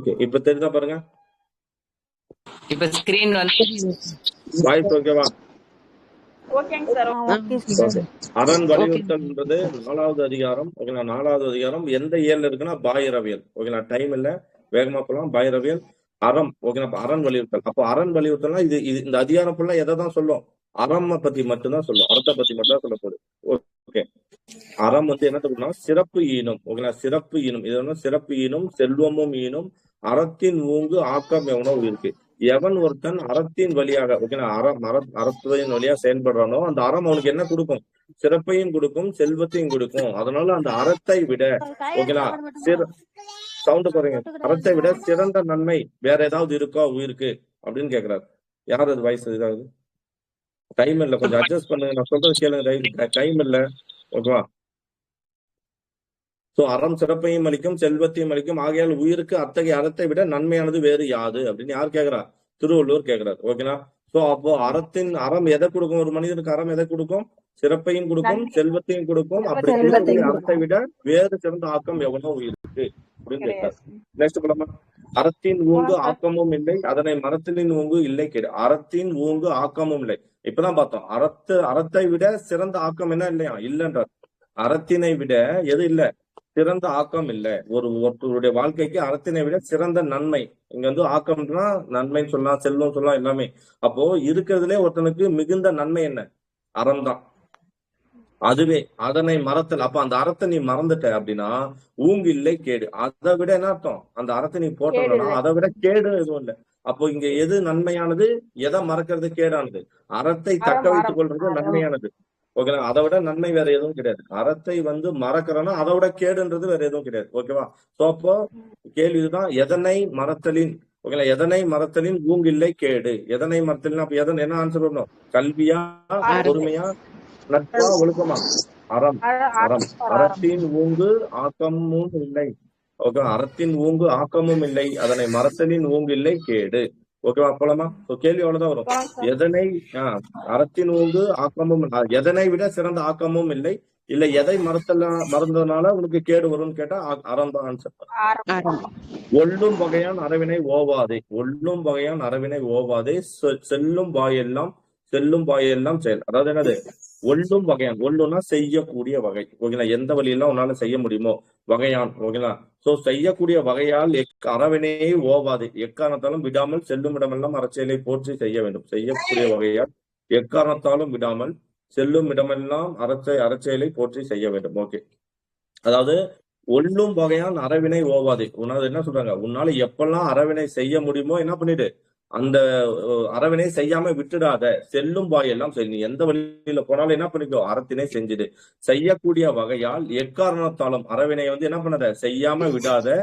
Okay, இப்ப தெரிஞ்சா பாருங்க. இப்ப ஸ்கிரீன் வந்து வாய்ஸ் ஓகேவா? ஓகேங்க சார். ஓகே. அரண் வலியுறுத்தல்ன்றது 4வது அதிகாரம். ஓகேங்களா? 4வது அதிகாரம் எந்த இயல்ல இருக்குன்னா பாயிரவியல். ஓகேங்களா? டைம் இல்ல, வேகமா போலாம். பாயிரவியல் அறம். ஓகேங்களா? அரண் வலியுறுத்தல். அப்போ அரண் வலியுறுத்தல்னா இது இந்த அதிகாரம் ஃபுல்லா எதை தான் சொல்லும்? அறம பத்தி மட்டும்தான் சொல்லும். அறத்தை பத்தி மட்டும் தான் சொல்ல போகுது. ஓகே. அறம் வந்து என்ன சொல்லுன்னா சிறப்பு ஈனும். ஓகேங்களா? சிறப்பு ஈனும். இது வந்து சிறப்பு ஈனும் செல்வமும் ஈனும் அறத்தின் ஊங்கு ஆக்கம் எவனோ இருக்கு. எவன் ஒருத்தன் அறத்தின் வழியாக ஓகேங்களா அறத்தின் வழியா செயல்படுறானோ அந்த அறம் அவனுக்கு என்ன கொடுக்கும்? சிறப்பையும் கொடுக்கும், செல்வத்தையும் கொடுக்கும். அதனால அந்த அறத்தை விட ஓகேங்களா சவுண்ட் பாருங்க, அறத்தை விட சிறந்த நன்மை வேற ஏதாவது இருக்கா உயிருக்கு அப்படின்னு கேக்குறாரு. யார் அது வயசு ஏதாவது? டைம் இல்ல, கொஞ்சம் அட்ஜஸ்ட் பண்ணுங்க. நான் சொல்றது கேளுங்க. டைம் இல்ல. ஓகேவா? சோ அறம் சிறப்பையும் அளிக்கும், செல்வத்தையும் அளிக்கும். ஆகையால் உயிருக்கு அத்தகைய அறத்தை விட நன்மையானது வேறு யாது அப்படின்னு யார் கேக்குறா? திருவள்ளுவர் கேக்குறாரு. ஓகேனா? சோ அப்போ அறம் எதை கொடுக்கும்? ஒரு மனிதனுக்கு அறம் எதை கொடுக்கும்? சிறப்பையும் கொடுக்கும், செல்வத்தையும் கொடுக்கும். அப்படி கொடுக்கக்கூடிய அறத்தை விட வேறு சிறந்த ஆக்கம் எவனோ உயிருக்கு அப்படின்னு கேட்கிறார். நெக்ஸ்ட் போலாமா? அறத்தின் ஊங்கு ஆக்கமும் இல்லை, அதனை மரத்தின் ஊங்கு இல்லை கேடு. அறத்தின் ஊங்கு ஆக்கமும் இல்லை. இப்பதான் பார்த்தோம். அறத்தை விட சிறந்த ஆக்கம் என்ன இல்லையா? இல்லைன்றார். அறத்தினை விட எது இல்ல? சிறந்த ஆக்கம் இல்ல. ஒருவருடைய வாழ்க்கைக்கு அறத்தினை விட சிறந்த நன்மை. இங்க வந்து ஆக்கம்னா நன்மைன்னு சொல்லலாம், செல்வம் சொல்லலாம், எல்லாமே. அப்போ இருக்கிறதுலே ஒருத்தனுக்கு மிகுந்த நன்மை என்ன? அறம் தான். அதுவே அதனை மறத்தல். அப்ப அந்த அறத்தை நீ மறந்துட்ட அப்படின்னா ஊங்கு இல்லை கேடு. அதை விட என்ன அர்த்தம்? அந்த அறத்தை நீ போட்டோம்னா அதை விட கேடு எதுவும் இல்லை. அப்போ இங்க எது நன்மையானது, எதை மறக்கிறது கேடானது? அறத்தை தக்க வைத்துக் கொள்றது நன்மையானது. ஓகேவா? அதை விட நன்மை வேற எதுவும் கிடையாது. அறத்தை வந்து மறக்கிறோம்னா அதை விட கேடுன்றது வேற எதுவும் கிடையாது. ஓகேவா? சோ அப்போ கேள்விதான் எதனை மறத்தலின். ஓகேங்களா? எதனை மறத்தலின் ஊங்கில்லை கேடு. எதனை மறத்தலின் அப்ப என்ன ஆன்சர் வரணும்? கல்வியா, பொறுமையா, நட்பா, ஒழுக்கமா? அறம். அறம். அறத்தின் ஊங்கு ஆக்கமும் இல்லை. ஓகே, அறத்தின் ஊங்கு ஆக்கமும் இல்லை, அதனை மறத்தலின் ஊங்கு இல்லை கேடு. ஓகேவா? போலாமா? கேள்வி அவ்வளவுதான் வரும். எதனை அறத்தின் ஊங்கு ஆக்கமும், எதனை விட சிறந்த ஆக்கமும் இல்லை, இல்ல எதை மறந்ததுனால உனக்கு கேடு வரும்னு கேட்டா அறம் தான் ஆன்சர். ஒல்லும் வகையான் அரவினை ஓவாதே. ஒல்லும் வகையான் அரவினை ஓவாதே செல்லும் வாயெல்லாம் செயல். அதாவது என்னது? ஒல்லும் வகையான். ஒல்லுன்னா செய்யக்கூடிய வகை. ஓகேங்களா? எந்த வழியெல்லாம் உன்னால செய்ய முடியுமோ வகையான். ஓகேங்களா? சோ செய்யக்கூடிய வகையால் அரவினையை ஓவாது, எக்காரணத்தாலும் விடாமல் செல்லும் இடமெல்லாம் அறச்செயலை போற்றி செய்ய வேண்டும். செய்யக்கூடிய வகையால் எக்காரணத்தாலும் விடாமல் செல்லும் இடமெல்லாம் அறச்செயலை போற்றி செய்ய வேண்டும். ஓகே, அதாவது ஒல்லும் வகையான் அரவினை ஓவாது. உன்னால என்ன சொல்றாங்க? உன்னால எப்பெல்லாம் அரவினை செய்ய முடியுமோ என்ன பண்ணிடு, அந்த அறவினை செய்யாம விட்டுடாத. செல்லும் வாயெல்லாம் சரி, நீ எந்த வழியில போனாலும் என்ன பண்ணிக்கோ, அறத்தினை செஞ்சுடு. செய்யக்கூடிய வகையால் எக்காரணத்தாலும் அறவினை வந்து என்ன பண்ணாத, செய்யாம விடாத.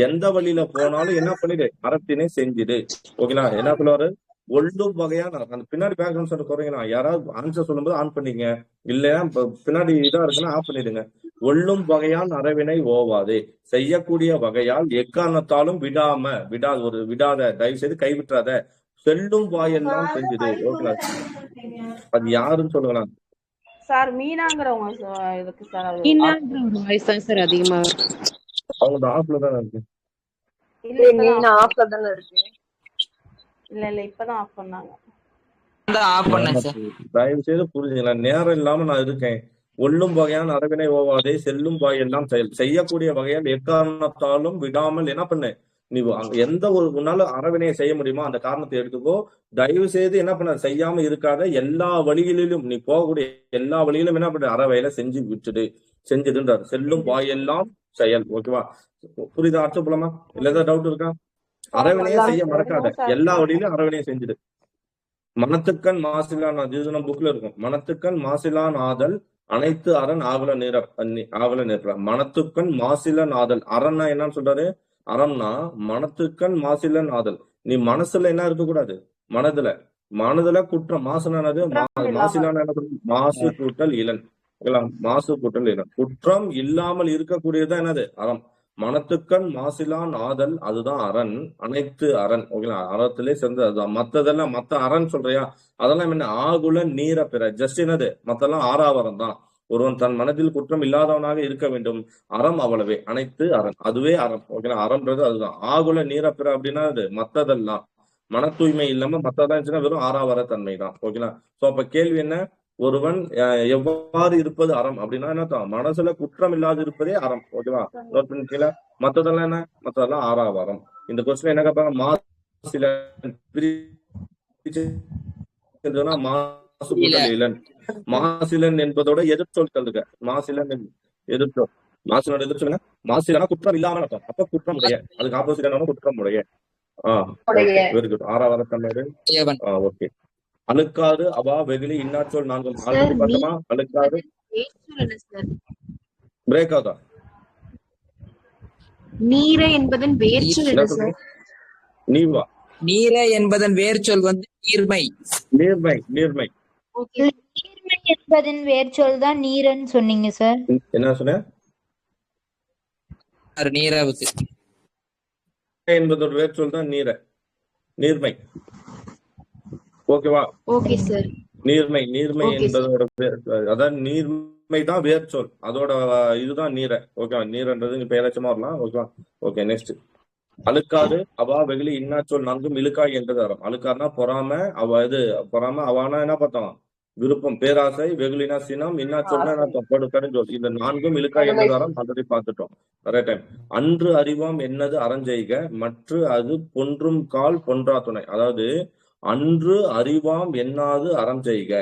எந்த வழியில போனாலும் என்ன பண்ணிடு, அறத்தினை செஞ்சுடு. ஓகேங்களா? என்ன சொல்லுவாரு? ஒல்லும் வகையான அந்த பின்னாடி பேக்ரவுண்ட் சவுண்ட் குறைங்களா? யாராவது ஆன்சர் சொல்லும்போது ஆன் பண்ணிங்க, இல்லையா பின்னாடி இதா இருக்குன்னா ஆஃப் பண்ணிடுங்க. ஒல்லும் வகையால் அறவினை ஓவாது, செய்யக்கூடிய வகையால் எக்காரணத்தாலும் விடாத, தயவு செய்து கைவிட்டுறாத. செல்லும் வாயெல்லாம் செஞ்சுது. ஓகேங்களா? அது யாருன்னு சொல்லுங்களா? சார் மீனாங்கிறவங்க இதுக்கு சார் வாய்ஸ் தான் சார் அதிகமா. அவங்க ஆஃப்ல தான இருக்கு. இல்ல மீனா ஆஃப்ல தான இருக்கு. இல்ல இப்பதான் ஆஃப் பண்ணாங்க. ஆஃப் பண்ணேன் சார். தயவு செய்து புரிஞ்சுங்களா? நேரம் இல்லாம நான் இருக்கேன். ஒல்லும் வகையான அரவினை ஓவாதே செல்லும் வாயெல்லாம் செயல். செய்யக்கூடிய வகையால் எக்காரணத்தாலும் விடாமல் என்ன பண்ணு, நீ எந்த ஒரு உன்னால அரவினையை செய்ய முடியுமோ அந்த காரணத்தை எடுத்துக்கோ. தயவு செய்து என்ன பண்ண, செய்யாம இருக்காத. எல்லா வழிகளிலும் நீ போகக்கூடிய எல்லா வழியிலும் என்ன பண்ண, அறவையில செஞ்சுடுன்றார். செல்லும் வாயெல்லாம் செயல். ஓகேவா? புரியுதா? அர்த்தம் போலாமா? இல்ல ஏதாவது டவுட் இருக்கா? அரவினையே செய்ய மறக்காத, எல்லா வழியிலும் அரவினையை செஞ்சுடு. மனத்துக்கண் மாசிலான், இது நம்ம புக்ல இருக்கும். மனத்துக்கண் மாசிலான் ஆதல் அனைத்து அரண் ஆவல நிற்கிற. மனத்துக்கண் மாசிலன் ஆதல். அரண்னா என்னன்னு சொல்றாரு? அறம்னா மனத்துக்கண் மாசிலன் ஆதல். நீ மனசுல என்ன இருக்கக்கூடாது, மனதுல குற்றம். மாசுனானது மாசிலான மாசு கூட்டல் இளன். மாசு கூட்டல் இளன். குற்றம் இல்லாமல் இருக்கக்கூடியதுதான் என்னது? அறம். மனத்துக்கண் மாசிலான் ஆதல், அதுதான் அரண். அனைத்து அரண். ஓகேங்களா? அறத்திலே சேர்ந்து அதுதான். மத்ததெல்லாம் மத்த அரண் சொல்றியா, அதெல்லாம் என்ன? ஆகுல நீர பிற. ஜஸ்ட் என்னது? மத்தெல்லாம் ஆறாவரம் தான். ஒருவன் தன் மனதில் குற்றம் இல்லாதவனாக இருக்க வேண்டும். அறம் அவ்வளவே, அனைத்து அறம், அதுவே அறம். ஓகேங்களா? அறம்ன்றது அதுதான். ஆகுல நீரப்பிற அப்படின்னா அது மத்ததெல்லாம் மன தூய்மை இல்லாம மத்ததான் இருந்துச்சுன்னா வெறும் ஆறாவர தன்மை தான். ஓகேங்களா? சோ அப்ப கேள்வி என்ன, ஒருவன் எவ்வாறு இருப்பது அறம் அப்படின்னா என்ன, மனசுல குற்றம் இல்லாது இருப்பதே அறம். ஓகேவா? நோட் பண்ணிக்கல. மத்ததெல்லாம் என்ன, மத்ததெல்லாம் ஆறாவரம். இந்த கொஸ்டின் என்ன கேட்பாங்க, மாசிலன் பிரிச்சுன்னா மாசு கூட்டல் இலன். மாசிலன் என்பதோட எதிர்ச்சொல் தந்துக்க. மாசிலன் எதிர்ச்சொல், மாசிலோட எதிர் சொல்லுங்க. மாசிலனா குற்றம் இல்லாமல் அர்த்தம். அப்ப குற்றம் உடைய, அதுக்கு ஆப்போசிட் என்ன, குற்றம் உடைய. Very good. ஆறாவத தன்மை. ஓகே. அழுக்காறு அவா வெகுளி இன்னாச்சொல் நான்கும் ஆல்ரெடி பார்த்தோமா? அழுக்காறு பிரேக் ஆகுதா? நீர என்பதன் வேர்ச்சொல் என்ன சார்? நீவா? நீர என்பதன் வேர்ச்சொல் நீர்மை. நீர்மை, நீர்மை. நீர்மை என்பதன் வேர்ச்சொல் தான் நீரன்னு சொன்னீங்க சார். என்ன சொன்ன? நீராவுக்கு என்பதோட வேர்ச்சொல் தான் நீர, நீர்மை. ஓகேவா? Okay sir. நீர்மை, நீர்மை என்பதோட அதான் நீர்மை தான் வேர்ச்சொல், அதோட இதுதான் நீர. ஓகேவா? நீரன்றது இப்ப ஏதாச்சுமா வரலாம். ஓகேவா? ஓகே. நெக்ஸ்ட், அழுக்காறு அவா வெகுளி இன்னாச்சொல் நான்கும் இழுக்காய் என்றது அறம். அழுக்காருனா பொறாம, பொறாம, அவானா என்ன பார்த்தோம், விருப்பம், பேராசை, வெகுளினா சினம், இன்னாச்சொல்னா என்ன, பெருஞ்சொல். இந்த நான்கும் இழுக்காய் என்றது அறம். ஆல்ரெடி பார்த்துட்டோம் நிறைய டைம். அன்று அறிவாம் என்னது அறஞ்செய்க மற்ற அது பொன்றும் கால் பொன்றா துணை. அதாவது அன்று அறிவாம் என்னாது அறம் செய்க.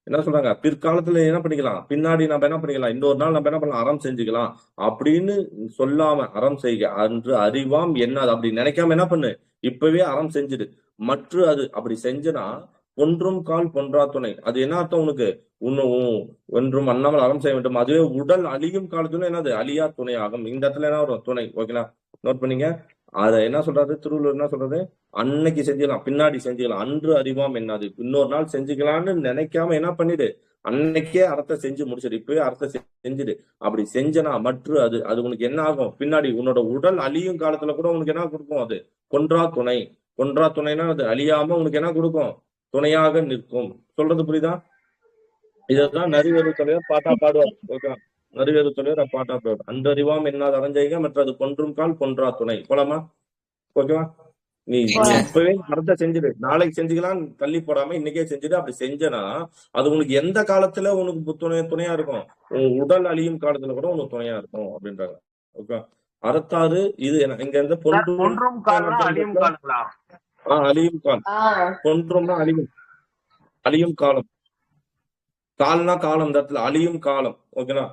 என்ன சொல்றாங்க, பிற்காலத்துல என்ன பண்ணிக்கலாம், பின்னாடி நம்ம என்ன பண்ணிக்கலாம், இன்னொரு நாள் நம்ம என்ன பண்ணலாம், அறம் செஞ்சுக்கலாம் அப்படின்னு சொல்லாம அறம் செய்க. அன்று அறிவாம் என்னது அப்படி நினைக்காம என்ன பண்ணு, இப்பவே அறம் செஞ்சுடு. மற்ற அது அப்படி செஞ்சனா பொன்றும் கால் பொன்றா துணை. அது என்ன அர்த்தம் உனக்கு, இன்னும் ஒன்றும் அண்ணாமல் அறம் செய்ய வேண்டும். அதுவே உடல் அழியும் காலத்துல என்னது, அழியா துணை ஆகும். இந்த இடத்துல என்ன வரும், துணை. ஓகேங்களா? நோட் பண்ணீங்க. அத என்ன சொல்றாரு திருவள்ளுவர், என்ன சொல்றது, அன்னைக்கு செஞ்சுக்கலாம், பின்னாடி செஞ்சுக்கலாம். அன்று அறிவாம் என்னது, இன்னொரு நாள் செஞ்சுக்கலாம்னு நினைக்காம என்ன பண்ணிடு, அன்னைக்கே அறத்தை செஞ்சு முடிச்சிடு. இப்பவே அறத்தை செஞ்சுடு. அப்படி செஞ்சனா மற்ற அது அது உனக்கு என்ன ஆகும், பின்னாடி உன்னோட உடல் அழியும் காலத்துல கூட உனக்கு என்ன கொடுக்கும், அது பொன்றா துணை. பொன்றா துணைனா அது அழியாம உனக்கு என்ன கொடுக்கும், துணையாக நிற்கும். சொல்றது புரியுதா? இதுதான் நரிவேறு தலைவர் பாட்டா பாடுவார். ஓகே, நரிவேறு தலைவர் பாட்டா பாடுவார். அந்த அறிவாம் என்னாது அறஞ்செய்க மற்றது பொன்றும் கால் பொன்றா துணை. போலாமா? ஓகேவா? நீ இப்பவே அறத்தை செஞ்சிடு, நாளைக்கு செஞ்சுக்கலாம் தள்ளி போடாம இன்னைக்கே செஞ்சுடு. அப்படி செஞ்சனா அது உனக்கு எந்த காலத்துல உனக்கு துணையா இருக்கும், உன் உடல் அழியும் காலத்துல கூட உனக்கு துணையா இருக்கும் அப்படின்றாங்க. ஓகே. அறத்தாறு இது இங்க இருந்து பொன்றும் கால் அழியும் காலங்களா? அழியும் கால். பொன்றும்னா அழியும், அழியும் காலம். கால்னா காலம், இந்த இடத்துல அழியும் காலம். ஓகேனா?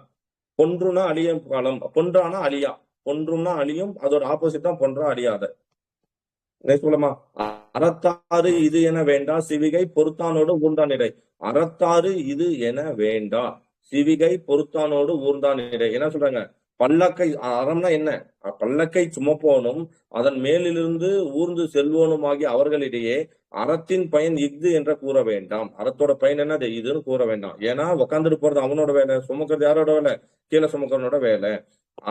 பொன்றுனா அழியும் காலம், பொன்றானா அழியா. பொன்றும்னா அழியும், அதோட ஆப்போசிட் தான் பொன்றா அழியாத. சொல்லமா, அறத்தாறு இது என வேண்டா சிவிகை பொறுத்தானோடு ஊர்ந்தான் இடை. அறத்தாறு இது என வேண்டா சிவிகை பொறுத்தானோடு ஊர்ந்தான் இடை. என்ன சொல்றாங்க, பல்லக்கை, அறம்னா என்ன, பல்லக்கை சுமப்போனும் அதன் மேலிருந்து ஊர்ந்து செல்வோனும் ஆகிய அவர்களிடையே அறத்தின் பயன் இஃது என்ற கூற வேண்டாம். அறத்தோட பயன் என்னது இதுன்னு கூற வேண்டாம். ஏன்னா உக்காந்துட்டு போறது அவனோட வேலை, சுமக்கிறது யாரோட வேலை, கீழே சுமக்கிறனோட வேலை.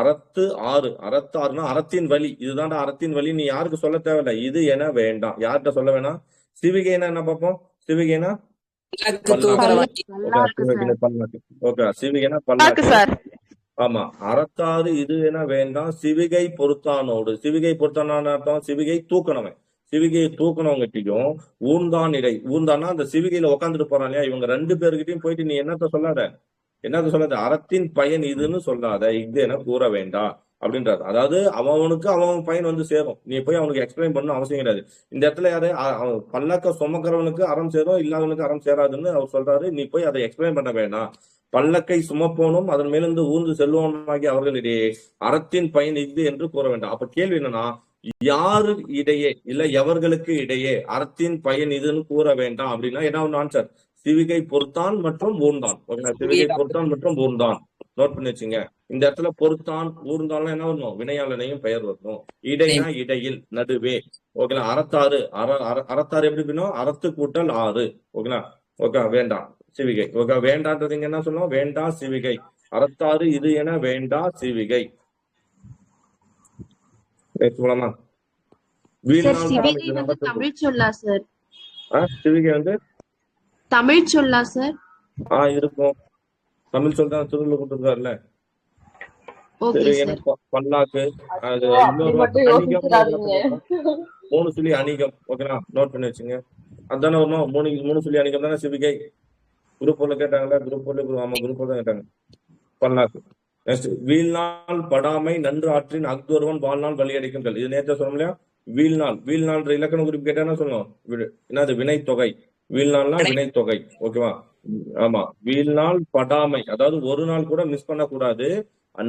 அறத்து ஆறு, அறத்தாறுனா அறத்தின் வழி, இதுதான் அறத்தின் வழி, நீ யாருக்கு சொல்ல தேவையில்லை. இது என வேண்டாம், யார்கிட்ட சொல்ல வேணாம். சிவிகைனா என்ன பார்ப்போம், சிவிகைனா பல்லாக்கு. ஓகே, சிவிகைனா பல்லாக்கு. ஆமா, அறத்தாறு இது என வேண்டாம் சிவிகை பொறுத்தானோடு. சிவிகை பொறுத்தான அர்த்தம், சிவிகை தூக்கணவன், சிவிகையை தூக்கணவங்கிட்டையும் ஊர்ந்தான் இடை. ஊர்ந்தான்னா அந்த சிவிகையில உட்காந்துட்டு போறான் இல்லையா, இவங்க ரெண்டு பேருக்கிட்டையும் போயிட்டு நீ என்னத்த சொல்லாத, அறத்தின் பயன் இதுன்னு சொல்லாத, இது என கூற வேண்டாம் அப்படின்றாரு. அதாவது அவனுக்கு அவன் பயன் வந்து சேரும், நீ போய் அவனுக்கு எக்ஸ்பிளைன் பண்ணணும் அவசியம் கிடையாது. இந்த இடத்துல யாரு, பல்லக்க சுமக்கிறவனுக்கு அறம் சேரும், இல்லாதவனுக்கு அறம் சேராதுன்னு அவர் சொல்றாரு. நீ போய் அதை எக்ஸ்பிளைன் பண்ண வேண்டாம். பல்லக்கை சுமப்போனும் அதன் மேலிருந்து ஊர்ந்து செல்வோனுமாகி அவர்களிடையே அறத்தின் பயன் இது என்று கூற வேண்டாம். அப்ப கேள்வி என்னன்னா, யாரு இடையே இல்ல எவர்களுக்கு இடையே அறத்தின் பயன் இதுன்னு கூற வேண்டாம் அப்படின்னா என்ன ஒன்று ஆன்சர், சிவிகை பொறுத்தான் மற்றும் ஊர்ந்தான். ஓகேங்களா? சிவிகை பொறுத்தான் மற்றும் ஊர்ந்தான். நோட் பண்ணி வச்சுங்க. இந்த இடத்துல பொறுத்தான் ஊர்ந்தாலும் என்ன வரணும், வினையாளனையும் பெயர் வரணும். இடைனா இடையில், நடுவே. ஓகேங்களா? அறத்தாறு, அறத்தாறு எப்படி இருக்கணும், அறத்து கூட்டல் ஆறு. ஓகேங்களா? ஓகே, வேண்டாம் சிவிகை. ஓகே, வேண்டான்றது இங்க என்ன சொல்லணும், வேண்டா சிவிகை. அறத்தாறு இது என வேண்டா சிவிகை. சொல்லலாமா? தமிழ் சொல்லா சார், சிவிகை வந்து தமிழ் சொல்லா சார். இருக்கும். தமிழ் சொல் தான் திருவள்ளுவர் கொடுத்துருக்காருல்ல. ஓகே சரி, சார். ஏன்னா பல்லாக்கு, அது அப்படி இன்னொரு வார்த்தை மட்டும் அணிகம்னு ஒரு வார்த்தை யோசிச்சிடாதீங்க. பார்த்தோம். 3 சுழி அணிகம். ஓகேங்களா, நோட் பண்ணி வச்சுங்க. அதுதானே வரணும். 3 சுழி அணிகம் தானே சிவிகை. குரூப் 4 கேட்டாங்களா? குரூப் 4 ஆமா, குரூப் 4 தான் கேட்டாங்க. பல்லாக்கு. நெக்ஸ்ட், வீழ்நாள் படாமை நன்று ஆற்றின் அஃதொருவன் வாழ்நாள் வழியடிக்கும் கல். இது நேற்று சொன்னோம் இல்லையா? வீழ்நாள் இலக்கண குறிப்பு கேட்டா என்ன சொல்லணும்? என்னது? வினைத்தொகை. வீழ்நாள்னா வினைத்தொகை. ஓகேவா? ஆமா, வீழ்நாள் படாமை, அதாவது ஒரு நாள் கூட மிஸ் பண்ணக்கூடாது.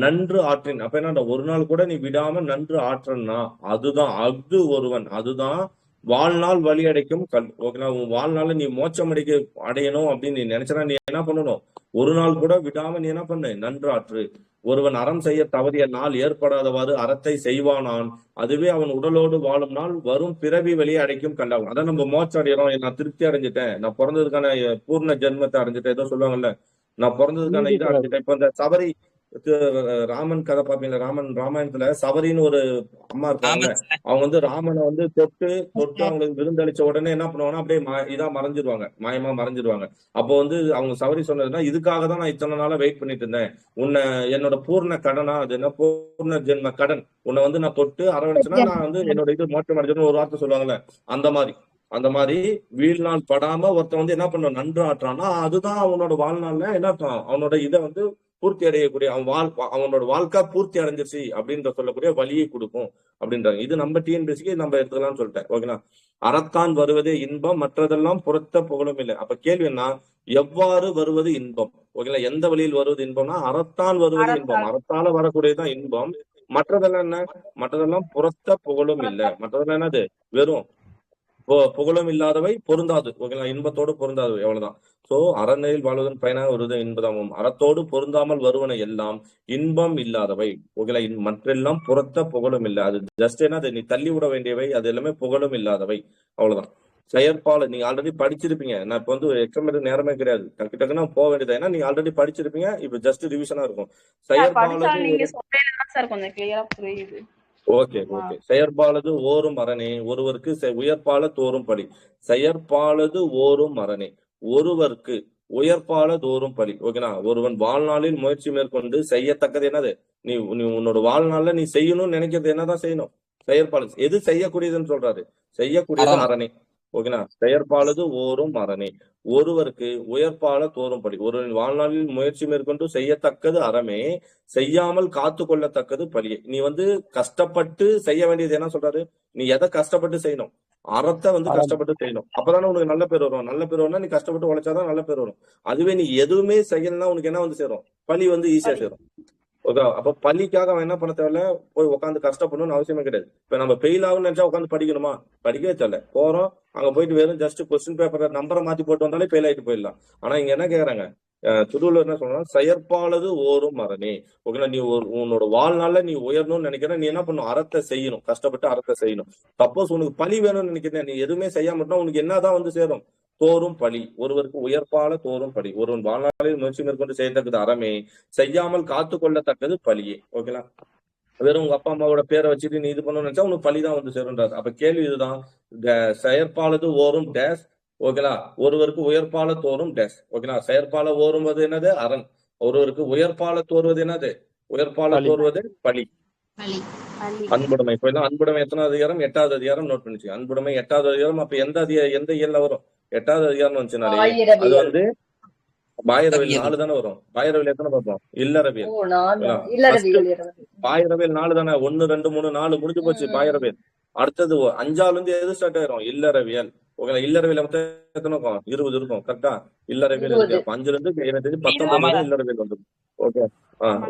நன்று ஆற்றின், அப்ப என்ன, ஒரு நாள் கூட நீ விடாம நன்று ஆற்றன்னா அதுதான் அஃது ஒருவன், அதுதான் வாழ்நாள் வழி அடைக்கும் கல். ஓகேங்களா, உன் வாழ்நாள் நீ மோட்சம் அடையணும் அப்படின்னு நீ நினைச்சனா நீ என்ன பண்ணணும்? ஒரு நாள் கூட விடாம நீ என்ன பண்ணு? நன்று ஆற்று. ஒருவன் அறம் செய்ய தவறிய நாள் ஏற்படாதவாறு அறத்தை செய்வானான், அதுவே அவன் உடலோடு வாழும் நாள் வரும் பிறவி வெளியே அடைக்கும் கல்லாகும். அதான் நம்ம மோட்சம் அடையிறோம். நான் திருப்தி அடைஞ்சிட்டேன், நான் பிறந்ததுக்கான பூர்ண ஜென்மத்தை அடைஞ்சிட்டேன், ஏதோ சொல்லுவாங்கல்ல, நான் பிறந்ததுக்கான இதை அடைஞ்சிட்டேன். இப்ப இந்த சபரி ராமன் கதை பாப்பீங்களா? ராமாயணத்துல சபரின்னு ஒரு அம்மா இருப்பாங்கல்ல, அவங்க வந்து ராமனை வந்து தொட்டு அவங்களுக்கு விருந்தளிச்ச உடனே என்ன பண்ணுவாங்கன்னா அப்படியே இதா மறைஞ்சிருவாங்க, மாயமா மறைஞ்சிருவாங்க. அப்போ வந்து அவங்க சபரி சொன்னதுன்னா, இதுக்காக தான் நான் இத்தனை நாளா வெயிட் பண்ணிட்டு இருந்தேன், உன்னை என்னோட பூர்ண கடனா, அது என்ன பூர்ண ஜென்ம கடன், உன்னை வந்து நான் தொட்டு அரவணைச்சுன்னா நான் வந்து என்னோட இது மோட்சம் அடைஞ்சோன்னு ஒரு வார்த்தை சொல்லுவாங்கல்ல, அந்த மாதிரி வீழ்நாள் படாம ஒருத்தன் வந்து என்ன பண்ணுவான்? நன்று ஆற்றான்னா அதுதான் அவனோட வாழ்நாள்ல என்ன அவனோட இதை வந்து பூர்த்தி அடையக்கூடிய, அவனோட வாழ்க்கை பூர்த்தி அடைஞ்சிருச்சு அப்படின்ற சொல்லக்கூடிய வழியை கொடுக்கும் அப்படின்றாங்க. இது நம்ம டிஎன்பிஎஸ்சிக்கு நம்ம எடுத்துக்கலாம்னு சொல்லிட்டேன். ஓகேங்களா, அறத்தான் வருவதே இன்பம், மற்றதெல்லாம் புறத்த புகழும் இல்லை. அப்ப கேள்வி என்ன? எவ்வாறு வருவது இன்பம்? ஓகேங்களா, எந்த வழியில் வருவது இன்பம்னா அறத்தான் வருவது இன்பம், அறத்தால வரக்கூடியதான் இன்பம். மற்றதெல்லாம் என்ன? மற்றதெல்லாம் புறத்த புகழும் இல்லை. மற்றதெல்லாம் என்னது? வெறும் புகழும் இல்லாதவை, பொருந்தாது. ஓகேங்களா, இன்பத்தோடு பொருந்தாதவை, அவ்வளவுதான். சோ அறநெறியில் வாழ்வதன் பயனாக வருவது இன்பதாகும். அறத்தோடு பொருந்தாமல் வருவன எல்லாம் இன்பம் இல்லாதவை. ஓகேங்களா, மற்றெல்லாம் புறத்த புகழும் இல்லை. அது ஜஸ்ட் என்னது? நீ தள்ளி விட வேண்டியவை, அது எல்லாமே புகழும் இல்லாதவை, அவ்வளவுதான். செயற்பாடு நீங்க ஆல்ரெடி படிச்சிருப்பீங்க. நான் இப்ப வந்து எக்ஸாம் எடுக்க நேரமே கிடையாது, டக்கு டக்குன்னு போக வேண்டியது. ஏன்னா நீங்க ஆல்ரெடி படிச்சிருப்பீங்க, இப்ப ஜஸ்ட் ரிவிஷனா இருக்கும். செயற்பாடு நீங்க சொல்றதுதான் சார் கொஞ்சம் கிளியரா புரியுது. ஓகே. செயற்பாலது ஓரும் அரணே, ஒருவருக்கு உயர்பால தோறும் பழி. செயற்பாலது ஓரும் அரணே, ஒருவருக்கு உயர்பால தோறும் பழி. ஓகேனா, ஒருவன் வாழ்நாளில் முயற்சி மேற்கொண்டு செய்யத்தக்கது என்னது? நீ உன்னோட வாழ்நாள்ல நீ செய்யணும்னு நினைக்கிறது என்னதான் செய்யணும்? செயற்பாடு. எது செய்யக்கூடியதுன்னு சொல்றாரு? செய்யக்கூடியது அரணே. ஓகேனா, செயற்பாலது ஓரும் அரணே, ஒருவருக்கு உயர்பால தோறும் பழி. ஒருவன் வாழ்நாளில் முயற்சி மேற்கொண்டு செய்யத்தக்கது அறமே, செய்யாமல் காத்து கொள்ளத்தக்கது பழியே. நீ வந்து கஷ்டப்பட்டு செய்ய வேண்டியது என்ன சொல்றாரு? நீ எதை கஷ்டப்பட்டு செய்யணும்? அறத்தை வந்து கஷ்டப்பட்டு செய்யணும். அப்பதானே உனக்கு நல்ல பேர் வரும். நல்ல பேர் வரும்னா நீ கஷ்டப்பட்டு உழைச்சாதான் நல்ல பேர் வரும். அதுவே நீ எதுவுமே செய்யலன்னா உனக்கு என்ன வந்து சேரும்? பழி வந்து ஈஸியா சேரும். ஓகே, அப்ப பள்ளிக்காக அவன் என்ன பண்ண தேவையில்ல, போய் உட்காந்து கஷ்டப்படணும்னு அவசியமே கிடையாது. இப்ப நம்ம ஃபெயில் ஆகும்னு நினைச்சா உட்காந்து படிக்கணுமா? படிக்கவே தேவையில்ல. போறோம், அங்க போயிட்டு வெறும் ஜஸ்ட் கொஸ்டின் பேப்பர் நம்பரை மாத்தி போட்டு வந்தாலே ஃபெயில் ஆயிட்டு போயிடலாம். ஆனா இங்க என்ன கேக்குறாங்க? திருவள்ளுவர் என்ன சொல்றாங்க? செயற்பாலது ஓரும் அரணே. ஓகேங்களா, நீ உன்னோட வாழ்நாள்ல நீ உயரணும்னு நினைக்கிற, நீ என்ன பண்ணும்? அறத்தை செய்யணும், கஷ்டப்பட்டு அறத்தை செய்யணும். சப்போஸ் உனக்கு பழி வேணும்னு நினைக்கிறேன், நீ எதுவுமே செய்யாம இருந்தா உனக்கு என்னதான் வந்து சேரும்? தோறும் பழி. ஒருவருக்கு உயர்பால தோறும் பழி. ஒருவன் வாழ்நாளில் முயற்சி மேற்கொண்டு செய்யத்தக்கது அறமே, செய்யாமல் காத்து கொள்ளத்தக்கது பழியே. ஓகேங்களா, வெறும் உங்க அப்பா அம்மாவோட பேரை வச்சுட்டு நீ இது பண்ணணும்னு நினைச்சா உனக்கு பழிதான் வந்து சேருன்றாரு. அப்ப கேள்வி இதுதான், செயற்பாலது ஓரும் டேஸ். ஓகேங்களா, ஒருவருக்கு உயர்பால தோறும் டேஸ். ஓகேங்களா, செயற்பால ஓருவது என்னது? அரண். ஒருவருக்கு உயர்பால தோறுவது என்னது? உயர்பால தோறுவது பழி. அன்புடைமை. இப்ப அன்புடைமை எத்தனாவது அதிகாரம்? 8வது அதிகாரம். நோட் பண்ணிச்சு. அன்புடைமை 8வது அதிகாரம். அப்ப எந்த இயல்ல வரும்? 8வது அதிகாரம் வந்துச்சுனாலே அது வந்து பாயிரவியல் 4 தானே வரும். பாயிரவியல் எத்தனை பார்ப்போம்? இல்லறவியல். பாயிரவியல் 4 தானே. 1, 2, 3, 4 முடிஞ்சு போச்சு பாயிரவியல். அடுத்தது 5வது இருந்து எது ஸ்டார்ட் ஆயிரும்? இல்லறவியல். ஓகே, இல்லறவியல் மொத்தம் எத்தனை இருக்கும்? 20 இருக்கும். கரெக்டா? இல்லறவியல் இருக்கு. அப்ப 5ல இருந்து 19 இல்லறவியல் வந்துடும். ஓகே.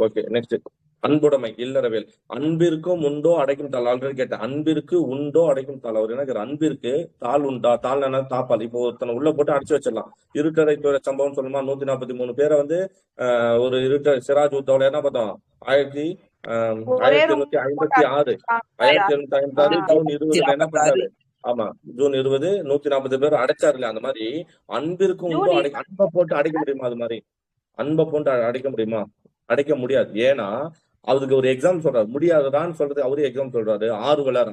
ஓகே, நெக்ஸ்ட் அன்புடைமை இல்லறவியல். அன்பிற்கும் உண்டோ அடைக்கும் தாள். ஆல்ரெடி கேட்டேன், அன்பிற்கு உண்டோ அடைக்கும் தாள். அவர் என்ன? அன்பிற்கு தாள் உண்டா? தாள் என்ன? தாப்பால். இப்போ ஒருத்தனை உள்ள போட்டு அடிச்சு வச்சிடலாம். இருட்டரை சம்பவம் சொல்லுமா? 143 பேரை வந்து ஒரு சிராஜ் உத்தவல என்ன பார்த்தோம்? 1756 ஜூன் 20 என்ன பண்றாரு? ஆமா, ஜூன் 20 140 பேர் அடைச்சாரு இல்ல? அந்த மாதிரி அன்பிற்கு உண்டோ அன்பை போட்டு அடைக்க முடியுமா? அது மாதிரி அன்பை போட்டு அடைக்க முடியுமா? அடைக்க முடியாது. ஏன்னா அதுக்கு ஒரு எக்ஸாம் சொல்றாரு. முடியாதுதான்னு சொல்றது அவரே எக்ஸாம் சொல்றாரு. ஆர்வலர்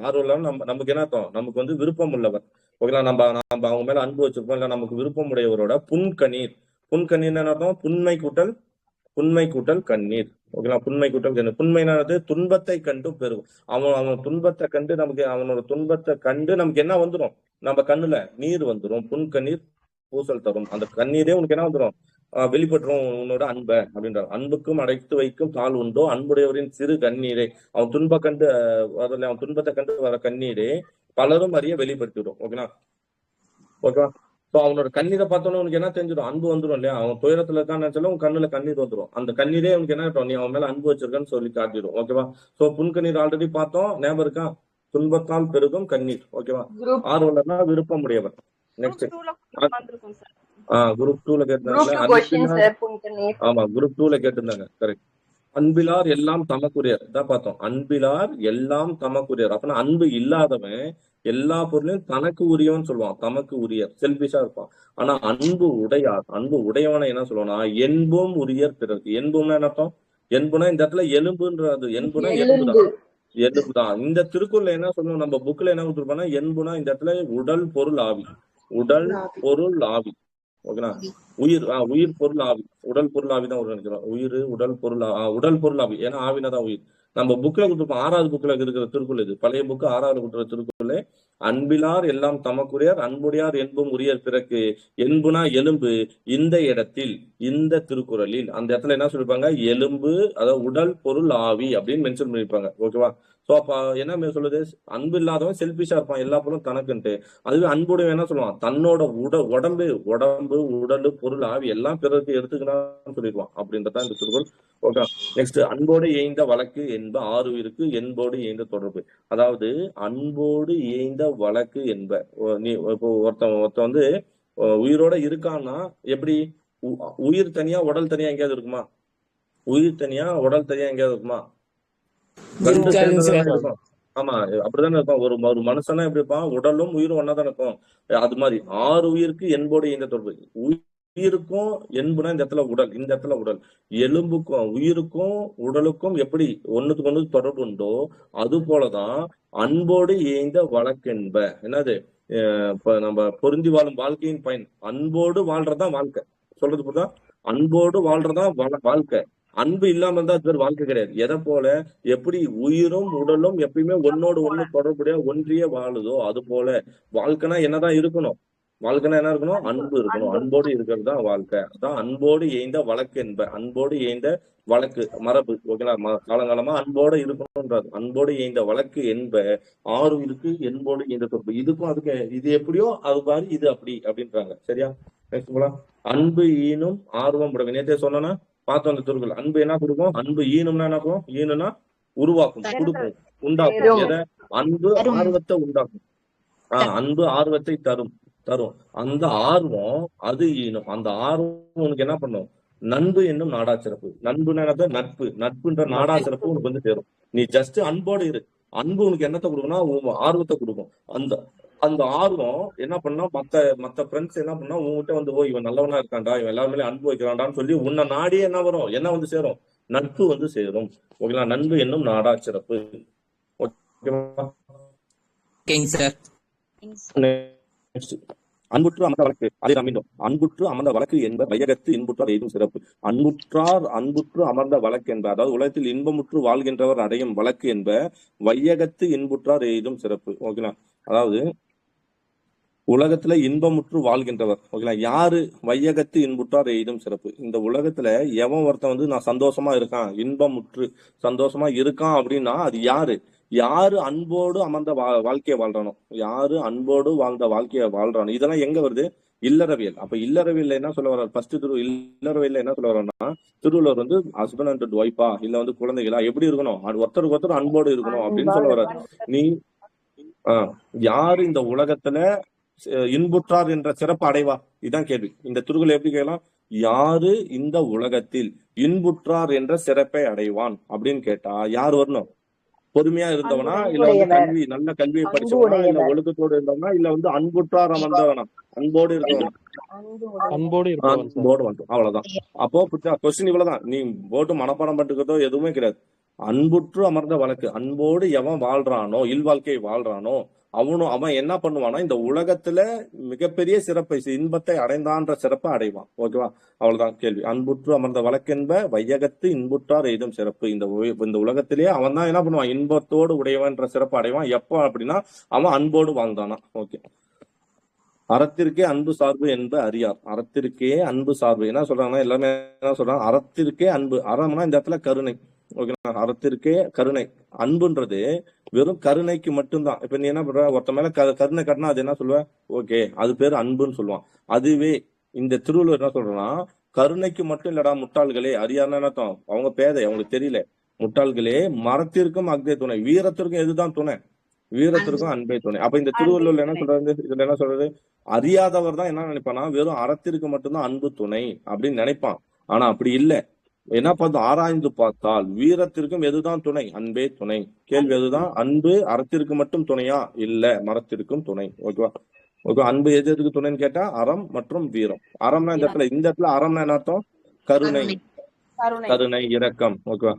நமக்கு என்ன அர்த்தம்? நமக்கு வந்து விருப்பம் உள்ளவர். ஓகேங்களா, நம்ம அவங்க மேல அன்பு வச்சிருப்போம், இல்ல நமக்கு விருப்பம் உடையவரோட புன்கணீர். புன்கணீர் என்ன அர்த்தம்? புன்மை கூட்டல் புண்மை கூட்டல் கண்ணீர். ஓகேங்களா? புண்மை கூட்டல் கண்ணீர். புண்மைனானது துன்பத்தை கண்டு பெருகும். அவன் துன்பத்தை கண்டு நமக்கு அவனோட துன்பத்தை கண்டு நமக்கு என்ன வந்துடும்? நம்ம கண்ணுல நீர் வந்துடும். புன் கண்ணீர் பூசல் தரும். அந்த கண்ணீரே உனக்கு என்ன வந்துடும்? வெளிப்பட்டுரும் உன்னோட அன்பை அப்படின்றார். அன்புக்கும் அடைத்து வைக்கும் தாள் உண்டோ அன்புடையவரின் சிறு கண்ணீரே. அவன் துன்ப கண்டு வரல, அவன் துன்பத்தை கண்டு வர கண்ணீரே பலரும் அறிய வெளிப்படுத்தி விடும். ஓகேங்களா? ஓகேவா? ஸோ அவனோட கண்ணீரை பார்த்தோன்னு உனக்கு என்ன தெரிஞ்சிடும்? அன்பு வந்துடும் இல்லையா? அவன் துயரத்துல இருக்கான்னு நினைச்சாலும் உன் கண்ணுல கண்ணீர் வந்துடும். அந்த கண்ணீரே உனக்கு என்ன ஆகட்டும்? நீ அவன் மேல அன்பு வச்சிருக்கான்னு சொல்லி காட்டிடும். ஓகேவா? ஸோ புன்கண்ணீர் ஆல்ரெடி பார்த்தோம், ஞாபகம் இருக்கா? துன்பத்தால் பெருகும் கண்ணீர். ஓகேவா? ஆர்வலர்னா விருப்பம் உடையவர். நெக்ஸ்ட் குரூப் 2ல கேட்டிருந்தாங்க. ஆமா, குரூப் 2ல கேட்டிருந்தாங்க. கரெக்ட். அன்பிலார் எல்லாம் தமக்குரியர் தான் பார்த்தோம். அன்பிலார் எல்லாம் தமக்குரியர். அப்பனா அன்பு இல்லாதவன் எல்லா பொருளையும் தனக்கு உரியவன் சொல்லுவான். தமக்கு உரியர், செல்பிஷா இருப்பான். ஆனா அன்பு உடையார், அன்பு உடையவனை என்ன சொல்லுவானா? என்பும் உரியர் பிறருக்கு. என்பும்னா என்ன அர்த்தம்? என்புனா இந்த இடத்துல எலும்புன்றது. என்புனா எலும்புதான், எலும்புதான். இந்த திருக்குறள்ல என்ன சொல்லணும்? நம்ம புக்ல என்ன கொடுத்துருப்போம்னா உடல் பொருள் ஆவி. உடல் பொருள் ஆவி. ஓகேங்களா? உயிர் பொருள் ஆவி. உடல் பொருள் ஆவி தான் ஒரு நினைக்கிறோம். உடல் பொருள் ஆவி. ஏன்னா ஆவினாதான் உயிர். நம்ம புக்ல கொடுத்துருப்போம். 6வது புக்ல இருக்கிற திருக்குறள் இது. பழைய புக்கு 6வது கொடுக்குற திருக்குறள். அன்பிலார் எல்லாம் தமக்குரியர் அன்புடையார் என்பும் உரியர் பிறக்கு. என்புனா எலும்பு. இந்த இடத்தில் இந்த திருக்குறளில் அந்த இடத்துல என்ன சொல்லிருப்பாங்க? எலும்பு, அதாவது உடல் பொருள் ஆவி அப்படின்னு மென்ஷன் பண்ணிருப்பாங்க. ஓகேவா? சோ அப்ப என்ன சொல்லுது? அன்பு இல்லாதவன் செல்பிஷா இருப்பான், எல்லா பொருளும் தனக்குன்ட்டு. அதுவே அன்புடைய என்ன சொல்லுவான்? தன்னோட உடம்பு உடல் பொருள் ஆவி எல்லாம் பிறருக்கு எடுத்துக்கணும்னு சொல்லிடுவான். அப்படின்றதான் இந்த திருக்குறள். ஓகே. நெக்ஸ்ட், அன்போடு ஏய்ந்த வழக்கு என்ப ஆறுயிருக்கு என்போடு ஏய்ந்த தொடர்பு. அதாவது அன்போடு ஏய்ந்த வழக்கு என்ப. நீ இப்போ ஒருத்தன் வந்து உயிரோட இருக்கான்னா எப்படி? உயிர் தனியா உடல் தனியா எங்கேயாவது இருக்குமா? உயிர் தனியா உடல் தனியா எங்கேயாவது இருக்குமா? இருக்கும். ஆமா, அப்படித்தானே இருக்கும். ஒரு மனுஷனா எப்படி இருப்பான்? உடலும் உயிரும் ஒன்னா தானே இருக்கும். அது மாதிரி 6 உயிருக்கு என்போடு இந்த தொடர்பு. உயிருக்கும் என்புனா இந்த இடத்துல உடல், இந்த இடத்துல உடல். எலும்புக்கும் உயிருக்கும் உடலுக்கும் எப்படி ஒண்ணுக்கு ஒண்ணு தொடர்பு உண்டோ அது போலதான் அன்போடு ஏய்ந்த வழக்கென்ப. என்னது? இப்ப நம்ம பொருந்தி வாழும் வாழ்க்கையின் பயன் அன்போடு வாழ்றதுதான் வாழ்க்கை. சொல்றது புரியுதா? அன்போடு வாழ்றதுதான் வாழ்க்கை. அன்பு இல்லாம இருந்தா அது பேர் வாழ்க்கை கிடையாது. எதை போல எப்படி உயிரும் உடலும் எப்பயுமே ஒன்னோடு ஒண்ணு தொடர்புடைய ஒன்றிய வாழுதோ அது போல வாழ்க்கைனா என்னதான் இருக்கணும்? வாழ்க்கைனா என்ன இருக்கணும்? அன்பு இருக்கணும். அன்போடு இருக்கிறது தான் வாழ்க்கை. அதான் அன்போடு ஏய்ந்த வழக்கு என்ப. அன்போடு ஏய்ந்த வழக்கு மரபு. ஓகேங்களா? காலங்காலமா அன்போடு இருக்கணும்ன்றது. அன்போடு ஏய்ந்த வழக்கு என்ப 6 இருக்கு என்போடு ஏய்ந்த தொடர்பு. இதுக்கும் அதுக்கு இது எப்படியோ அது மாதிரி இது அப்படி அப்படின்றாங்க. சரியா? நெக்ஸ்ட் போலாம். அன்பு ஈனும் ஆர்வம் உடவை. நேற்றே சொன்னா பார்த்தோம் அந்த திருக்குறள். அன்பு என்ன கொடுக்கும்? அன்பு ஈனும்னா என்ன கொடுக்கும்? ஈனுனா உருவாக்கும், கொடுக்கும், உண்டாக்கும். எதை? அன்பு ஆர்வத்தை உண்டாக்கும். அன்பு ஆர்வத்தை தரும். அந்த ஆர்வம் அது ஈனும். அந்த ஆர்வம் உனக்கு என்ன பண்ணும்? நண்பு என்னும் நாடா சிறப்பு. நண்புன்னா நட்பு. நட்புன்ற நாடா சிறப்பு உனக்கு வந்து சேரும். நீ ஜஸ்ட் அன்போடு இரு. அன்பு உனக்கு என்னத்தை கொடுக்கும்னா ஆர்வத்தை கொடுக்கும். அந்த ஆர்வம் என்ன பண்ணா மத்த ஃப்ரெண்ட்ஸ் என்ன பண்ணா உங்ககிட்ட வந்து இவன் நல்லவனா இருக்காண்டா, இவன் எல்லாருமே அன்பு வைக்கிறான்டான்னு சொல்லி உன்னை நாடியே என்ன வரும்? என்ன வந்து சேரும்? நட்பு வந்து சேரும். ஓகேங்களா? நண்பு என்னும் நாடா சிறப்பு. அன்புற்று அமர்ந்த வழக்கு. அதை நாம் மீண்டும் அன்புற்று அமர்ந்த வழக்கு என்ப வையகத்து இன்புற்றார் எய்தும் சிறப்பு. அன்புற்று அமர்ந்த வழக்கு என்ப, அதாவது உலகத்தில் இன்பமுற்று வாழ்கின்றவர் அடையும் வழக்கு என்ப வையகத்து இன்புற்றார் எய்தும் சிறப்பு. ஓகேங்களா? அதாவது உலகத்துல இன்பமுற்று வாழ்கின்றவர். ஓகேங்களா? யாரு? வையகத்து இன்புற்றார் எய்தும் சிறப்பு. இந்த உலகத்துல எவன் ஒருத்தன் வந்து நான் சந்தோஷமா இருக்கான், இன்பமுற்று சந்தோஷமா இருக்கான் அப்படின்னா அது யாரு அன்போடு அமர்ந்த வாழ்க்கையை வாழ்றானோ, யாரு அன்போடு வாழ்ந்த வாழ்க்கையை வாழ்றானோ. இதெல்லாம் எங்க வருது? இல்லறவியல். அப்ப இல்லறவியல் என்ன சொல்ல வர்றாரு? ஃபர்ஸ்ட் இல்லறவியல் என்ன சொல்ல வர்றாருன்னா, திருவள்ளுவர் வந்து ஹஸ்பண்ட் அண்ட் ஒய்ஃபா இல்ல வந்து குழந்தைகளா எப்படி இருக்கணும்? ஒருத்தருக்கு ஒருத்தர் அன்போடு இருக்கணும் அப்படின்னு சொல்ல வர்றாரு. நீ யாரு இந்த உலகத்துல இன்புற்றார் என்ற சிறப்பு அடைவா? இதுதான் கேள்வி. இந்த திருக்குறள் எப்படி கேட்கலாம்? யாரு இந்த உலகத்தில் இன்புற்றார் என்ற சிறப்பை அடைவான் அப்படின்னு கேட்டா யார் வரணும்? பொறுமையா இருந்தவனா, இல்ல வந்து நல்ல கல்வியை படிச்சவனா, இல்ல ஒழுக்கத்தோடு இருந்தவனா, இல்ல வந்து அன்புற்றார் அமர்ந்தவனா? அன்போடு இருக்கவனா? அன்போடு வந்துடும். அவ்வளவுதான். அப்போ கொஸ்டின் இவ்வளவுதான். நீ போட்டு மனப்பாடம் பண்ணிக்கிறதோ எதுவுமே கிடையாது. அன்புற்று அமர்ந்த வழக்கு. அன்போடு எவன் வாழ்றானோ, இல்வாழ்க்கையை வாழ்றானோ அவன் என்ன பண்ணுவான்னா இந்த உலகத்துல மிகப்பெரிய சிறப்பை இன்பத்தை அடைந்தான்ற சிறப்பை அடைவான். ஓகேவா? அவ்வளவுதான் கேள்வி. அன்புற்று அமர்ந்த வழக்கென்ப வையகத்து இன்புற்றார் எய்தும் சிறப்பு. இந்த உலகத்திலேயே அவன் தான் என்ன பண்ணுவான், இன்பத்தோடு உடையவன்ற சிறப்பு அடைவான். எப்போ அப்படின்னா அவன் அன்போடு வாழ்ந்தானா. ஓகே. அறத்திற்கே அன்பு சார்பு என்ப அறியார். அறத்திற்கே அன்பு சார்பு என்ன சொல்றாங்கன்னா, எல்லாமே என்ன சொல்றாங்க, அறத்திற்கே அன்பு. அறம்னா இந்த இடத்துல கருணை. ஓகேங்களா? அறத்திற்கே கருணை. அன்புன்றது வெறும் கருணைக்கு மட்டும்தான். இப்ப நீ என்ன பண்ற, ஒருத்த மேல கருணை கட்டினா அது என்ன சொல்லுவ, ஓகே அது பேரு அன்புன்னு சொல்லுவான். அதுவே இந்த திருவள்ளுவர் என்ன சொல்றேன்னா, கருணைக்கு மட்டும் இல்லடா முட்டாள்களே, அறியாருன்னா என்ன அர்த்தம், அவங்க பேதை, அவங்களுக்கு தெரியல. முட்டாள்களே மரத்திற்கும் அக்தே துணை, வீரத்திற்கும் எதுதான் துணை, வீரத்திற்கும் அன்பே துணை. அப்ப இந்த திருவள்ளுவர் என்ன சொல்றது, இதுல என்ன சொல்றது, அறியாதவர் தான் என்ன நினைப்பானா, வெறும் அறத்திற்கு மட்டும்தான் அன்பு துணை அப்படின்னு நினைப்பான். ஆனா அப்படி இல்ல. என்ன பார்த்து ஆராய்ந்து பார்த்தால் வீரத்திற்கும் எதுதான் துணை, அன்பே துணை. கேள்வி எதுதான், அன்பு அறத்திற்கு மட்டும் துணையா, இல்ல மரத்திற்கும் துணை. ஓகேவா? ஓகே. அன்பு எதுக்கு துணைன்னு கேட்டா அறம் மற்றும் வீரம். அறம்னா இந்த இடத்துல அறம்னா என்ன அர்த்தம், கருணை, கருணை, இரக்கம். ஓகேவா?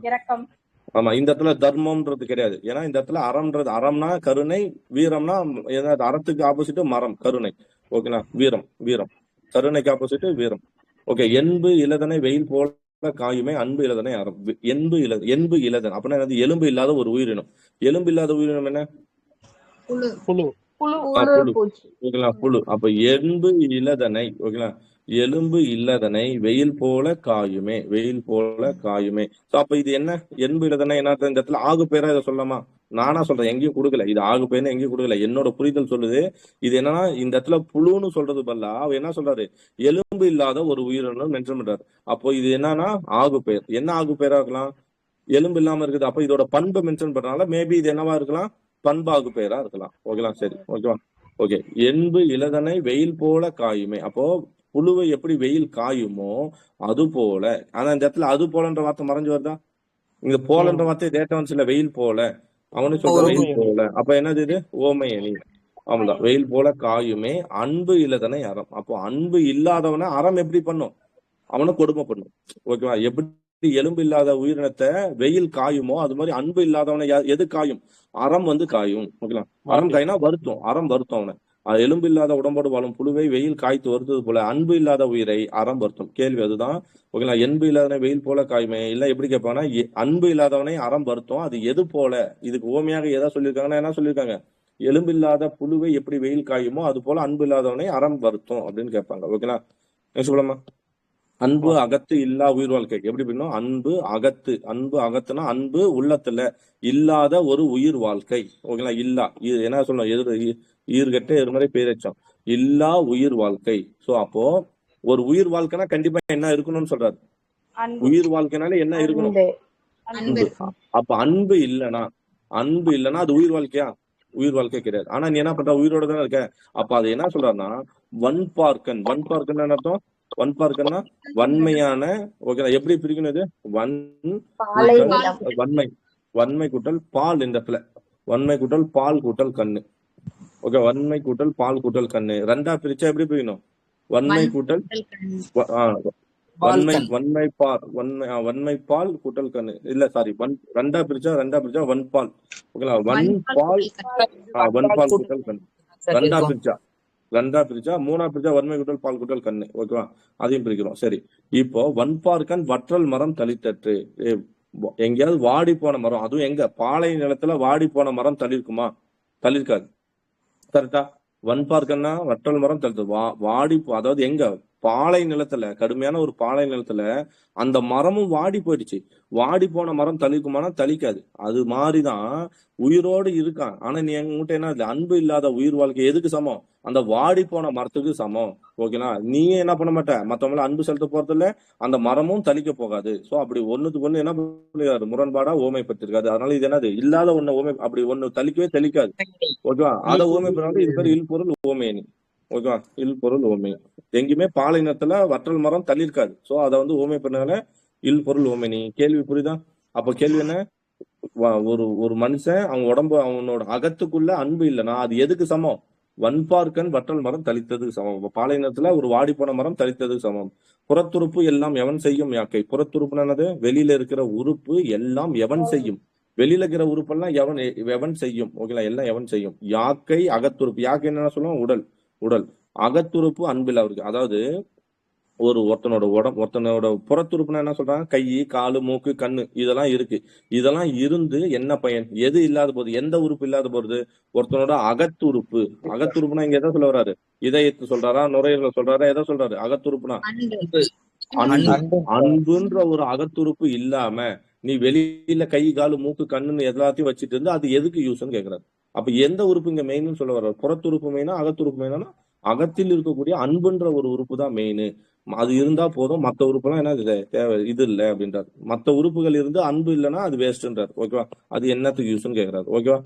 ஆமா, இந்த இடத்துல தர்மம்ன்றது கிடையாது. ஏன்னா இந்த இடத்துல அறம்னா கருணை, வீரம்னா அறத்துக்கு ஆப்போசிட் மரம், கருணை. ஓகேங்களா? வீரம் கருணைக்கு ஆப்போசிட் வீரம். ஓகே. என்பு இலதனை வெயில் போல காயுமே அன்பு இலதனை அறம். என்பு இலதன் அப்படின்னா என்னது, எலும்பு இல்லாத ஒரு உயிரினம். எலும்பு இல்லாத உயிரினம் என்ன, புழு. ஓகேங்களா? புழு. அப்ப என்பு இலதனை, ஓகேங்களா, எலும்பு இல்லதனை வெயில் போல காயுமே, வெயில் போல காயுமே. அப்ப இது என்ன, என்பு இலதனை என்ன, இந்த இடத்துல ஆகு பேரா இதை சொல்லலாமா, நானா சொல்றேன், எங்கேயும் கொடுக்கல, இது ஆகு பேர்னு எங்கேயும் கொடுக்கல, என்னோட புரிதல் சொல்லுது. இது என்னன்னா, இந்த இடத்துல புழுன்னு சொல்றது பதிலா அவர் என்ன சொல்றாரு, எலும்பு இல்லாத ஒரு உயிரினம் மென்ஷன் பண்றாரு. அப்போ இது என்னன்னா ஆகு பேர். என்ன ஆகு பேரா இருக்கலாம், எலும்பு இல்லாம இருக்குது. அப்ப இதோட பண்பை மென்ஷன் பண்றதுனால மேபி இது என்னவா இருக்கலாம், பண்பாகு பேரா இருக்கலாம். ஓகேங்களா? சரி. ஓகேவா? ஓகே. என்பு இலதனை வெயில் போல காயுமே. அப்போ புழுவை எப்படி வெயில் காயுமோ அது போல. ஆனா இந்த இடத்துல அது போலன்ற வார்த்தை மறைஞ்சு வருதா, இங்க போலன்ற வார்த்தை டேட்டா இல்ல, வெயில் போல. அவனு சொல்ற வெயில் போல. அப்ப என்னது இது, ஓமை அணி. அவ்வளவுதான். வெயில் போல காயுமே அன்பு இலதனை அறம். அப்போ அன்பு இல்லாதவன அறம் எப்படி பண்ணும், அவனை கொடுமை பண்ணும். ஓகேவா? எப்படி எலும்பு இல்லாத உயிரினத்தை வெயில் காயுமோ அது மாதிரி அன்பு இல்லாதவனை எது காயும், அறம் காயும். ஓகேங்களா? அறம் காயினா வருத்தம், அறம் வருத்தம் அவனை. எலும்பு இல்லாத உடம்போடு வாழும் புழுவை வெயில் காய்த்து வருத்தது போல அன்பு இல்லாத உயிரை அறம் வருத்தும். கேள்வி அதுதான். ஓகேங்களா? என்பு இல்லாதவனை வெயில் போல காயுமே. இல்ல எப்படி கேட்பாங்கன்னா, அன்பு இல்லாதவனை அறம் வருத்தும், அது எது போல. இதுக்கு ஓமையாக எதா சொல்லியிருக்காங்கன்னா என்ன சொல்லியிருக்காங்க, எலும்பு இல்லாத புழுவை எப்படி வெயில் காயுமோ அது போல அன்பு இல்லாதவனை அறம் வருத்தும் அப்படின்னு கேட்பாங்க. ஓகேங்களா? சொல்லலாமா, அன்பு அகத்து இல்லா உயிர் வாழ்க்கை எப்படி பண்ணும், அன்பு அகத்துனா அன்பு உள்ளத்துல இல்லாத ஒரு உயிர் வாழ்க்கை. ஓகேங்களா? இல்லா, என்ன சொல்லணும், ஈர்கட்ட எருமறை பேரச்சம், இல்லா உயிர் வாழ்க்கை. சோ அப்போ ஒரு உயிர் வாழ்க்கைனா கண்டிப்பா என்ன இருக்கணும்னு சொல்றாரு, உயிர் வாழ்க்கைனால என்ன இருக்கணும், அன்பு. அப்ப அன்பு இல்லைன்னா அது உயிர் வாழ்க்கையா, உயிர் வாழ்க்கை கிடையாது. ஆனா நீ என்ன பண்ற, உயிரோட தானே இருக்க. அப்ப அது என்ன சொல்றாருன்னா, வன்பார்க்கன் என்ன அர்த்தம், வன்பார்க்கன்னா வன்மையான. ஓகே. எப்படி பிரிக்கணும் இது, வன்மை கூட்டல் பால். இந்த இடத்துல வன்மை கூட்டல் பால் கூட்டல் கண்ணு. ஓகே. வன்மை கூட்டல் பால் கூட்டல் கண்ணு ரெண்டா பிரிச்சா எப்படி பிரிக்கணும், வன்மை கூட்டல் வன்மை பால் கூட்டல் கண்ணு. இல்ல சாரி, ரெண்டா பிரிச்சா வன்பால். ஓகேங்களா? வன்பால் கூட்டல் கண்ணு. ரெண்டா பிரிச்சா மூணா பிரிச்சா வன்மை கூட்டல் பால் கூட்டல் கண்ணு. ஓகேவா? அதையும் பிரிக்கிறோம். சரி. இப்போ வன்பார்க்கன் வற்றல் மரம் தளித்தற்று. எங்கேயாவது வாடி போன மரம், அதுவும் எங்க பாலை நிலத்துல வாடி போன மரம் தளிர்க்குமா, தளிர்க்காது. கரெக்டா? வன்பார்க்கன்னா வற்றல் மரம் தளித்தது, வாடி, அதாவது எங்க பாலை நிலத்துல, கடுமையான ஒரு பாலை நிலத்துல அந்த மரமும் வாடி போயிடுச்சு. வாடி போன மரம் தளிக்குமானா தளிக்காது. அது மாதிரிதான் உயிரோடு இருக்கான். ஆனா நீ எங்கிட்ட என்ன, அன்பு இல்லாத உயிர் வாழ்க்கை எதுக்கு சமம், அந்த வாடி போன மரத்துக்கு சமம். ஓகேனா? நீயே என்ன பண்ண மாட்ட, மத்தவங்கள அன்பு செலுத்த போறது இல்ல, அந்த மரமும் தளிக்க போகாது. சோ அப்படி ஒண்ணுக்கு ஒண்ணு என்ன பண்ணிருக்காரு, முரண்பாடா ஓமைப்பட்டிருக்காது. அதனால இது என்னது, இல்லாத ஒண்ணு ஓமை, அப்படி ஒண்ணு தளிக்கவே தளிக்காது. ஓகேவா? அதை ஓமை பண்ணாலும் இது பேர் இல்பொருள் ஓமையணி. ஓகேவா? இல்பொருள் ஓமை. எங்கேயுமே பாலைநிலத்துல வற்றல் மரம் தள்ளிருக்காது. சோ அதை ஓமை பண்ணால இல்பொருள் ஓமைனி. கேள்வி புரியுதா? அப்ப கேள்வி என்ன, ஒரு மனுஷன் அவன் உடம்பு, அவனோட அகத்துக்குள்ள அன்பு இல்லைன்னா அது எதுக்கு சமம், வன்பார்க்கன் வற்றல் மரம் தளித்ததுக்கு சமம். பாலைநிலத்துல ஒரு வாடி போன மரம் தளித்ததுக்கு சமம். புறத்துறுப்பு எல்லாம் எவன் செய்யும் யாக்கை. புறத்துறுப்புன்னு என்னது, வெளியில இருக்கிற உறுப்பு எல்லாம் எவன் செய்யும், வெளியில இருக்கிற உறுப்பெல்லாம் எவன் செய்யும். ஓகேங்களா, எல்லாம் எவன் செய்யும். யாக்கை அகத்துறுப்பு. யாக்கை என்ன சொல்லுவோம், உடல். உடல் அகத்துறுப்பு அன்பில் அவருக்கு. அதாவது ஒருத்தனோட புறத்துறுப்புனா என்ன சொல்றாங்க, கை, காலு, மூக்கு, கண்ணு இதெல்லாம் இருக்கு. இதெல்லாம் இருந்து என்ன பயன், எது இல்லாத போது, எந்த உறுப்பு இல்லாத போறது, ஒருத்தனோட அகத்துறுப்பு. அகத்துறுப்புனா இங்க எதை சொல்ல வர்றாரு, இதயத்தை சொல்றாரா, நுரையீரலை சொல்றாரா, எதை சொல்றாரு, அகத்துறுப்புனா அன்பு. அன்புன்ற ஒரு அகத்துறுப்பு இல்லாம நீ வெளியில கை, காலு, மூக்கு, கண்ணுன்னு எல்லாத்தையும் வச்சுட்டு இருந்து அது எதுக்கு யூஸ்ன்னு கேக்குறாரு. அப்ப எந்த உறுப்பு இங்க மெயின்னு சொல்ல வர்றாரு, புறத்துறுப்பு மெயினா அகத்துறுப்பு மெயினா, அகத்தில் இருக்கக்கூடிய அன்புன்ற ஒரு உறுப்பு தான் மெயின். அது இருந்தா போதும், மத்த உறுப்புலாம் என்ன தேவை இது இல்லை அப்படின்றாரு. மத்த உறுப்புகள் இருந்து அன்பு இல்லைன்னா அது வேஸ்ட்ன்றாரு. ஓகேவா, அது என்னத்துக்கு யூஸ்ன்னு கேக்குறாரு. ஓகேவா,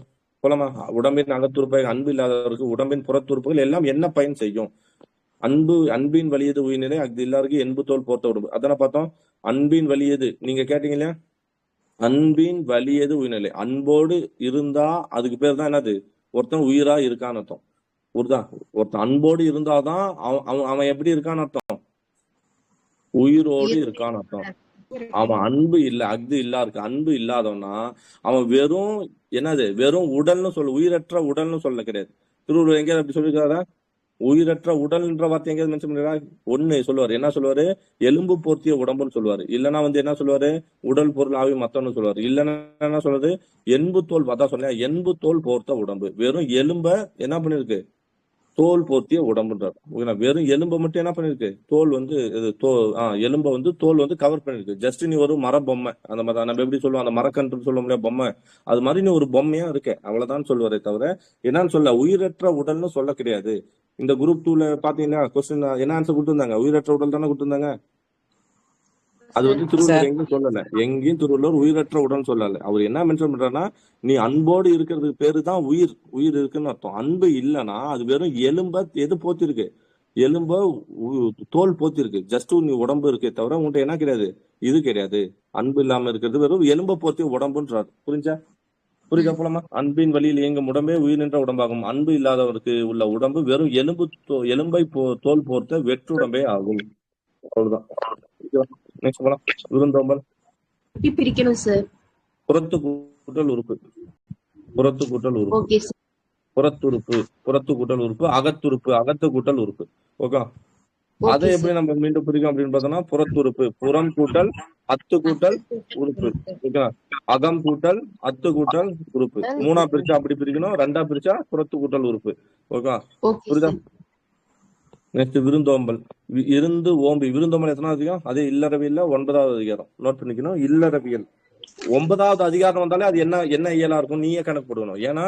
போலாமா. உடம்பின் அகத்துறுப்பை அன்பு இல்லாதவருக்கு உடம்பின் புறத்துறுப்புகள் எல்லாம் என்ன பயன் செய்யும். அன்பின் வலியது உயிர்நிலை, அது எல்லாருக்கும் என்பு தோல் போர்த்த உடம்பு. அதான பார்த்தோம். அன்பின் வலியது நீங்க கேட்டீங்க இல்லையா, அன்பின் வலியது உயிர்நிலை. அன்போடு இருந்தா அதுக்கு பேர் தான் என்னது, ஒருத்தன் உயிரா இருக்கான்னு அர்த்தம். ஒருத்தன் அன்போடு இருந்தாதான் அவன் எப்படி இருக்கான்னு அர்த்தம், உயிரோடு இருக்கான்னு அர்த்தம். அவன் அன்பு இல்ல, அஃது இல்லா இருக்கு. அன்பு இல்லாதவனா அவன் வெறும் என்னது, வெறும் உடல்னு சொல்ல, உயிரற்ற உடல்னு சொல்ல கிடையாது. திருவள்ளுவர் எங்கேயாவது அப்படி சொல்லிருக்காரா, உயிரற்ற உடல்ன்ற வார்த்தை எங்கேயாவது மென்ஷன் பண்ணிருக்கா. ஒண்ணு சொல்லுவாரு, என்ன சொல்லுவாரு, எலும்பு போர்த்திய உடம்புன்னு சொல்லுவாரு. இல்லைன்னா என்ன சொல்லுவாரு, உடல் பொருள் ஆவி மத்தம்னு சொல்லுவாரு. இல்லைன்னா என்ன சொல்றது, என்பு தோல். அதான் சொன்னேன், என்பு தோல் போர்த்த உடம்பு. வெறும் எலும்ப என்ன பண்ணிருக்கு, தோல் போர்த்திய உடம்புன்றார். வெறும் எலும்பை மட்டும் என்ன பண்ணிருக்கு, தோல் எலும்பை தோல் கவர் பண்ணிருக்கு. ஜஸ்ட் நீ ஒரு மர பொம்மை, அந்த மாதிரி நம்ம எப்படி சொல்லுவோம், அந்த மரக்கன்று சொல்ல முடியாது பொம்மை, அது மாதிரி நீ ஒரு பொம்மையா இருக்க, அவ்வளவுதான் சொல்லுவாரே தவிர என்னன்னு சொல்ல உயிரற்ற உடல்னு சொல்ல கிடையாது. இந்த குரூப் 2ல பாத்தீங்கன்னா கொஸ்டின் என்ன ஆன்சர் கொடுத்திருந்தாங்க, உயிரற்ற உடல் தானே கொடுத்திருந்தாங்க. அது திருவள்ளுவர் எங்கேயும் சொல்லல, எங்கேயும் திருவள்ளுவர் உயிரற்ற உடல் சொல்லல. அவர் என்ன மென்ஷன் பண்றாருன்னா, நீ அன்போடு இருக்கிறதுக்கு பேரு தான் உயிர் இருக்குன்னு அர்த்தம். அன்பு இல்லைன்னா அது வெறும் எலும்ப எது போத்திருக்கு, எலும்ப தோல் போத்திருக்கு. ஜஸ்ட் நீ உடம்பு இருக்கே தவிர உன்கிட்ட என்ன கிடையாது, இது கிடையாது. அன்பு இல்லாம இருக்கிறது வெறும் எலும்ப போத்தி உடம்புன்றாரு. புரிஞ்சா போலாமா. அன்பின் வழியில் இயங்கும் உடம்பே உயிர் நின்ற உடம்பாகும். அன்பு இல்லாதவருக்கு உள்ள உடம்பு வெறும் எலும்பை தோல் போர்த்த வெற்றுடம்பே ஆகும். அவ்வளவுதான். நெக்ஸ்ட் போலாம். விருந்தோம்பல். பிரிக்கணும் சார். புறத்து கூட்டல் உறுப்பு, புறத்து கூட்டல் உறுப்பு, ஓகே சார். புறத்து கூட்டல் உறுப்பு, அகத்துறுப்பு, அகத்து கூட்டல் உறுப்பு. ஓகே, அதை எப்படி நம்ம மீண்டும் பிரிக்கும் அப்படின்னு பார்த்தோம்னா, புறத்துறுப்பு புறம் கூட்டல் அத்து கூட்டல் உறுப்பு. ஓகேவா, அகம் கூட்டல் அத்து கூட்டல் உறுப்பு. 3ஆ பிரிச்சா அப்படி பிரிக்கணும், 2ஆ பிரிச்சா புறத்து கூட்டல் உறுப்பு. ஓகேவா, புரியுதா. நெக்ஸ்ட் விருந்தோம்பல். இருந்து ஓம்பி. விருந்தோம்பல் எத்தனாவது அதிகாரம், அதே இல்லறவியல்ல 9வது அதிகாரம். நோட் பண்ணிக்கணும், இல்லறவியல் 9வது அதிகாரம் வந்தாலே அது என்ன இயலா இருக்கும் நீயே கணக்கு போடணும். ஏன்னா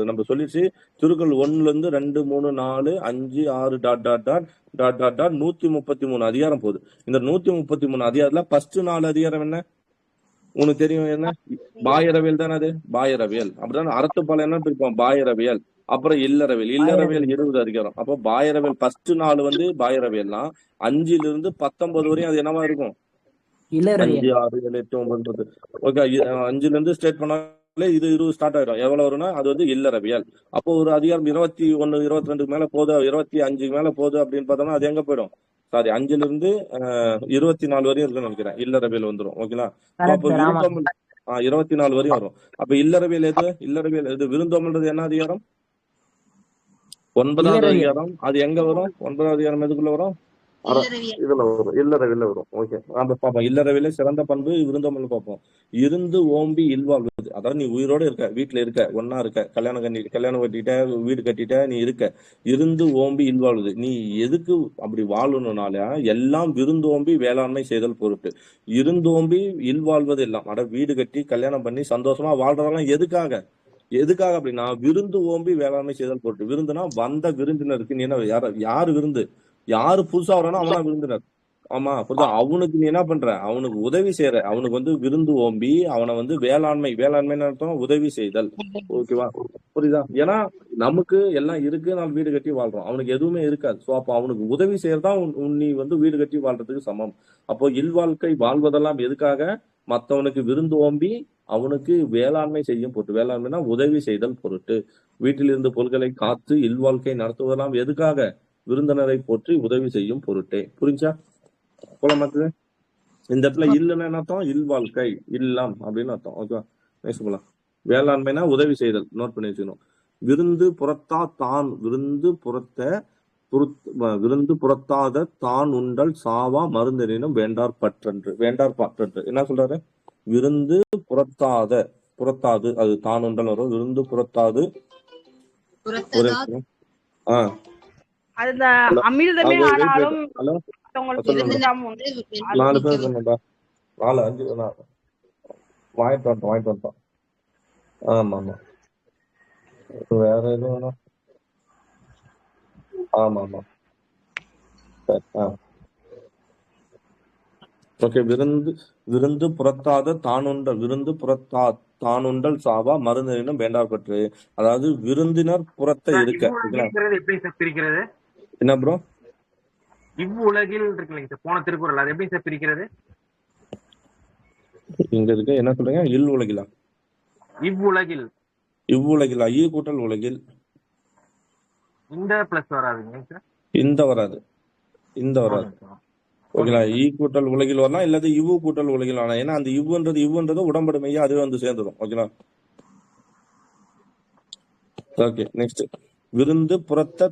நம்ம சொல்லிச்சு, திருக்குறள் 1ல இருந்து 2, 3, 4, 5, 6 133 அதிகாரம் போகுது. இந்த 133 அதிகாரத்துல ஃபர்ஸ்ட் 4 அதிகாரம் என்ன உனக்கு தெரியும், என்ன பாயரவியல் தானே. அது பாயரவியல் அப்படிதான். அறத்துப்பால் என்ன பிரிப்போம், பாயரவியல். அப்புறம் இல்லறவியல் 20 அதிகாரம். அப்போ பாயரவியல் ஃபர்ஸ்ட் 4 பாயரவியல்னா 5ல இருந்து 19 வரையும் அது என்னவா இருக்கும், 5, 6, 7, 8, 9, 10. ஓகே, 5ல இருந்து ஸ்டேட் பண்ணாலே இது 20 ஸ்டார்ட் ஆயிடும். எவ்வளவு வரும்னா அது இல்லறவியல். அப்போ ஒரு அதிகாரம் 21, 22 மேல போகுது, 25 மேல போகுது அப்படின்னு பார்த்தோம்னா அது எங்க போயிடும், சாரி 5ல இருந்து 24 வரையும் இருக்குன்னு நினைக்கிறேன், இல்லறவியல் வந்துடும். ஓகேங்களா, அப்போ விருந்தோம்பல் 24 வரையும் வரும். அப்ப இல்லறவியல் எது, விருந்தோம்பல்ன்றது என்ன அதிகாரம், 9வது அதிகாரம். அது எங்க வரும், 9வது அதிகாரம் எதுக்குள்ள வரும், இதுல வரும், இல்லறவியல்ல வரும். ஓகே, நம்ம பார்ப்போம். இல்லறவியல சிறந்த பண்பு விருந்தோம்பல் பார்ப்போம். இருந்து ஓம்பி இல்வாழ்வது. அதாவது நீ உயிரோட இருக்க, வீட்டுல இருக்க, ஒன்னா இருக்க, கல்யாணம் கட்டிட்ட, வீடு கட்டிட்ட, நீ இருக்க. இருந்து ஓம்பி இல்வாழ்வது. நீ எதுக்கு அப்படி வாழணும்னால எல்லாம் விருந்தோம்பி வேளாண்மை செய்தல் பொருட்டு. இருந்தோம்பி இல்வாழ்வது எல்லாம், வீடு கட்டி கல்யாணம் பண்ணி சந்தோஷமா வாழ்றதெல்லாம் எதுக்காக அப்படின்னா, விருந்து ஓம்பி வேளாண்மை செய்தல் பொருட்டு. விருந்துனா வந்த விருந்தினருக்கு நீ என்ன, யாரு விருந்து, யாரு புதுசா வரானோ அவனா விருந்தினர். ஆமா, புரியுதா. அவனுக்கு நீ என்ன பண்ற, அவனுக்கு உதவி செய்யற. அவனுக்கு விருந்து ஓம்பி அவனை வேளாண்மைன்னு அர்த்தம் உதவி செய்தல். ஓகேவா, புரியுதா. ஏன்னா நமக்கு எல்லாம் இருக்கு, நாம் வீடு கட்டி வாழ்றோம், அவனுக்கு எதுவுமே இருக்காது. சோ அப்ப அவனுக்கு உதவி செய்யறதான் நீ வீடு கட்டி வாழ்றதுக்கு சமம். அப்போ இல்வாழ்க்கை வாழ்வதெல்லாம் எதுக்காக, மத்தவனுக்கு விருந்து ஓம்பி அவனுக்கு வேளாண்மை செய்யும் பொருட்டு. வேளாண்மைனா உதவி செய்தல் பொருட்டு. வீட்டில் இருந்து பொருட்களை காத்து இல்வாழ்க்கை நடத்துவதெல்லாம் எதுக்காக, விருந்தினரை போற்றி உதவி செய்யும் பொருட்டே. புரிஞ்சா போல மாத்துது. இந்த இடத்துல இல்லைன்னு என்ன அர்த்தம், இல்வாழ்க்கை, இல்லம் அப்படின்னு அர்த்தம். ஓகேவா, நெக்ஸ்ட் போலாம். வேளாண்மைனா உதவி செய்தல், நோட் பண்ணி வச்சுக்கணும். விருந்து புறத்தா தான் விருந்து புறத்தாத தான் உண்டல் சாவா மருந்தெனினும் வேண்டார் பற்றன்று. வேண்டார் பற்றன்று என்ன சொல்றாரு? விருந்து புறத்தாது அது தான் உண்டல் வரும். விருந்து புறத்தாது ஒரு ஆஹ் அது இந்த அமிர்தமே ஆனாலும் ஹலோ மத்தவங்களுக்கு விருந்தாம உண்டு. 4 பேர் சொன்னடா, 4 5 வாங்கிட்டு வந்துட்டோம். ஆமா வேற எதுவும் வேணும்? ஆமா சரி. ஓகே. விருந்து புறத்தாத தானுண்டல் சாவா மருந்தினும் வேண்டார் பற்று. அதாவது விருந்தினர் புறத்தை இருக்க. எப்படி சார் பிரிக்கிறது? என்ன ப்ரோ? இவ்வுலகில் இருக்குல்லைங்க சார், போன திருக்குறள், அது எப்படி சார் பிரிக்கிறது? இங்க இருக்கு. என்ன சொல்றீங்க? இல் உலகிலா? இவ்வுலகிலா? ஈ கூட்டல் உலகில். இந்த பிளஸ் வராதுங்க சார்? இந்த வராது. ஓகேங்களா? ஈ கூட்டல் உலகில் வரலாம், இல்லாத இவ்வு கூட்டல் உலகில் வரலாம். ஏன்னா அந்த இவ்வுன்றது உடம்படு மையா அதுவே வந்து சேர்ந்துடும். ஓகேங்களா? ஓகே. நெக்ஸ்ட். விருந்து புறத்தா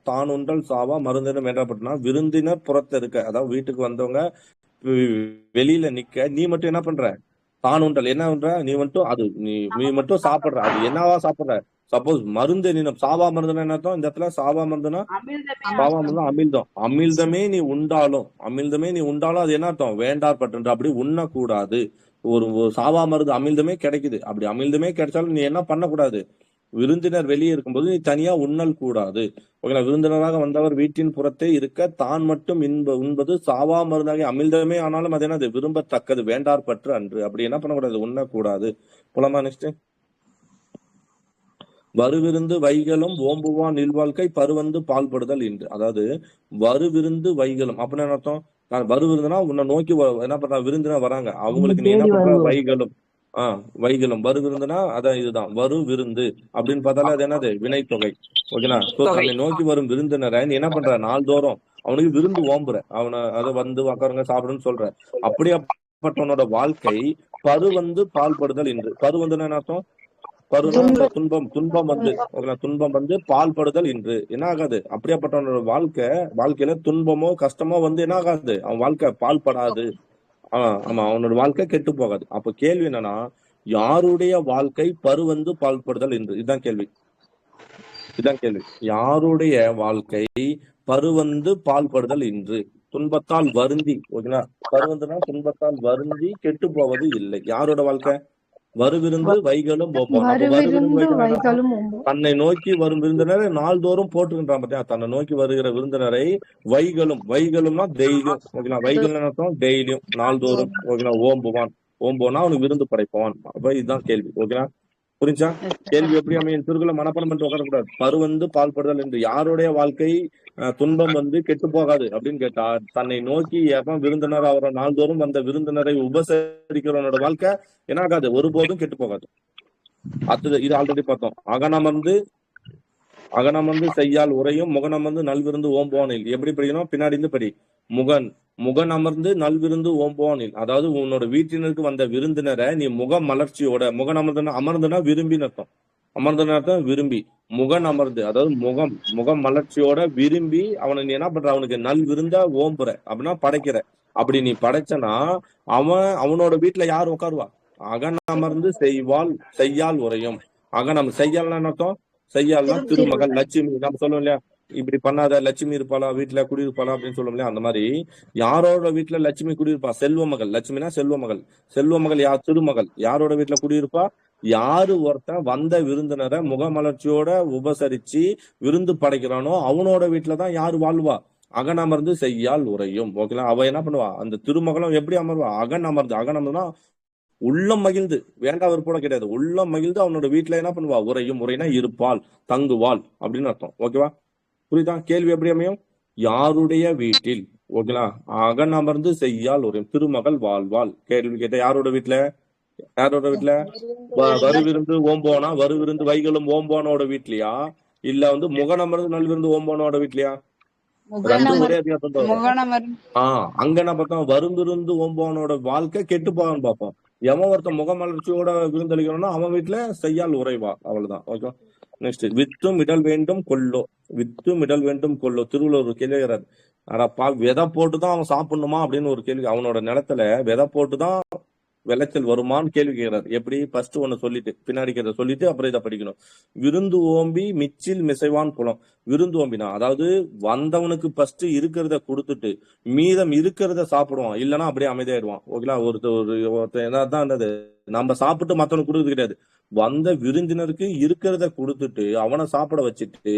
தான் உண்டல் சாவா மருந்தினம் வேண்டப்பட்டனா, விருந்தினர் புறத்த இருக்க, அதாவது வீட்டுக்கு வந்தவங்க வெளியில நிக்க, நீ மட்டும் என்ன பண்ற? தான் உண்டல் என்ன பண்ற? நீ மட்டும் சாப்பிடுற. அது என்னவா சாப்பிடுற? சப்போஸ் மருந்தெனினும் சாவா மருந்துனா என்ன அர்த்தம்? இந்த இடத்துல சாவா மருந்துனா அமிழ்தம். அமிழ்தமே நீ உண்டாலும் அது என்ன அர்த்தம்? வேண்டார் பற்று. அப்படி உண்ணக்கூடாது. ஒரு சாவா மருந்து அமிழ்தமே கிடைக்குது. அப்படி அமிழ்தமே கிடைச்சாலும் நீ என்ன பண்ணக்கூடாது? விருந்தினர் வெளியே இருக்கும்போது நீ தனியா உண்ணல் கூடாது. ஓகேங்களா? விருந்தினராக வந்தவர் வீட்டின் புறத்தே இருக்க, தான் மட்டும் உண்பது சாவா மருந்தாகி அமிழ்தமே ஆனாலும் அது என்னது? விரும்பத்தக்கது, வேண்டார் பற்று அன்று. அப்படி என்ன பண்ணக்கூடாது? உண்ணக்கூடாது. போலாமா? நெக்ஸ்ட். வருவிருந்து வைகளும் ஓம்புவான் இல்வாழ்க்கை பருவந்து பால்படுதல் இன்று. அதாவது வருவிருந்து வைகளும் அப்படின்னு என்ன அர்த்தம்? வருவிருந்துனா உன்னை நோக்கி என்ன பண்ற? விருந்தினர் வராங்க, அவங்களுக்கு நீ என்ன பண்ற? வைகளும் வருவிருந்துனா அதான் இதுதான் வரு விருந்து அப்படின்னு பார்த்தாலே அது என்னது? வினைத்தொகை. ஓகேனா? சோ தன்னை நோக்கி வரும் விருந்தினரை நீ என்ன பண்ற? நாள்தோறும் அவனுக்கு விருந்து ஓம்புற, அவனை அதை வந்து உக்காருங்க சாப்பிடுன்னு சொல்ற. அப்படியாப்பட்டவனோட வாழ்க்கை பருவந்து பால்படுதல் இன்று. பருவந்துன்னா என்ன அர்த்தம்? துன்பம் வந்து பால்படுதல் இன்று. என்ன ஆகாது? அப்படியாப்பட்டவனோட வாழ்க்கையில துன்பமோ கஷ்டமோ வந்து என்ன ஆகாது? அவன் வாழ்க்கை பால்படாது. ஆமா, அவனோட வாழ்க்கை கெட்டு போகாது. அப்ப கேள்வி என்னன்னா, யாருடைய வாழ்க்கை பருவந்து பால்படுதல் என்று? இதுதான் கேள்வி. யாருடைய வாழ்க்கை பருவந்து பால்படுதல் இன்று? துன்பத்தால் வருந்தி. ஓகேங்களா? பருவந்துனா துன்பத்தால் வருந்தி கெட்டு போவது இல்லை. யாரோட வாழ்க்கை? வருவிருந்து வைகளும் தன்னை நோக்கி வரும் விருந்தினரை நாள்தோறும் போட்டுக்கின்றான் பாத்தியா? தன்னை நோக்கி வருகிற விருந்தினரை வைகளும்னா டெய்லியும். ஓகேங்களா? வைகள்னு அர்த்தம் டெய்லியும், நாள்தோறும். ஓகேங்களா? ஓம்புவானா அவனுக்கு விருந்து படைப்பான். அப்ப இதுதான் கேள்வி. ஓகேங்களா? புரிஞ்சா? கேள்வி எப்படி அமையும்? திருக்குறளை மனப்பாடம் பண்ணிட்டு உட்காரக்கூடாது. பருவந்து பால்படுதல் என்று. யாருடைய வாழ்க்கை துன்பம் வந்து கெட்டு போகாது அப்படின்னு கேட்டா, தன்னை நோக்கி எப்ப விருந்தினர் அவரை நாள்தோறும் வந்த விருந்தினரை உபசரிக்கிறவனோட வாழ்க்கை என்ன ஆகாது? ஒருபோதும் கெட்டு போகாது. அடுத்தது இது ஆல்ரெடி பார்த்தோம். அகனமர்ந்து செய்யால் உரையும் முகனமர்ந்து நல்விருந்து ஓம்புவானில். எப்படி படிக்கணும்? பின்னாடி இருந்து படி. முகன் அமர்ந்து நல்விருந்து ஓம்புவானில். அதாவது உன்னோட வீட்டினருக்கு வந்த விருந்தினரை நீ முகம் மலர்ச்சியோட, முகன் அமர்ந்துனா விரும்பின்னு அர்த்தம். அமர்ந்தன விரும்பி, முகன் அமர்ந்து அதாவது முகம் மலர்ச்சியோட விரும்பி அவனை நீ என்ன பண்ற? அவனுக்கு நல் விருந்தா ஓம்புற அப்படின்னா படைக்கிற. அப்படி நீ படைச்சனா அவனோட வீட்டுல யார் உட்காருவா? அகன் அமர்ந்து செய்யால் உரையும். செய்யால்னா அர்த்தம்? செய்யால்னா திருமகள் லட்சுமி. நம்ம சொல்லுவோம் இல்லையா, இப்படி பண்ணாத லட்சுமி இருப்பாளா வீட்டுல குடியிருப்பாளா அப்படின்னு சொல்லுவோம் இல்லையா? அந்த மாதிரி யாரோட வீட்டுல லட்சுமி குடியிருப்பா? செல்வமகள். லட்சுமினா செல்வமகள் யார்? திருமகள். யாரோட வீட்டுல குடியிருப்பா? யாரு ஒருத்தன் வந்த விருந்தினரை முகமலர்ச்சியோட உபசரிச்சு விருந்து படைக்கிறானோ அவனோட வீட்டுலதான் யாரு வாழ்வா? அகன் அமர்ந்து செய்யால் உரையும். ஓகேங்களா? அவ என்ன பண்ணுவா? அந்த திருமகளும் எப்படி அமர்வா? அகன் அமர்ந்துனா உள்ளம் மகிழ்ந்து, வேண்டா விருப்போட கிடையாது, உள்ளம் மகிழ்ந்து அவனோட வீட்டுல என்ன பண்ணுவா? உரைனா இருப்பாள், தங்குவாள் அப்படின்னு அர்த்தம். ஓகேவா? புரியுதா? கேள்வி எப்படி அமையும்? யாருடைய வீட்டில். ஓகேங்களா? அகன் அமர்ந்து செய்யால் உரையும், திருமகள் வாழ்வாள். கேள்வி கேட்ட யாரோட வீட்டுல? வருவிருந்து ஓம்போனா, வருவிருந்து வைகளும் ஓம்போனோட வீட்லயா, இல்ல வந்து முகனமர்ந்து நல்விருந்து ஓம்போனோட வீட்லயா? ரெண்டும் ஒரே அதிகாரம். அங்க என்ன பார்த்தோம்? வருவிருந்து ஓம்போனோட வாழ்க்கை கெட்டு போகான்னு பார்ப்போம். எவன் ஒருத்தன் முகமலர்ச்சியோட விருந்தளிக்கணும்னா அவன் வீட்டுல செய்யால் உறைவா, அவ்வளவுதான். ஓகே. நெக்ஸ்ட், வித்தும் இடல் வேண்டும் கொல்லோ. வித்தும் இடல் வேண்டும் கொல்லோ. திருவள்ளுவர் ஒரு கேள்வி கேட்கிறார். அடப்பா, விதை போட்டுதான் அவன் சாப்பிடணுமா அப்படின்னு ஒரு கேள்வி. அவனோட நிலத்துல விதை போட்டுதான் விளைச்சல் வருமான்னு கேள்வி கேட்கிறார். எப்படி? ஃபர்ஸ்ட் ஒண்ணு சொல்லிட்டு பின்னாடி கேட்ட சொல்லிட்டு அப்புறம் இதை படிக்கணும். விருந்து ஓம்பி மிச்சில் மிசைவான் புலம். விருந்து ஓம்பினா அதாவது வந்தவனுக்கு ஃபர்ஸ்ட் இருக்கிறத கொடுத்துட்டு மீதம் இருக்கிறத சாப்பிடுவான், இல்லைன்னா அப்படியே அமைதியாயிடுவான். ஓகேங்களா? ஒருத்தர் என்னதான் என்னது, நம்ம சாப்பிட்டு மத்தவனுக்கு கொடுக்கறது கிடையாது. வந்த விருந்தினருக்கு இருக்கிறத கொடுத்துட்டு அவனை சாப்பிட வச்சுட்டு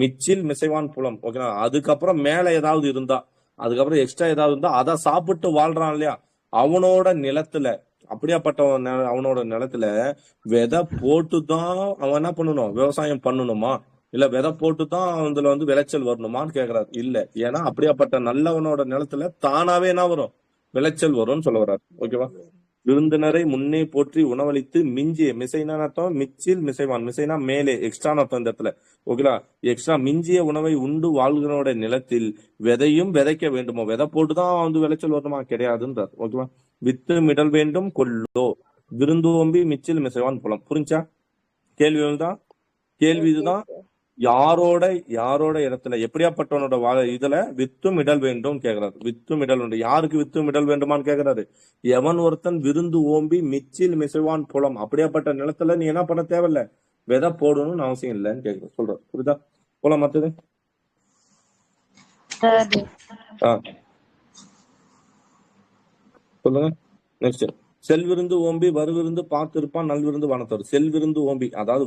மிச்சில் மிசைவான் புலம். ஓகேங்களா? அதுக்கப்புறம் மேல ஏதாவது இருந்தா, அதுக்கப்புறம் எக்ஸ்ட்ரா ஏதாவது இருந்தா அதை சாப்பிட்டு வாழ்றான் இல்லையா, அவனோட நிலத்துல, அப்படியாப்பட்டவன் அவனோட நிலத்துல விதை போட்டுதான் அவன் என்ன பண்ணணும், விவசாயம் பண்ணணுமா? இல்ல விதை போட்டுதான் அதுல விளைச்சல் வரணுமான்னு கேக்குறாரு. இல்ல, ஏன்னா அப்படியாப்பட்ட நல்லவனோட நிலத்துல தானாவே என்ன வரும், விளைச்சல் வரும்னு சொல்ல வர்றாரு. ஓகேவா? விருந்தினரை முன்னே போற்றி உணவளித்து மிஞ்சிய, மிசைனா அர்த்தம் மிச்சில் மிசைவான், மிசைனா மேலே, எக்ஸ்ட்ரா அர்த்தம் இந்த இடத்துல. ஓகேலா? எக்ஸ்ட்ரா மிஞ்சிய உணவை உண்டு வாழ்கிறோட நிலத்தில் விதையும் விதைக்க வேண்டுமோ. விதை போட்டுதான் விளைச்சல் வரணுமா? கிடையாதுன்றார். ஓகேவா? வித்து மிடல் வேண்டும் கொல்லோ. விருந்தோம்பி மிச்சில் மிசைவான் புலம். புரிஞ்சா? கேள்வி தான், கேள்வி இதுதான். யாரோட இடத்துல, எப்படியாப்பட்டவனோட இதுல வித்தும் இடல் வேண்டும் கேக்குறாரு. வித்தும் இடல் வேண்டும். யாருக்கு வித்தும் இடல் வேண்டுமான்னு கேக்குறாரு. எவன் ஒருத்தன் விருந்து ஓம்பி மிச்சில் மிசைவான் புலம், அப்படியாப்பட்ட நிலத்துல நீ என்ன பண்ண தேவையில்ல, விதை போடணும்னு அவசியம் இல்லைன்னு கேக்குற சொல்ற. புரியுதா? போலாம் மத்தது. சொல்லுங்க. நெக்ஸ்ட், செல்விருந்து ஓம்பி வருவிருந்து பார்த்திருப்பான் நல்விருந்து வனத்தவர். செல்விருந்து ஓம்பி அதாவது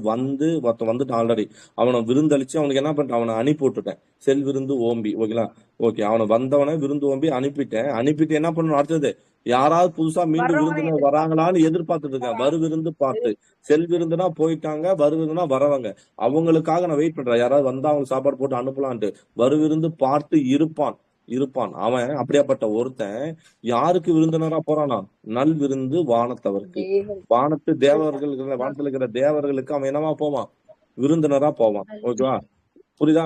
வந்துட்டு ஆல்ரெடி அவனை விருந்தளிச்சு அவனுக்கு என்ன பண்ணிட்டேன், அவனை அனுப்பி விட்டுட்டேன். செல்விருந்து ஓம்பி. ஓகேங்களா? ஓகே, அவனை வந்தவனை விருந்து ஓம்பி அனுப்பிட்டு என்ன பண்ணணும் அடுத்தது, யாராவது புதுசா மீண்டும் விருந்தினர் வராங்களான்னு எதிர்பார்த்துட்டு இருக்கேன். வருவிருந்து பார்த்து. செல்விருந்துனா போயிட்டாங்க, வருவிருந்துனா வரவங்க, அவங்களுக்காக நான் வெயிட் பண்றேன். யாராவது வந்தா அவங்களுக்கு சாப்பாடு போட்டு அனுப்பலான்ட்டு. வருவிருந்து பார்த்து இருப்பான் அவன். அப்படியாப்பட்ட ஒருத்தன் யாருக்கு விருந்தினரா போறானா, நல் விருந்து வானத்தவருக்கு. வானத்து தேவர்கள், வானத்துல இருக்கிற தேவர்களுக்கு அவன் என்னவா போவான், விருந்தினரா போவான். ஓகேவா? புரியுதா?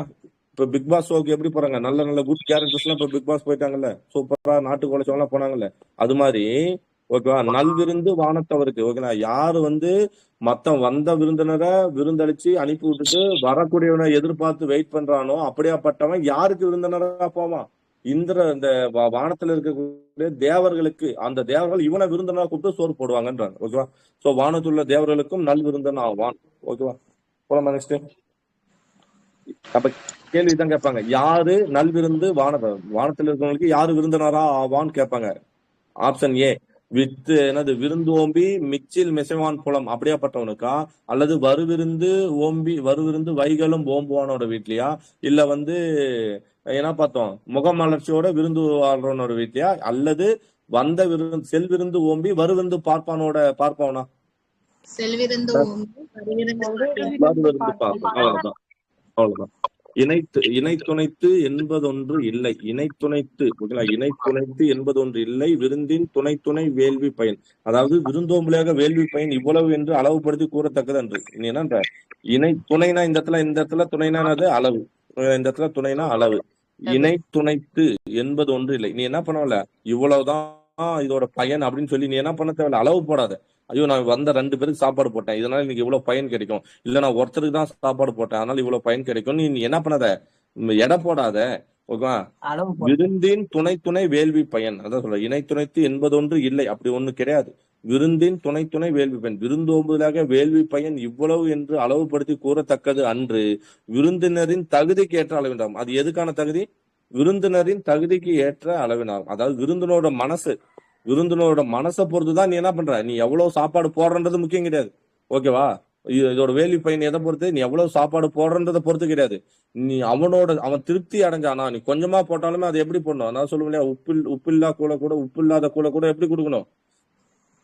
இப்ப பிக் பாஸ் ஷோக்கு எப்படி போறாங்க, நல்ல நல்ல குட் கேரக்டர்ஸ் எல்லாம் இப்ப பிக் பாஸ் போயிட்டாங்கல்ல, சூப்பரா நாட்டு குலைச்சவங்க எல்லாம் போனாங்கல்ல, அது மாதிரி. ஓகேவா? நல்விருந்து வானத்தவருக்கு. ஓகேங்களா? யாரு மத்த வந்த விருந்தினரை விருந்தளிச்சு அனுப்பி விட்டுட்டு வரக்கூடியவனை எதிர்பார்த்து வெயிட் பண்றானோ, அப்படியாப்பட்டவன் யாருக்கு விருந்தினரா போவான், இந்த வானத்துல இருக்கக்கூடிய தேவர்களுக்கு. அந்த தேவர்கள் இவனை விருந்தனா கூப்பிட்டு சோறு போடுவாங்கன்றாங்க. ஓகேவா? சோ வானத்துள்ள தேவர்களுக்கும் நல் விருந்தன் ஆவான். ஓகேவா? போலாமா? நெக்ஸ்ட். அப்ப கேள்விதான் கேட்பாங்க, யாரு நல் விருந்து வானத்துல இருக்கவங்களுக்கு யாரு விருந்தினரா ஆவான்னு கேட்பாங்க. ஆப்ஷன் ஏ, விருந்து ஓம்பி மிச்சில் மிசைவான் புலம், அப்படியாப்பட்டவனுக்கா? அல்லது வருவிருந்து வைகளும் ஓம்புவானோட வீட்லயா? இல்ல என்ன பார்த்தோம், முகமலர்ச்சியோட விருந்து வாழ்றவனோட வீட்லயா? அல்லது செல்விருந்து ஓம்பி வருவிருந்து பார்ப்பானா? செல்விருந்து வருவிருந்து பார்ப்பான். அவ்வளவுதான். இணைத்துணைத்து என்பதொன்று இல்லை. இணைத்துணைத்து என்பதொன்று இல்லை. விருந்தின் துணை வேள்வி பயன். அதாவது விருந்தோம்பலியாக வேள்வி பயன் இவ்வளவு என்று அளவுபடுத்தி கூறத்தக்கது அன்று. இனி என்ன, இணை துணைனா இந்த இடத்துல துணைனா அளவு, இந்த இடத்துல துணைனா அளவு. இணைத்துணைத்து என்பது ஒன்று இல்லை. நீ என்ன பண்ணல, இவ்வளவுதான் இதோட பயன் அப்படின்னு சொல்லி நீ என்ன பண்ண தேவையில்ல, அளவு போடாத. ஐயோ, நான் வந்த 2 பேருக்கு சாப்பாடு போட்டேன், இதனால இன்னைக்கு இவ்வளவு பயன் கிடைக்கும். இல்ல, நான் ஒருத்தருக்கு தான் சாப்பாடு போட்டேன், அதனால இவ்வளவு பயன் கிடைக்கும். நீ என்ன பண்ணாத, எடை போடாத. ஓகே? விருந்தின் துணை வேள்வி பயன். அதான் சொல்ற, இணைத்துணைத்து என்பதொன்று இல்லை, அப்படி ஒண்ணு கிடையாது. விருந்தின் துணை வேள்வி பயன், விருந்தோம்புதலாக வேள்வி பயன் இவ்வளவு என்று அளவுபடுத்தி கூறத்தக்கது அன்று. விருந்தினரின் தகுதிக்கு ஏற்ற அளவினாம். அது எதுக்கான தகுதி? விருந்தினரின் தகுதிக்கு ஏற்ற அளவினாகும். அதாவது விருந்தினோட மனசை பொறுத்துதான் நீ என்ன பண்ற, நீ எவ்வளவு சாப்பாடு போடுறது முக்கியம் கிடையாது. ஓகேவா? இதோட வேள்வி பயன் எதை பொறுத்து, நீ எவ்வளவு சாப்பாடு போடுறதை பொறுத்து கிடையாது. நீ அவன் திருப்தி அடைஞ்சானா, நீ கொஞ்சமா போட்டாலுமே அது எப்படி போடணும், நான் சொல்லுவேன் இல்லையா, உப்பு இல்லாத கூழ கூட எப்படி கொடுக்கணும்,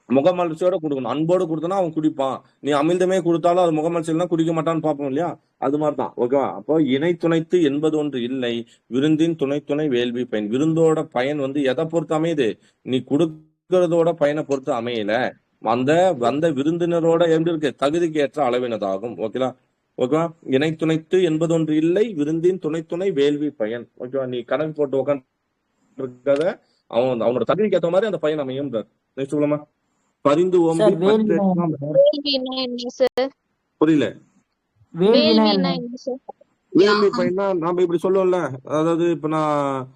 முகமலர்ச்சியோட கொடுக்கணும். அன்போடு கொடுத்தனா அவன் குடிப்பான். நீ அமிழ்தமே கொடுத்தாலும் அது முகமலர்ச்சியெல்லாம் குடிக்க மாட்டான்னு பார்ப்போம் இல்லையா, அது மாதிரிதான். ஓகேவா? அப்போ இணைத்துணைத்து என்பது ஒன்று இல்லை. விருந்தின் துணை வேள்வி பயன். விருந்தோட பயன் எதை பொறுத்து அமையுது, நீ கொடுக்கறதோட பயனை பொறுத்து அமையல. வந்த விருந்தினரோட எப்படி இருக்கு, தகுதிக்கு ஏற்ற அளவினதாகும். ஓகேவா? ஓகேவா? இணைத்துணைத்து என்பது ஒன்று இல்லை. விருந்தின் துணை வேள்வி பயன். ஓகேவா? நீ கணக்கு போட்டு உட்காந்து அவனோட தகுதிக்கு ஏற்ற மாதிரி அந்த பயன் அமையும். நெக்ஸ்ட் சொல்லமா? பரிந்து ஓம்பி சார் வேள்வினா பற்றேற்றம். என்ன சார்? வேள்வினா என்ன சார்? புரியல. வேள்வினா வேள்வினா என்ன? என்ன சார்? வேள்வி பையனா நாம இப்படி சொல்லுவோம்ல, அதாவது இப்ப நான்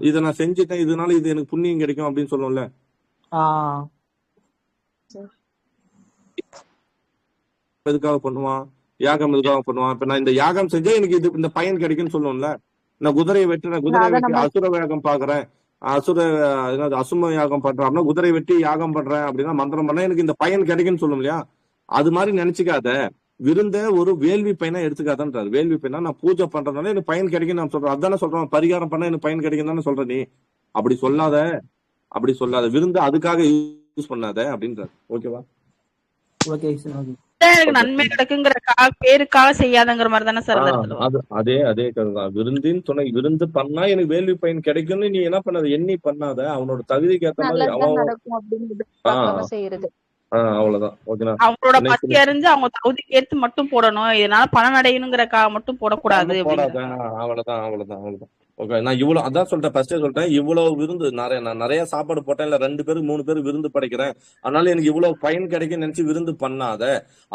இதை நான் செஞ்சுட்டேன், இதனால இது எனக்கு புண்ணியம் கிடைக்கும் அப்படின்னு சொல்லுவோம்ல. ஆ எதுக்காக பண்ணுவான்? யாகம் எதுக்காக பண்ணுவான்? இப்ப நான் இந்த யாகம் செஞ்சா எனக்கு இது இந்த பயன் கிடைக்கும்னு சொல்லுவோம்ல. நான் குதிரையை வெட்டுறேன், குதிரையை அதை வெட்டி நம்ம அசுர யாகம் பாக்குறேன், என்னது அசும யாகம் பண்றேன் அப்படின்னா, குதிரை வெட்டி யாகம் பண்றேன் அப்படின்னா, மந்திரம் பண்ணா எனக்கு இந்த பயன் கிடைக்கும்னு சொல்லும் இல்லையா? அது மாதிரி நினைச்சுக்காத. விருந்த ஒரு வேள்வி பயனா எடுத்துக்காதன்றாரு. வேள்வி பயனா நான் பூஜை பண்றதுனால எனக்கு பயன் கிடைக்கும் நான் சொல்றேன். அதானே சொல்றேன். பரிகாரம் பண்ணா எனக்கு பயன் கிடைக்கும் தானே சொல்ற நீ. அப்படி சொல்லாத, அப்படி சொல்லாத. விருந்து அதுக்காக யூஸ் பண்ணாத அப்படின்றாரு. ஓகேவா? Okay sir. ஓகே எனக்கு நன்மை கிடைக்குங்கிற பேருக்காக செய்யாதங்கிற மாதிரி தானே சார் அந்த இடத்துல வரும். அதே கருதான். விருந்தின் துணை விருந்து பண்ணா எனக்கு வேள்வி பயன் கிடைக்கும்னு நீ என்ன பண்ணாத, எண்ணி பண்ணாத. அவனோட தகுதிக்கு ஏத்த மாதிரி நல்லதுதான் அவன் நடக்கும் அப்படின்னு செய்யறது. அவ்வளவுதான். ஓகேண்ணா. அவங்களோட Next பசி அறிஞ்சு அவங்க தகுதிக்கு ஏத்து மட்டும் போடணும். இதனால பலன் அடையணுங்கிறக்காக மட்டும் போடக்கூடாது போடாத. அப்படின்னு. அவ்வளவுதான். ஓகே, நான் இவ்வளவு அதான் சொல்லிட்டேன். ஃபர்ஸ்டே சொல்லிட்டேன். இவ்வளவு விருந்து நான் நிறைய சாப்பாடு போட்டேன், இல்ல 2 பேருக்கு 3 பேருக்கு விருந்து படைக்கிறேன், அதனால எனக்கு இவ்வளவு பயன் கிடைக்கும் நினைச்சு விருந்து பண்ணாத.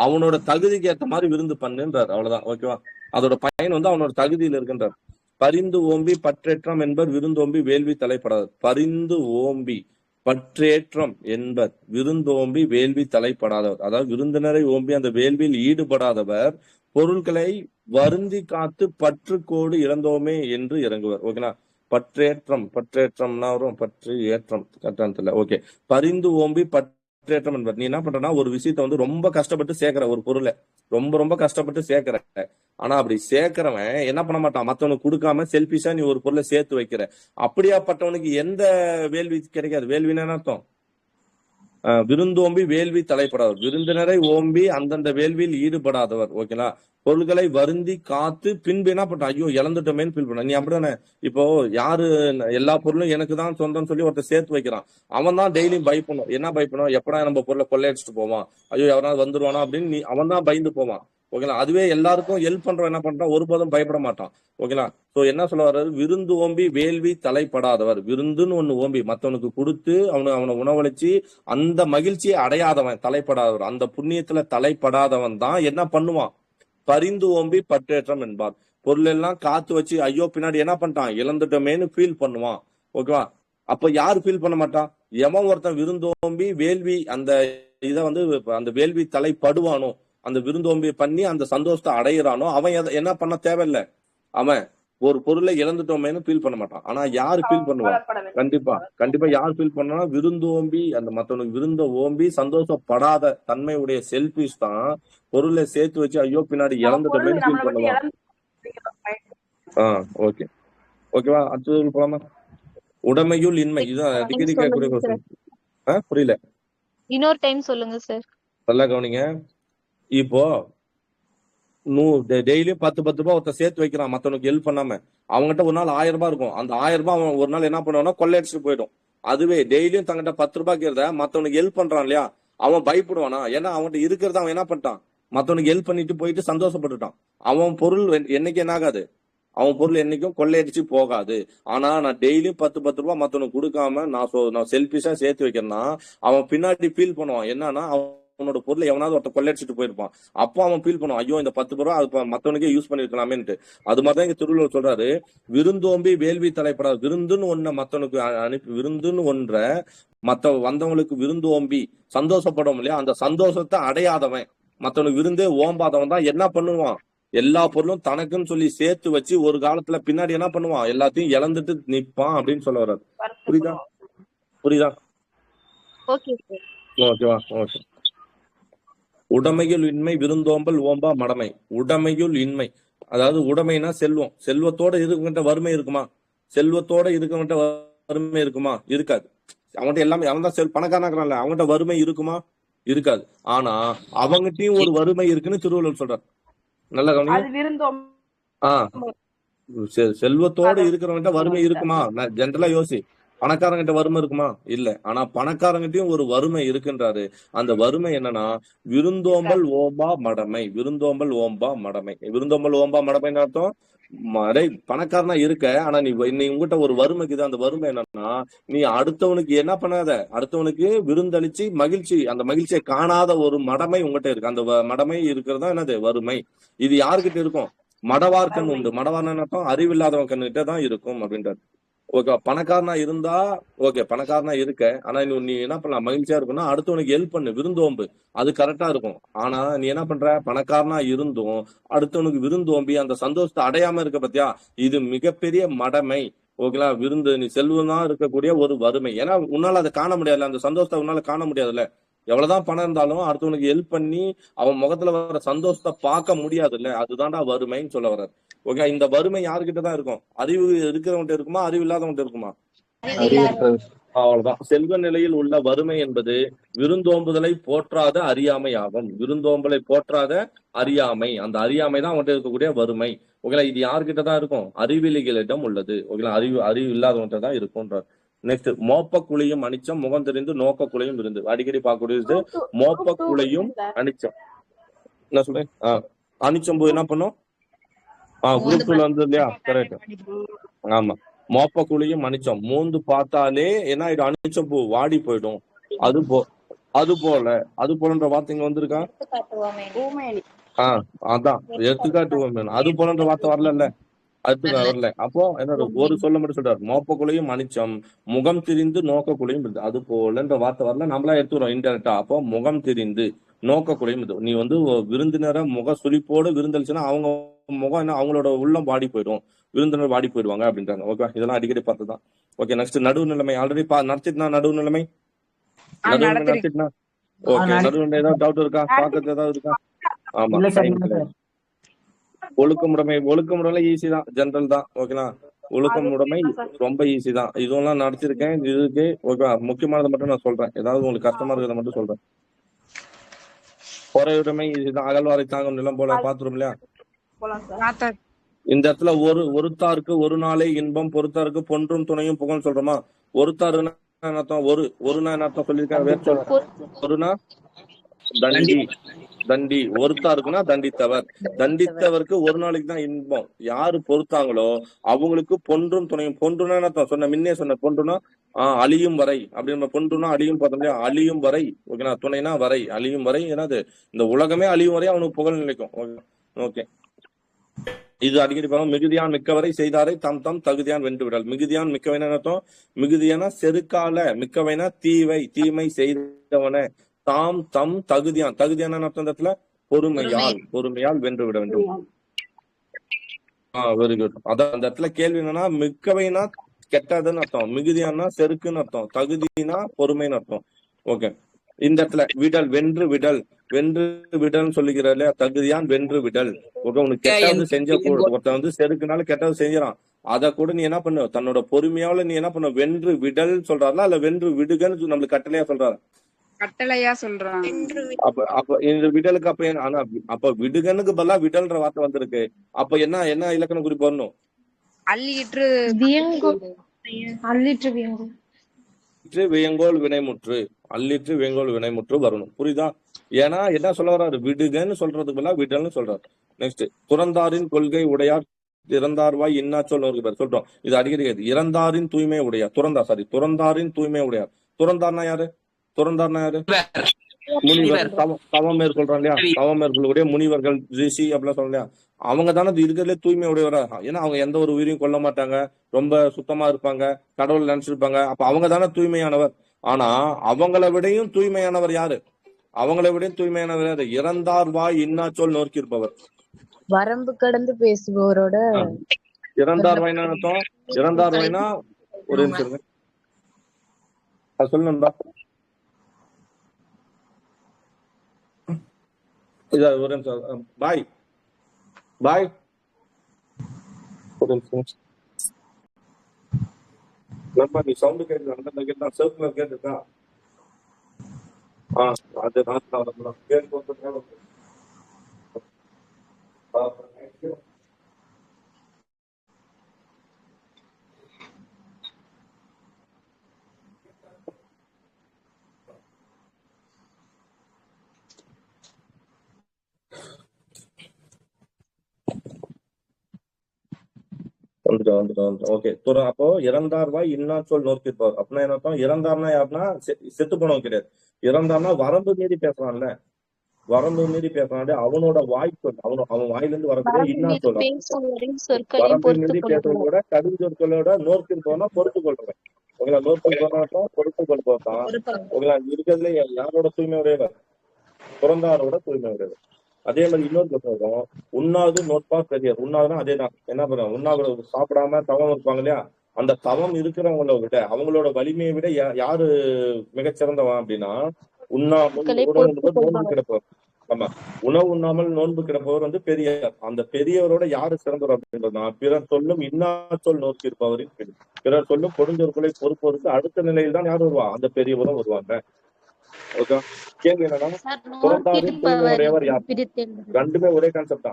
அவனோட தகுதிக்கு ஏத்த மாதிரி விருந்து பண்ணுன்றார். அவ்வளவுதான். ஓகேவா? அதோட பயன் வந்து அவனோட தகுதியில இருக்குன்றார். பரிந்து ஓம்பி பற்றேற்றம் என்பர் விருந்தோம்பி வேள்வி தலைப்படாது. பரிந்து ஓம்பி பற்றேற்றம் என்பர் விருந்தோம்பி வேள்வி தலைப்படாதவர். அதாவது விருந்தினரை ஓம்பி அந்த வேள்வியில் ஈடுபடாதவர் பொருட்களை வருந்தி காத்து பற்றுக்கோடு இழந்தோமே என்று இறங்குவர். ஓகேனா? பற்றேற்றம்னா வரும். பற்று ஏற்றம் கட்டாணத்துல. ஓகே. பரிந்து ஓம்பி பற்றேற்றம் என்பர். நீ என்ன பண்றனா, ஒரு விஷயத்த வந்து ரொம்ப கஷ்டப்பட்டு சேர்க்கிற, ஒரு பொருளை ரொம்ப கஷ்டப்பட்டு சேர்க்கிற. ஆனா அப்படி சேர்க்கிறவன் என்ன பண்ண மாட்டான், மத்தவனுக்கு கொடுக்காம செல்பிஷா நீ ஒரு பொருளை சேர்த்து வைக்கிற. அப்படியாப்பட்டவனுக்கு எந்த வேள்வி கிடைக்காது. வேள்வின்னு அர்த்தம் விருந்தோம்பி வேள்வி தலைப்படாதவர். விருந்தினரை ஓம்பி அந்தந்த வேள்வியில் ஈடுபடாதவர். ஓகேங்களா? பொருள்களை வருந்தி காத்து பின்பு என்ன பண்றான், ஐயோ இழந்துட்டோமேன்னு ஃபீல் பண்ண. நீ அப்படிதானே? இப்போ யாரு எல்லா பொருளும் எனக்கு தான் சொந்தம்னு சொல்லி ஒருத்தர் சேர்த்து வைக்கிறான், அவன் தான் டெய்லியும் பயப்படணும். என்ன பயப்படணும்? எப்படா நம்ம பொருளை கொள்ளையடிச்சிட்டு போவான், ஐயோ எவனாவது வந்துருவானா அப்படின்னு அவன் தான் பயந்து போவான். ஓகேங்களா? அதுவே எல்லாருக்கும் ஹெல்ப் பண்றவன் என்ன பண்றான், ஒருபோதும் பயப்பட மாட்டான். ஓகேங்களா? சோ என்ன சொல்ல வர்றாரு, விருந்து ஓம்பி வேள்வி தலைப்படாதவர். விருந்துன்னு ஒண்ணு ஓம்பி மத்தவனுக்கு கொடுத்து அவனை உணவளிச்சு அந்த மகிழ்ச்சியை அடையாதவன் தலைப்படாதவர். அந்த புண்ணியத்துல தலைப்படாதவன் தான் என்ன பண்ணுவான், பரிந்து ஓம்பி பற்றேற்றம் என்பார். பொருள் எல்லாம் காத்து வச்சு ஐயோ பின்னாடி என்ன பண்ணிட்டான், இழந்துட்டோமேன்னு ஃபீல் பண்ணுவான். ஓகேவா? அப்ப யாரு ஃபீல் பண்ண மாட்டான்? எவன் ஒருத்தன் விருந்தோம்பி வேள்வி அந்த இதை வந்து அந்த வேள்வி தலைப்படுவானோ, அந்த விருந்தோம்பி பண்ணி அந்த சந்தோஷத்தை அடையிறானோ, அவன் என்ன பண்ண தேவையில்லை. அவன் ஒரு பொருளை இழந்துட்டோமேன்னு ஃபீல் பண்ண மாட்டான். ஆனா யாரு ஃபீல் பண்ணுவான்? கண்டிப்பா யார் ஃபீல் பண்ணா, விருந்தோம்பி அந்த மத்தவனுக்கு விருந்த ஓம்பி சந்தோஷப்படாத தன்மையுடைய செல்பிஷ் தான் பொருளை சேர்த்து வச்சு ஐயோ பின்னாடி இழந்துட்டோமேன்னு ஃபீல் பண்ணுவான். ஓகே. ஓகேவா? அடுத்தது போலாமா? உடைமையுள் இன்மை. இதுதான் அடிக்கடி கேட்கக்கூடிய கொஸ்டின். புரியல, இன்னொரு டைம் சொல்லுங்க சார். நல்லா கவனிங்க. இப்போ டெய்லியும் 10 ரூபாய் ஒருத்தர் சேர்த்து வைக்கிறான் மத்தவனுக்கு ஹெல்ப் பண்ணாம. அவங்ககிட்ட ஒரு நாள் 1000 ரூபாய் இருக்கும். அந்த 1000 ரூபாய் அவன் ஒரு நாள் என்ன பண்ணுவான்னா கொள்ளையடிச்சுட்டு போயிடும். அதுவே டெய்லியும் தங்கிட்ட 10 ரூபாய்க்கு இருந்த மத்தவனுக்கு ஹெல்ப் பண்றான் இல்லையா, அவன் பயப்படுவானா? ஏன்னா அவன்கிட்ட இருக்கிறத அவன் என்ன பண்ணிட்டான், மத்தவனுக்கு ஹெல்ப் பண்ணிட்டு போயிட்டு சந்தோஷப்பட்டுட்டான். அவன் பொருள் என்னைக்கு என்ன ஆகாது, அவன் பொருள் என்னைக்கும் கொள்ளையடிச்சு போகாது. ஆனா நான் டெய்லியும் 10 ரூபாய் மத்தவனுக்கு கொடுக்காம நான் செல்பிஷா சேர்த்து வைக்கிறேன்னா அவன் பின்னாடி ஃபீல் பண்ணுவான். என்னன்னா அவனோட பொருளை எவனாவது ஒருத்த கொள்ளையடிச்சிட்டு போயிருப்பான். அப்போ அவன் ஃபீல் பண்ணுவான், ஐயோ இந்த 10 ரூபாய் அது மத்தவனுக்கே யூஸ் பண்ணிருக்கலாமேன்ட்டு. அது மாதிரிதான் இங்க திருவள்ளுவர் சொல்றாரு, விருந்தோம்பி வேள்வி தலைப்படாது. விருந்துன்னு ஒன்ன மத்தவனுக்கு அனுப்பி, விருந்துன்னு ஒன்ற மத்த வந்தவங்களுக்கு விருந்து ஓம்பி சந்தோஷப்படும் இல்லையா, அந்த சந்தோஷத்தை அடையாதவன், மத்தவனுக்கு விருந்தே ஓம்பாதவன் தான் என்ன பண்ணுவான், எல்லா பொருளும் தனக்குன்னு சொல்லி சேர்த்து வச்சு ஒரு காலத்துல பின்னாடி என்ன பண்ணுவான், எல்லாத்தையும் இழந்துட்டு நிப்பான் அப்படின்னு சொல்ல வர்றாரு. புரியுதா? ஓகேவா? ஓகே. உடைமையுள் இன்மை விருந்தோம்பல் ஓம்பா மடமை. உடைமையுள் இன்மை, அதாவது உடைமைனா செல்வம். செல்வத்தோட இருக்கவன்ட்ட வறுமை இருக்குமா? செல்வத்தோட இருக்கவன்ட்ட வறுமை இருக்குமா? இருக்காது. அவன்கிட்ட எல்லாமே அவன் தான் பணக்காரனாக்குறான்ல, அவன்கிட்ட வறுமை இருக்குமா? இருக்காது. ஆனா அவங்ககிட்டயும் ஒரு வறுமை இருக்குன்னு திருவள்ளுவர் சொல்றார். நல்ல கவனிங்க. செல்வத்தோட இருக்கிறவன்ட்ட வறுமை இருக்குமா? ஜென்ரலா யோசி. பணக்காரங்கிட்ட வறுமை இருக்குமா? இல்ல. ஆனா பணக்காரங்கிட்டயும் ஒரு வறுமை இருக்குன்றாரு. அந்த வறுமை என்னன்னா, விருந்தோம்பல் ஓம்பா மடமை. விருந்தோம்பல் ஓம்பா மடமை. விருந்தோம்பல் ஓம்பா மடமைன்னு அர்த்தம், டேய் பணக்காரனா இருக்க, ஆனா நீ உன்கிட்ட ஒரு வறுமை இருக்குது. அந்த வறுமை என்னன்னா, நீ அடுத்தவனுக்கு என்ன பண்ணாத, அடுத்தவனுக்கு விருந்தளிச்சு மகிழ்ச்சி, அந்த மகிழ்ச்சியை காணாத ஒரு மடமை உங்ககிட்ட இருக்கு. அந்த மடமை இருக்கிறதா என்னது? வறுமை. இது யாருகிட்ட இருக்கும்? மடவார்கண் உண்டு. மடவார்னா என்ன அர்த்தம்? அறிவில்லாதவன் கண்ணுகிட்ட தான் இருக்கும் அப்படின்றாரு. ஓகே, பணக்காரனா இருந்தா ஓகே, பணக்காரனா இருக்க, ஆனா நீ என்ன பண்ணலாம்? மகிழ்ச்சியா இருக்கும்னா அடுத்தவனுக்கு ஹெல்ப் பண்ணு, விருந்தோம்பு, அது கரெக்டா இருக்கும். ஆனா நீ என்ன பண்ற? பணக்காரனா இருந்தும் அடுத்தவனுக்கு விருந்தோம்பி அந்த சந்தோஷத்தை அடையாம இருக்க பத்தியா? இது மிகப்பெரிய மடமை. ஓகேங்களா? விருந்து நீ செல்வம் தான் இருக்கக்கூடிய ஒரு வறுமை. ஏன்னா உன்னால அதை காண முடியாதுல்ல, அந்த சந்தோஷத்தை உன்னால காண முடியாதுல்ல. எவ்வளவுதான் பணம் இருந்தாலும் அடுத்தவனுக்கு ஹெல்ப் பண்ணி அவன் முகத்துல வர சந்தோஷத்தை பார்க்க முடியாதுல்ல, அதுதான்டா வறுமைன்னு சொல்ல வர்றாரு. ஓகே, இந்த வறுமை யாருகிட்ட தான் இருக்கும்? அறிவு இருக்கிறவன்கிட்ட இருக்குமா? அறிவு இல்லாதவன்கிட்ட இருக்குமா? அவ்வளவுதான். செல்வ நிலையில் உள்ள வறுமை என்பது விருந்தோம்புதலை போற்றாத அறியாமை ஆகும். விருந்தோம்பலை போற்றாத அறியாமை, அந்த அறியாமை தான் அவன்கிட்ட இருக்கக்கூடிய வறுமை. ஓகேங்களா? இது யார்கிட்ட தான் இருக்கும்? அறிவிலிகளிடம் உள்ளது. ஓகேங்களா? அறிவு இல்லாதவன்கிட்ட தான் இருக்கும்ன்றார். நெக்ஸ்ட், மோப்ப குழியும் அனிச்சம் முகம் தெரிந்து நோக்க குழியும் இருந்து. அடிக்கடி பார்க்கக்கூடியது மோப்ப குழியும் அனிச்சம். என்ன சொல்றேன்? அனிச்சம்பு என்ன பண்ணும்? குரூப் டூல வந்து இல்லையா? கரெக்ட். ஆமா, மோப்ப குழியும் அனிச்சம் மூந்து பார்த்தாலே என்ன ஆயிடும்? அனிச்சம்பூ வாடி போயிடும். அது போலன்ற வார்த்தை இங்க வந்திருக்கா? அதான் எடுத்துக்காட்டு. அது போலன்ற வார்த்தை வரல, அதுக்கு வரல. அப்போ என்ன ஒரு சொல்ல மட்டும் சொல்றாரு, மோப்ப குழியும் அனிச்சம் முகம் திரிந்து நோக்க குழியும் இருந்து. அது போலன்ற வார்த்தை வரல, நம்மளா எடுத்துக்கிறோம் இன்டெரக்டா. அப்போ முகம் திரிந்து நோக்க குழியும் இது. நீ வந்து விருந்தினரை முக சுழிப்போடு விருந்தளிச்சுன்னா அவங்க முகம் என்ன, அவங்களோட உள்ளம் வாடி போயிடும், விருந்தினர் வாடி போயிடுவாங்க அப்படின்றாங்க. ஓகே, இதெல்லாம் அடிக்கடி பார்த்துதான். ஓகே, நெக்ஸ்ட் நடுவு நிலைமை. ஆல்ரெடி நடத்திட்டுனா நடுவு நிலைமை நடத்திட்டுனா ஓகே. நடுவு ஏதாவது டவுட் இருக்கா? பாக்கிறது ஏதாவது இருக்கா? ஆமா, இல்ல சார், டைம் இல்ல சார். ஒழுக்கமுடைமை ஈஸி தான், ஜென்ரல் தான். ஓகேங்களா? ஒழுக்கமுடைமை ரொம்ப ஈஸி தான். இதுவெல்லாம் நடத்திருக்கேன். இதுக்கு ஓகே, முக்கியமானதை மட்டும் நான் சொல்றேன். ஏதாவது உங்களுக்கு கஷ்டமா இருக்கிறத மட்டும் சொல்றேன். பொறையுடைமை இதுதான். அகழ்வாரை தாங்கும் நிலம் போல பாத்துரும் இல்லையா? இந்த இடத்துல ஒருத்தாருக்கு ஒரு நாளே இன்பம், பொறுத்தாருக்கு பொன்றும் துணையும் புகழ்னு சொல்றோமா? ஒருத்தாருன்னா என்ன அர்த்தம்? ஒருனா என்ன அர்த்தம் சொல்லியிருக்காங்க? வேர்ச்சொல் ஒருனா தண்டி. ஒருத்தாருக்குன்னா தண்டித்தவர். தண்டித்தவருக்கு ஒரு நாளைக்கு தான் இன்பம். யாரு பொறுத்தாங்களோ அவங்களுக்கு பொன்றும் துணையும். பொன்றுனா என்ன அர்த்தம்? சொன்ன பொன்றுனா அழியும் வரை அப்படின்னு. பொன்றுனா அழியும் பார்த்தோம் இல்லையா? அழியும் வரை. ஓகேனா? துணைனா வரை, அழியும் வரை. என்னது? இந்த உலகமே அழியும் வரை அவனுக்கு புகழ் நிலைக்கும். ஓகே, இது அடிக்கடி பாருங்க. மிகுதியான் மிக்கவரை செய்தாரை தம் தகுதியான் வென்று விடல். மிகுதியான் மிக்கவைனா அர்த்தம்? மிகுதியானா செருக்கால, மிக்கவைனா தீமை செய்தவன, தம் தகுதியான் அர்த்தம் இடத்துல பொறுமையால் வென்று விட வேண்டும். Very good. அதான் அந்த இடத்துல கேள்வி என்னன்னா, மிக்கவைனா கெட்டதுன்னு அர்த்தம், மிகுதியானா செருக்குன்னு அர்த்தம், தகுதினா பொறுமைன்னு அர்த்தம். ஓகே, இந்த இடத்துல விடல், வென்று விடல் சொல்லிக்கிறாரு இல்லையா? தகுதியான் வென்று விடல். உனக்கு கெட்டது செஞ்ச ஒருத்தன் வந்து செருக்குனால கெட்டது செஞ்சான், அத கூட நீ என்ன பண்ண, தன்னோட பொறுமையால நீ என்ன பண்ண, வென்று விடல் சொல்றாருல, இல்ல வென்று விடுகன்னு நம்மளுக்கு கட்டளையா சொல்றாரு? கட்டளையா சொல்றாங்க. அப்ப இந்த விடலுக்கு அப்ப விடுகனுக்கு பதிலா விடல்ன்ற வார்த்தை வந்திருக்கு. அப்ப என்ன இலக்கண குறிப்பு வரணும்? அள்ளிற்று வியங்கோல் வினைமுற்று வரணும். புரியுதா? ஏன்னா என்ன சொல்ல வர்றாரு? விடுகன்னு சொல்றதுக்கு பதிலா விடல்னு சொல்றாரு. நெக்ஸ்ட், துறந்தாரின் கொள்கை உடையார் இறந்தார்வாய் இன்னாச்சொல் சொல்றோம். இது அடிக்கடி இறந்தாரின் தூய்மை உடையார். துறந்தாரின் தூய்மை உடையார். துறந்தார்னா யாரு? முனிவர். தவம் மேற்கொள்றான் இல்லையா? தவம் மேற்கொள்ளக்கூடிய முனிவர்கள், ரிஷி அப்படிலாம் சொல்ல இல்லையா? அவங்க தானே இருக்கிறதுல தூய்மை உடையவரா. ஏன்னா அவங்க எந்த ஒரு உயிரையும் கொல்ல மாட்டாங்க, ரொம்ப சுத்தமா இருப்பாங்க, கடவுள் நினைச்சிருப்பாங்க. அப்ப அவங்க தானே தூய்மையானவர். ஆனா அவங்கள விடையும் தூய்மையானவர் யாரு? இறந்தார் வாய் இன்னாச்சொல் நோக்கியிருப்பவர். வரம்பு கடந்து பேசுபவரோட இறந்தார் வாய்னா அர்த்தம்? இறந்தார் வாய்னா ஒரு நிமிஷம் சொல்லுண்டா. ஒரு நிமிஷம். பாய் ஒரு நிமிஷம். நம்ம நீ சவுண்ட் கேட்டு சர்க்குலர் கேட்டுக்கா? அது வந்துட்டோம். ஓகே. அப்போ இறந்தார்வாய் இன்னா சொல் நோக்கிருப்பார் அப்படின்னா என்ன அர்த்தம்? இறந்தார்னா யாருன்னா செத்து போனவங்க கிடையாது. இறந்தார்னா வரம்பு மீறி பேசுறான்ல, வரம்பு மீறி பேசுறான். அவனோட வாய்ச்சொல், அவன் வாயிலிருந்து வரக்கூடிய இன்னா சொல். பேசும் சொற்களையும் வரம்பு பொறுத்து மீறி கொள்ளும். பேசுறதோட கடுஞ்சொற்களோட நோக்கிருப்போம்னா பொறுத்து கொள்றேன். உங்களை நோக்கிருப்போம் பொறுத்து கொள்போம் தான். உங்களை இருக்கிறதுல யாரோட தூய்மை உடையவர்? பிறந்தாரோட தூய்மை உடையவர். அதே மாதிரி இன்னொரு புத்தகம் உண்ணாது நோட்பார் பெரியர். உண்ணாதுன்னா அதேதான். என்ன பண்ணுவாங்க? உண்ணாவிரதம் சாப்பிடாம தவம் இருப்பாங்க இல்லையா? அந்த தவம் இருக்கிறவங்கள விட அவங்களோட வலிமையை விட யாரு மிகச்சிறந்தவன் அப்படின்னா உண்ணாமல் உணவு நோன்பு கிடப்பவர். ஆமா, உணவு உண்ணாமல் நோன்பு கிடப்பவர் வந்து பெரியவர். அந்த பெரியவரோட யாரு சிறந்தவர் அப்படின்றதுனா பிறர் சொல்லும் இன்னா சொல் நோக்கி இருப்பவரின் பிறர் சொல்லும் கொடுஞ்சொற்களை பொறுப்பவருக்கு அடுத்த நிலையில் தான் யார் வருவா? அந்த பெரியவரும் வருவாங்க. ஓகே. கேள்வி என்னன்னா பிறந்தாரின் தூய்மையுடையவர் யார்? ரெண்டுமே ஒரே கான்செப்ட்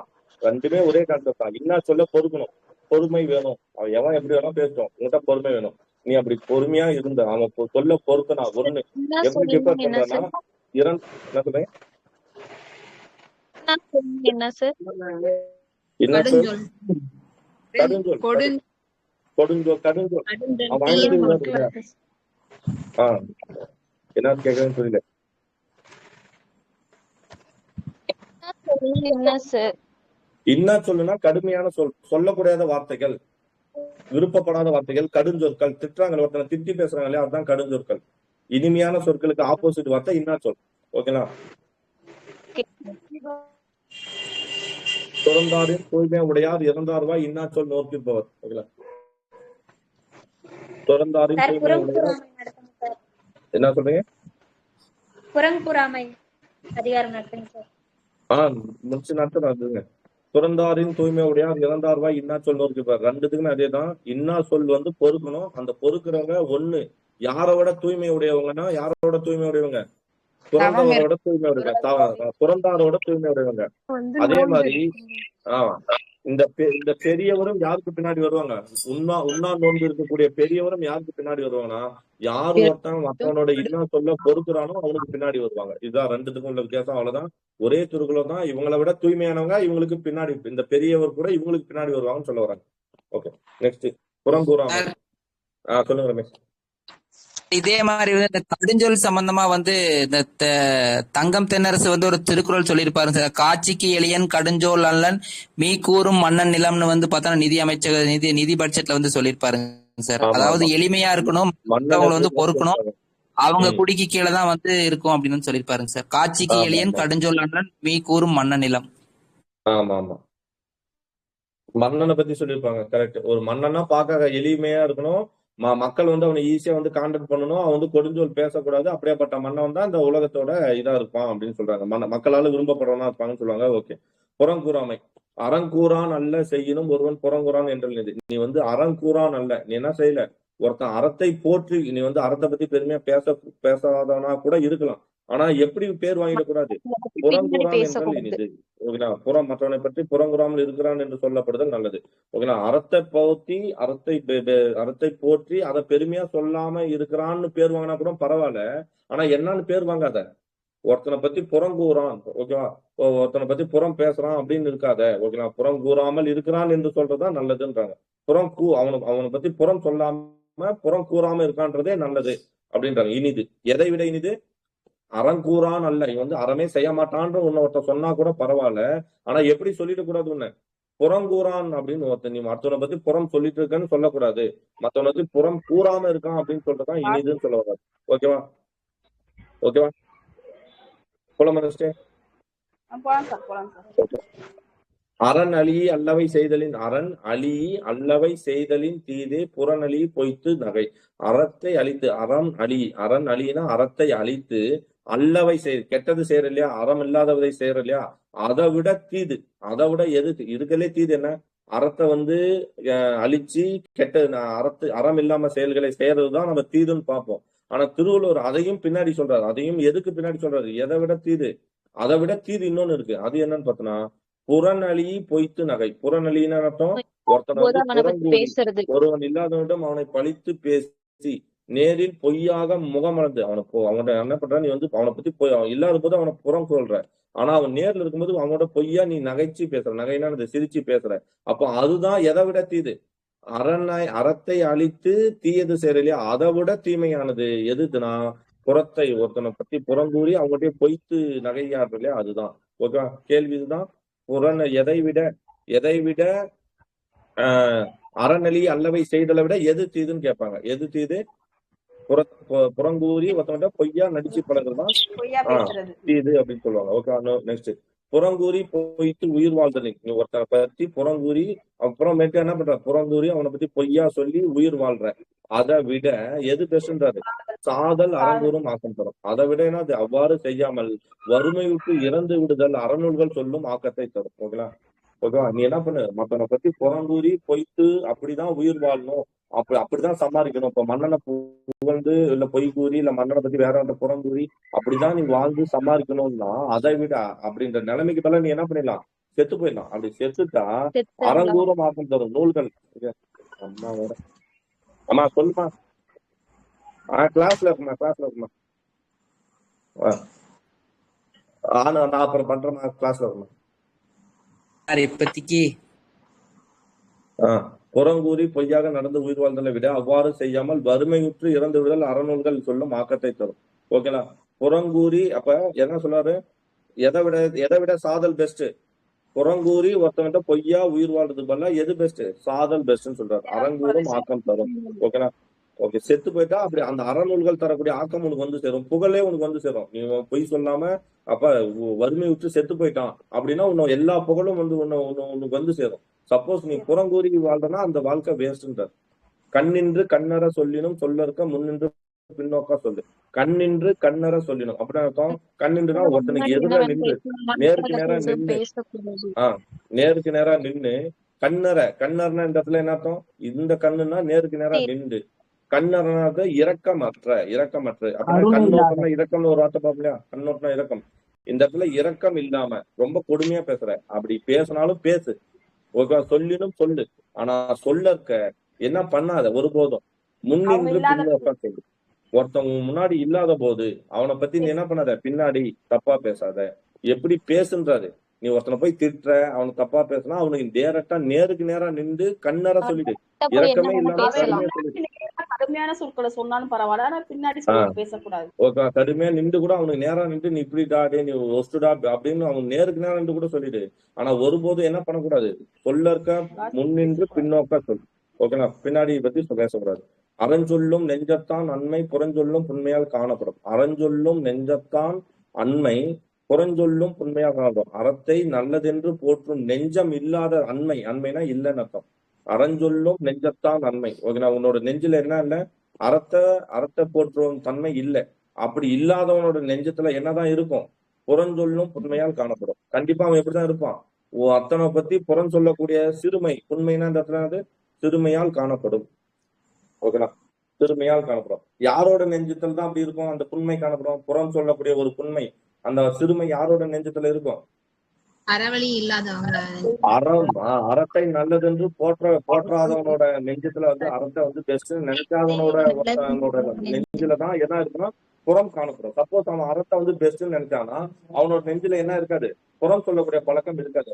தான். இன்னா சொல்ல பொறுக்கணும், பொறுமை வேணும். அவன் எவன் எப்படி வேணா பேசுவோம், உங்ககிட்ட பொறுமை வேணும். நீ அப்படி பொறுமையா இருந்த அவன் சொல்ல பொறுக்கனா ஒண்ணு எப்படி டிஃபர் பண்றனா என்ன சொல்றேன்? என்ன சார்? என்ன சொல்? கடுஞ்சொல். அவன் என்ன கேக்குறேன்னு புரியல. என்ன சார்? இன்னா சொல்லுனா கடுமையான சொல், சொல்லக்கூடாத வார்த்தைகள், விருப்பப்படாத வார்த்தைகள், கடுஞ்சொற்கள். திட்டுறாங்க, ஒருத்தனை திட்டி பேசுறாங்க இல்லையா, அதுதான் கடுஞ்சொற்கள். இனிமையான சொற்களுக்கு ஆப்போசிட் வார்த்தை இன்னா சொல். ஓகேங்களா? பிறந்தாரின் தூய்மை உடையார் இறந்தார்வாய் இன்னா சொல் நோக்கிப்பவர். ஓகேங்களா? பிறந்தாரின் தூய்மை உடையார் என்ன சொல்றீங்க? புறங்கூறாமை அதிகாரம் நடத்துங்க சார். முடிச்சு நடத்துங்க. பிறந்தாரின் தூய்மை உடையார் இறந்தார்வாய் இன்னா சொல் நோக்கிப்பார். ரெண்டுத்துக்குமே அதேதான். இன்னா சொல் வந்து பொறுக்கணும். அந்த பொறுக்கிறவங்க ஒண்ணு யாரோட தூய்மை உடையவங்கன்னா யாரோட தூய்மை உடையவங்க? பிறந்தவரோட தூய்மை உடையவங்க, பிறந்தாரோட தூய்மை உடையவங்க. அதே மாதிரி இந்த பெரியவரும் யாருக்கு பின்னாடி வருவாங்க? உண்ணா நோன்பு இருக்கக்கூடிய பெரியவரும் யாருக்கு பின்னாடி வருவாங்கன்னா யாரு ஒருத்தன் மற்றவனோட இன்னா சொல்ல பொறுக்கிறானோ அவனுக்கு பின்னாடி வருவாங்க. இதுதான் ரெண்டுத்துக்கும் உள்ள வித்தியாசம். அவ்வளவுதான். ஒரே துருக்குள்ள தான். இவங்களை விட தூய்மையானவங்க இவங்களுக்கு பின்னாடி, இந்த பெரியவர் கூட இவங்களுக்கு பின்னாடி வருவாங்கன்னு சொல்ல வராங்க. ஓகே. நெக்ஸ்ட் புறங்கூறாமை. சொல்லுங்க ரமேஷ். இதே மாதிரி வந்து இந்த கடுஞ்சொல் சம்பந்தமா வந்து இந்த தங்கம் தென்னரசு வந்து ஒரு திருக்குறள் சொல்லியிருப்பாருங்க சார். காட்சிக்கு எளியன் கடுஞ்சொல் அல்லன் மீ கூறும் மன்னன் நிலம்னு வந்து பார்த்தா நிதி அமைச்சர் நிதி பட்ஜெட்ல வந்து சொல்லியிருப்பாருங்க சார். அதாவது எளிமையா இருக்கணும், மற்றவங்களை வந்து பொறுக்கணும், அவங்க குடிக்கு கீழே தான் வந்து இருக்கும் அப்படின்னு சொல்லியிருப்பாருங்க சார். காட்சிக்கு எளியன் கடுஞ்சொல் அல்லன் மீ கூறும் மன்னன் நிலம். ஆமா ஆமா, மன்னனை பத்தி சொல்லியிருப்பாங்க. கரெக்ட். ஒரு மன்னனா பார்க்க எளிமையா இருக்கணும், மக்கள் வந்து அவனை ஈஸியா வந்து கான்டாக்ட் பண்ணணும், அவன் வந்து கொடுஞ்சொல் பேசக்கூடாது. அப்படியேப்பட்ட மன்னன் தான் இந்த உலகத்தோட இதா இருப்பான் அப்படின்னு சொல்றாங்க. மக்களால விரும்பப்படுறவனா இருப்பாங்கன்னு சொல்லுவாங்க. ஓகே. புறங்கூறாமை. அறங்கூறான் அல்ல செய்யணும் ஒருவன் புறங்கூறான் என்று. நீ வந்து அறங்கூறான் அல்ல, நீ என்ன செய்யல? ஒருத்தன் அறத்தை போற்றி, நீ வந்து அறத்தை பத்தி பெருமையா பேசாதவனா கூட இருக்கலாம். ஆனா எப்படி பேர் வாங்கிடக்கூடாது? புறங்கூறான் என்றால் இனிது. ஓகேங்களா? மற்றவனை பற்றி புறங்கூறாமல் இருக்கிறான் என்று சொல்லப்படுதல் நல்லது. ஓகேங்களா? அறத்தை போற்றி அதை பெருமையா சொல்லாம இருக்கிறான்னு பேர் வாங்கினா கூட பரவாயில்ல. ஆனா என்னன்னு பேர் வாங்காத. ஒருத்தனை பத்தி புறங்கூறான், ஓகேவா, ஒருத்தனை பத்தி புறம் பேசுறான் அப்படின்னு இருக்காத. ஓகேங்களா? புறங்கூறாமல் இருக்கிறான் என்று சொல்றதுதான் நல்லதுன்றாங்க. அவனை பத்தி புறம் சொல்லாம புறம் கூறாம இருக்கான்றதே நல்லது அப்படின்றாங்க. இனிது. எதை விட இனிது? அறங்கூறான் அல்ல. இவன் வந்து அறமே செய்ய மாட்டான்ற ஒருத்தர் சொன்னா கூட பரவாயில்ல. ஆனா எப்படி சொல்லிட கூடாது? உன்ன புறங்கூறான் அப்படின்னு ஒருத்தன், நீ மற்றவனை பத்தி புறம் சொல்லிட்டு இருக்கன்னு சொல்லக்கூடாது. மற்றவனை பத்தி புறம் கூறாம இருக்கான் அப்படின்னு சொல்றதுதான் இனிதுன்னு சொல்ல வராது. ஓகேவா? ஓகேவா? அரண் அழி அல்லவை செய்தலின் அல்லவை செய்தலின் தீதே புறநழி பொய்த்து நகை. அறத்தை அழித்து, அரண் அழினா அறத்தை அழித்து, அல்லவை கெட்டது செய்யற இல்லையா, அறம் இல்லாதவதை செய்யற இல்லையா, அதை விட தீது, அதை விட இருக்கலே தீது என்ன? அறத்தை வந்து அழிச்சு அறம் இல்லாம செயல்களை செய்யறதுதான் நம்ம தீதுன்னு பார்ப்போம். ஆனா திருவள்ளுவர் அதையும் பின்னாடி சொல்றாரு. அதையும் எதுக்கு பின்னாடி சொல்றாரு? எதை விட தீது, அதை விட தீது இன்னொன்னு இருக்கு. அது என்னன்னு பார்த்தோம்னா புறநழி பொய்த்து நகை. புறநழின்னு அர்த்தம் ஒருத்தனை ஒருவன் இல்லாதவனிடம் அவனை பழித்து பேசி நேரில் பொய்யாக முகமலர்ந்து அவனோட என்ன பண்ற, நீ வந்து அவனை பத்தி இல்லாத போது அவனை புறம் சொல்ற, ஆனா அவன் நேர்ல இருக்கும்போது அவனோட பொய்யா நீ நகைச்சு பேசுற. நகைனா சிரிச்சு பேசுற. அப்போ அதுதான் எதை விட தீது? அறத்தை அழித்து தீயது செய்யலையா, அதை விட தீமையானது எதுனா புறத்தை ஒருத்தனை பத்தி புறங்கூறி அவங்ககிட்ட பொய்த்து நகையாடுற இல்லையா, அதுதான். ஓகே, கேள்வி இதுதான். எதை விட அறநெறி அல்லவை செய்தலை விட எது தீதுன்னு கேட்பாங்க. எது தீது? புறங்கூறி ஒருத்தவங்க பொய்யா நடிச்சு பழகுறதுதான் தீது அப்படின்னு சொல்லுவாங்க. Okay, next. புறங்கூறி பொய்த்து உயிர் வாழ்தல். ஒருத்தனை பத்தி புறங்கூறி அப்புறமேட்டு என்ன பண்ற, புறங்கூறி அவனை பத்தி பொய்யா சொல்லி உயிர் வாழ்ற, அதை விட எது பெஸ்ட்ன்றாரு? சாதல் அறங்கூறும் ஆக்கம் தரும். அதை விட என்ன, அது அவ்வாறு செய்யாமல் வறுமை விட்டு இறந்து விடுதல் அறநூல்கள் சொல்லும் ஆக்கத்தை தரும். ஓகேங்களா? ஓகேவா? நீ என்ன பண்ணு, மத்தவனை பத்தி புறங்கூறி பொய்த்து அப்படிதான் உயிர் வாழணும், அப்படிதான் சம்பாதிக்கணும். இப்ப மன்னனை புகழ்ந்து இல்ல பொய் கூறி இல்ல மன்னனை பத்தி வேற புறங்கூறி அப்படிதான் நீ வாழ்ந்து சம்பாதிக்கணும்னா அதை விட அப்படின்ற நிலைமைக்கு பதிலா நீ என்ன பண்ணிடலாம், செத்து போயிடலாம். அப்படி செத்துட்டா அறங்கூறும் ஆக்கம் தரும் நூல்கள். அம்மா வேற, அம்மா சொல்லுமா, கிளாஸ்ல இருக்குமா நான் அப்புறம் பண்றேன், கிளாஸ்ல இருக்குமா. இப்பத்திக்கு புறங்கூறி பொய்யாக நடந்து உயிர் வாழ்ந்தலை விட அவ்வாறு செய்யாமல் வறுமையுற்று இறந்து விடுதல் அறநூல்கள் சொல்லும் ஆக்கத்தை தரும். ஓகேங்களா? புறங்கூறி அப்ப என்ன சொல்றாரு, எதை விட சாதல் பெஸ்ட்? புறங்கூறி ஒருத்தவங்கிட்ட பொய்யா உயிர் வாழ்றது பதிலா எது பெஸ்ட்? சாதல் பெஸ்ட்னு சொல்றாரு. அறங்கூறும் ஆக்கம் தரும். ஓகேங்களா? ஓகே, செத்து போயிட்டா அப்படி அந்த அறநூல்கள் தரக்கூடிய ஆக்கம் உனக்கு வந்து சேரும், புகழே உனக்கு வந்து சேரும். நீ பொய் சொல்லாம அப்ப வறுமை விட்டு செத்து போயிட்டான் அப்படின்னா உன்னை எல்லா புகழும் வந்து உனக்கு வந்து சேரும். சப்போஸ் நீ புறங்கூறி வாழ்றனா அந்த வாழ்க்கை வேஸ்ட்ன்றார். கண்ணின்று கண்ணற சொல்லினும் சொல்லற்க முன்னின்று பின்னோக்கா சொல்லு. கண்ணின்று கண்ணற சொல்லினும் அப்படின்னா அர்த்தம், கண்ணின்றுனா ஒருத்தனுக்கு எதிராக நின்று நேருக்கு நேரா நின்று நேருக்கு நேரா நின்று கண்ணர்னா இந்த இடத்துல என்ன அர்த்தம், இந்த கண்ணுன்னா நேருக்கு நேரா நின்று, கண்ணறனாத இரக்கமற்ற அப்படின்னா கண்ணோட்டம்னா இரக்கம்னு ஒரு வார்த்தை பாப்பலையா, கண்ணோட்டம்னா இரக்கம். இந்த இடத்துல இரக்கம் இல்லாம ரொம்ப கொடுமையா பேசுற, அப்படி பேசினாலும் பேசு. ஓகே, சொல்லினும் சொல்லு, ஆனா சொல்லற்க என்ன பண்ணாத ஒருபோதும் முன்னின்று பின்னோக்கா சொல்லு. ஒருத்தவங்க முன்னாடி இல்லாத போது அவனை பத்தி நீ என்ன பண்ணாத, பின்னாடி தப்பா பேசாத. எப்படி பேசுன்றாரு, நீ ஒருத்தனை போய் திட்டுற, அவனுக்கு தப்பா பேசினா அவனுக்கு டேரக்டா நேருக்கு நேரா நின்று கண்ணற சொல்லிடு. இறக்கமே இல்லாம கடுமையான சொற்களை சொன்னாலும் பரவாயில்ல, ஆனா பின்னாடி பேசக்கூடாது. ஓகே, கடுமையா நின்று கூட அவனுக்கு நேரா நின்று நீ இப்படிடா நீ ஒஸ்டுடா அப்படின்னு அவனுக்கு நேருக்கு நேரம் நின்று கூட சொல்லிடு. ஆனா ஒருபோதும் என்ன பண்ணக்கூடாது, சொல்லற்க முன்னின்று பின்னோக்கா சொல். ஓகேங்களா? பின்னாடி பத்தி பேசக்கூடாது. அறஞ்சொல்லும் நெஞ்சத்தான் அண்மை புறஞ்சொல்லும் புண்மையால் காணப்படும். அறஞ்சொல்லும் நெஞ்சத்தான் அண்மை புறஞ்சொல்லும் புண்மையாக காணப்படும். அறத்தை நல்லதென்று போற்றும் நெஞ்சம் இல்லாத அண்மைனா இல்லைன்னு அர்த்தம். அறஞ்சொல்லும் நெஞ்சத்தான் அண்மை. ஓகேங்களா? உன்னோட நெஞ்சில என்ன இல்ல, அறத்தை போற்றும் தன்மை இல்லை. அப்படி இல்லாதவனோட நெஞ்சத்துல என்னதான் இருக்கும், புறஞ்சொல்லும் புண்மையால் காணப்படும். கண்டிப்பா அவன் எப்படிதான் இருப்பான், அத்தனை பத்தி புறம் சொல்லக்கூடிய சிறுமை, புண்மைனா இந்த இடத்துல சிறுமையால் காணப்படும். ஓகேங்களா? சிறுமையால் காணப்படும். யாரோட நெஞ்சத்துல தான் அப்படி இருக்கும் அந்த புண்மை காணப்படும்? புறம் சொல்லக்கூடிய ஒரு புண்மை, அந்த சிறுமை யாரோட நெஞ்சத்துல இருக்கும்? அறவழி இல்லாதவங்க. அறத்தை நல்லதென்று போற்றாதவனோட நெஞ்சத்துல அறத்தை பெஸ்ட் நினைக்காதவனோட நெஞ்சிலதான் என்ன இருக்குன்னா புறம் காணப்படும். சப்போஸ் அவன் அறத்தை பெஸ்ட்னு நினைச்சானா அவனோட நெஞ்சில என்ன இருக்காது, புறம் சொல்லக்கூடிய பழக்கம் இருக்காது.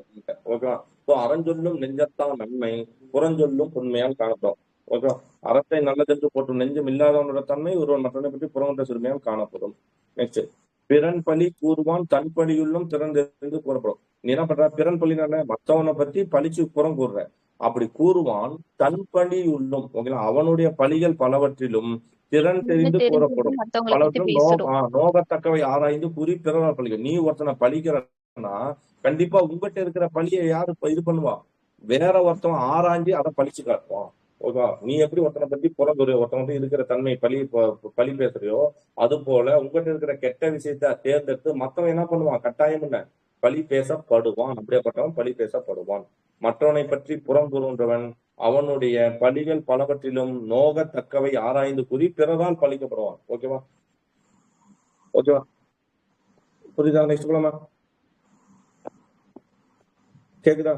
ஓகேவா? சோ அறஞ்சொல்லும் நெஞ்சத்தான் நன்மை புறஞ்சொல்லும் புண்மையால் காணப்படும். ஓகே, அறத்தை நல்லதென்று போற்றும் நெஞ்சம் இல்லாதவனோட தன்மை ஒருவன் மற்றவனை பற்றி புறங்கொண்ட சிறுமையால் காணப்படும். நெக்ஸ்ட், பிறன் பழி கூறுவான் தன் பழியுள்ளும் திறந்து கூறப்படும். நீ என்ன பண்ற, பிறன் பழினால மற்றவனை பத்தி பழிச்சு புறம் கூறுற, அப்படி கூறுவான் தன் பழி உள்ளும். ஓகேங்களா? அவனுடைய பழிகள் பலவற்றிலும் திறன் தெரிந்து கூறப்படும். பலவற்றும் நோகத்தக்கவை ஆராய்ந்து கூறி பிறர் பழிகள். நீ ஒருத்தனை பழிக்கிறன்னா கண்டிப்பா உங்ககிட்ட இருக்கிற பழியை யாரு இது பண்ணுவா, வேற ஒருத்தவன் ஆராய்ஞ்சு அதை பழிச்சு காட்டுவான். ஓகேவா? நீ எப்படி ஒருத்தனை பத்தி ஒருத்தவங்க இருக்கிற தன்மை பழி பேசுறியோ அது போல உங்ககிட்ட இருக்கிற கெட்ட விஷயத்த தேர்ந்தெடுத்து மத்தவன் என்ன பண்ணுவான், கட்டாயம் என்ன பழி பேசப்படுவான். அப்படியேப்பட்டவன் பழி பேசப்படுவான். மற்றவனை பற்றி புறம் கூறுகின்றவன் அவனுடைய பழிகள் பலவற்றிலும் நோகத்தக்கவை ஆராய்ந்து கூறி பிறரால் பழிக்கப்படுவான். ஓகேவா? புரியுதா? நெக்ஸ்ட் போலாமா? கேக்குதா?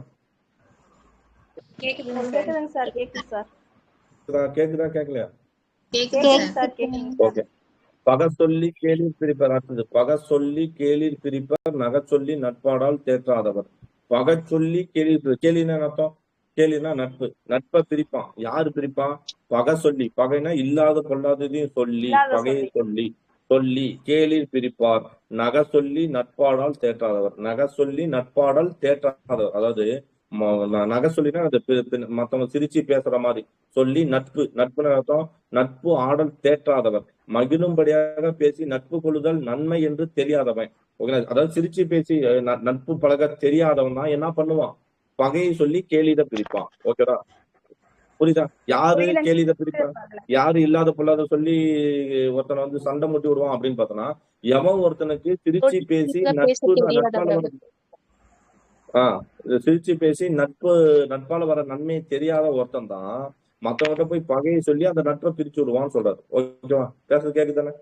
கேக்குதா கேட்கலையா? ஓகே. பக சொல்லி கேளிர் பிரிப்பர். அடுத்தது, பக சொல்லி கேளிர் பிரிப்பர் நகை சொல்லி நட்பாடால் தேற்றாதவர். பகை சொல்லி கேளிர் கேள்வின்னு அர்த்தம், கேலினா நட்பு. நட்பை பிரிப்பான். யாரு பிரிப்பான்? பகை சொல்லி. பகைனா இல்லாத பொல்லாததையும் சொல்லி, பகையை சொல்லி சொல்லி கேலில் பிரிப்பார். நகை சொல்லி நட்பாடால் தேற்றாதவர். நகை சொல்லி நட்பாடல் தேற்றாதவர். அதாவது நகை சொல்லினா அது மத்தவங்க சிரிச்சு பேசுற மாதிரி சொல்லி நட்பு. நட்புன்னு அர்த்தம் நட்பு ஆடல் தேற்றாதவர். மகிழும்படியாக பேசி நட்பு கொள்ளுதல் நன்மை என்று தெரியாதவன். ஓகேங்களா? அதாவது சிரிச்சு பேசி நட்பு பழக தெரியாதவன் தான் என்ன பண்ணுவான்? பகையை சொல்லி கேலித பிரிப்பான். ஓகேடா? புரியுதா? யாரு கேலித பிரிப்பான்? யாரு இல்லாத பொல்லாத சொல்லி ஒருத்தனை வந்து சண்டை முட்டி விடுவான் அப்படின்னு பார்த்தோம்னா, எவன் ஒருத்தனுக்கு சிரிச்சு பேசி நட்பால வர சிரிச்சு பேசி நட்பால வர நன்மையை தெரியாத ஒருத்தன் தான் மத்தவங்கிட்ட போய் பகையை சொல்லி அந்த நட்பை பிரிச்சு விடுவான்னு சொல்றாரு. ஓகேவா? பேசுறது கேக்குதானே?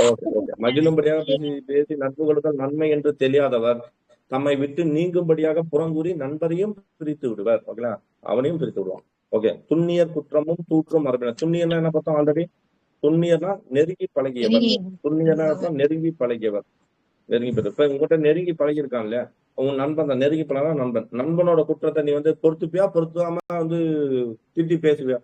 Okay okay. மகிழும்படியாக பேசி நட்பு கொடுத்தால் நன்மை என்று தெரியாதவர் தம்மை விட்டு நீங்கும்படியாக புறங்கூறி நண்பரையும் பிரித்து விடுவார். ஓகேங்களா? அவனையும் பிரித்து விடுவான். ஓகே. துண்ணியர் குற்றமும் தூற்றும் மரபினர். துண்ணியர்னா என்ன பார்த்தோம் ஆல்ரெடி? துண்ணியர்னா நெருங்கி பழகியவர். துண்ணியர்னா நெருங்கி பழகியவர். நெருங்கி போயிரு. இப்ப உங்ககிட்ட நெருங்கி பழகிருக்கான் இல்லையா? உங்க நண்பன் தான். நெருங்கி பழகினா நண்பன். நண்பனோட குற்றத்தை நீ வந்து பொறுத்துப்பியா? பொறுத்தாம வந்து திட்டி பேசுவியா?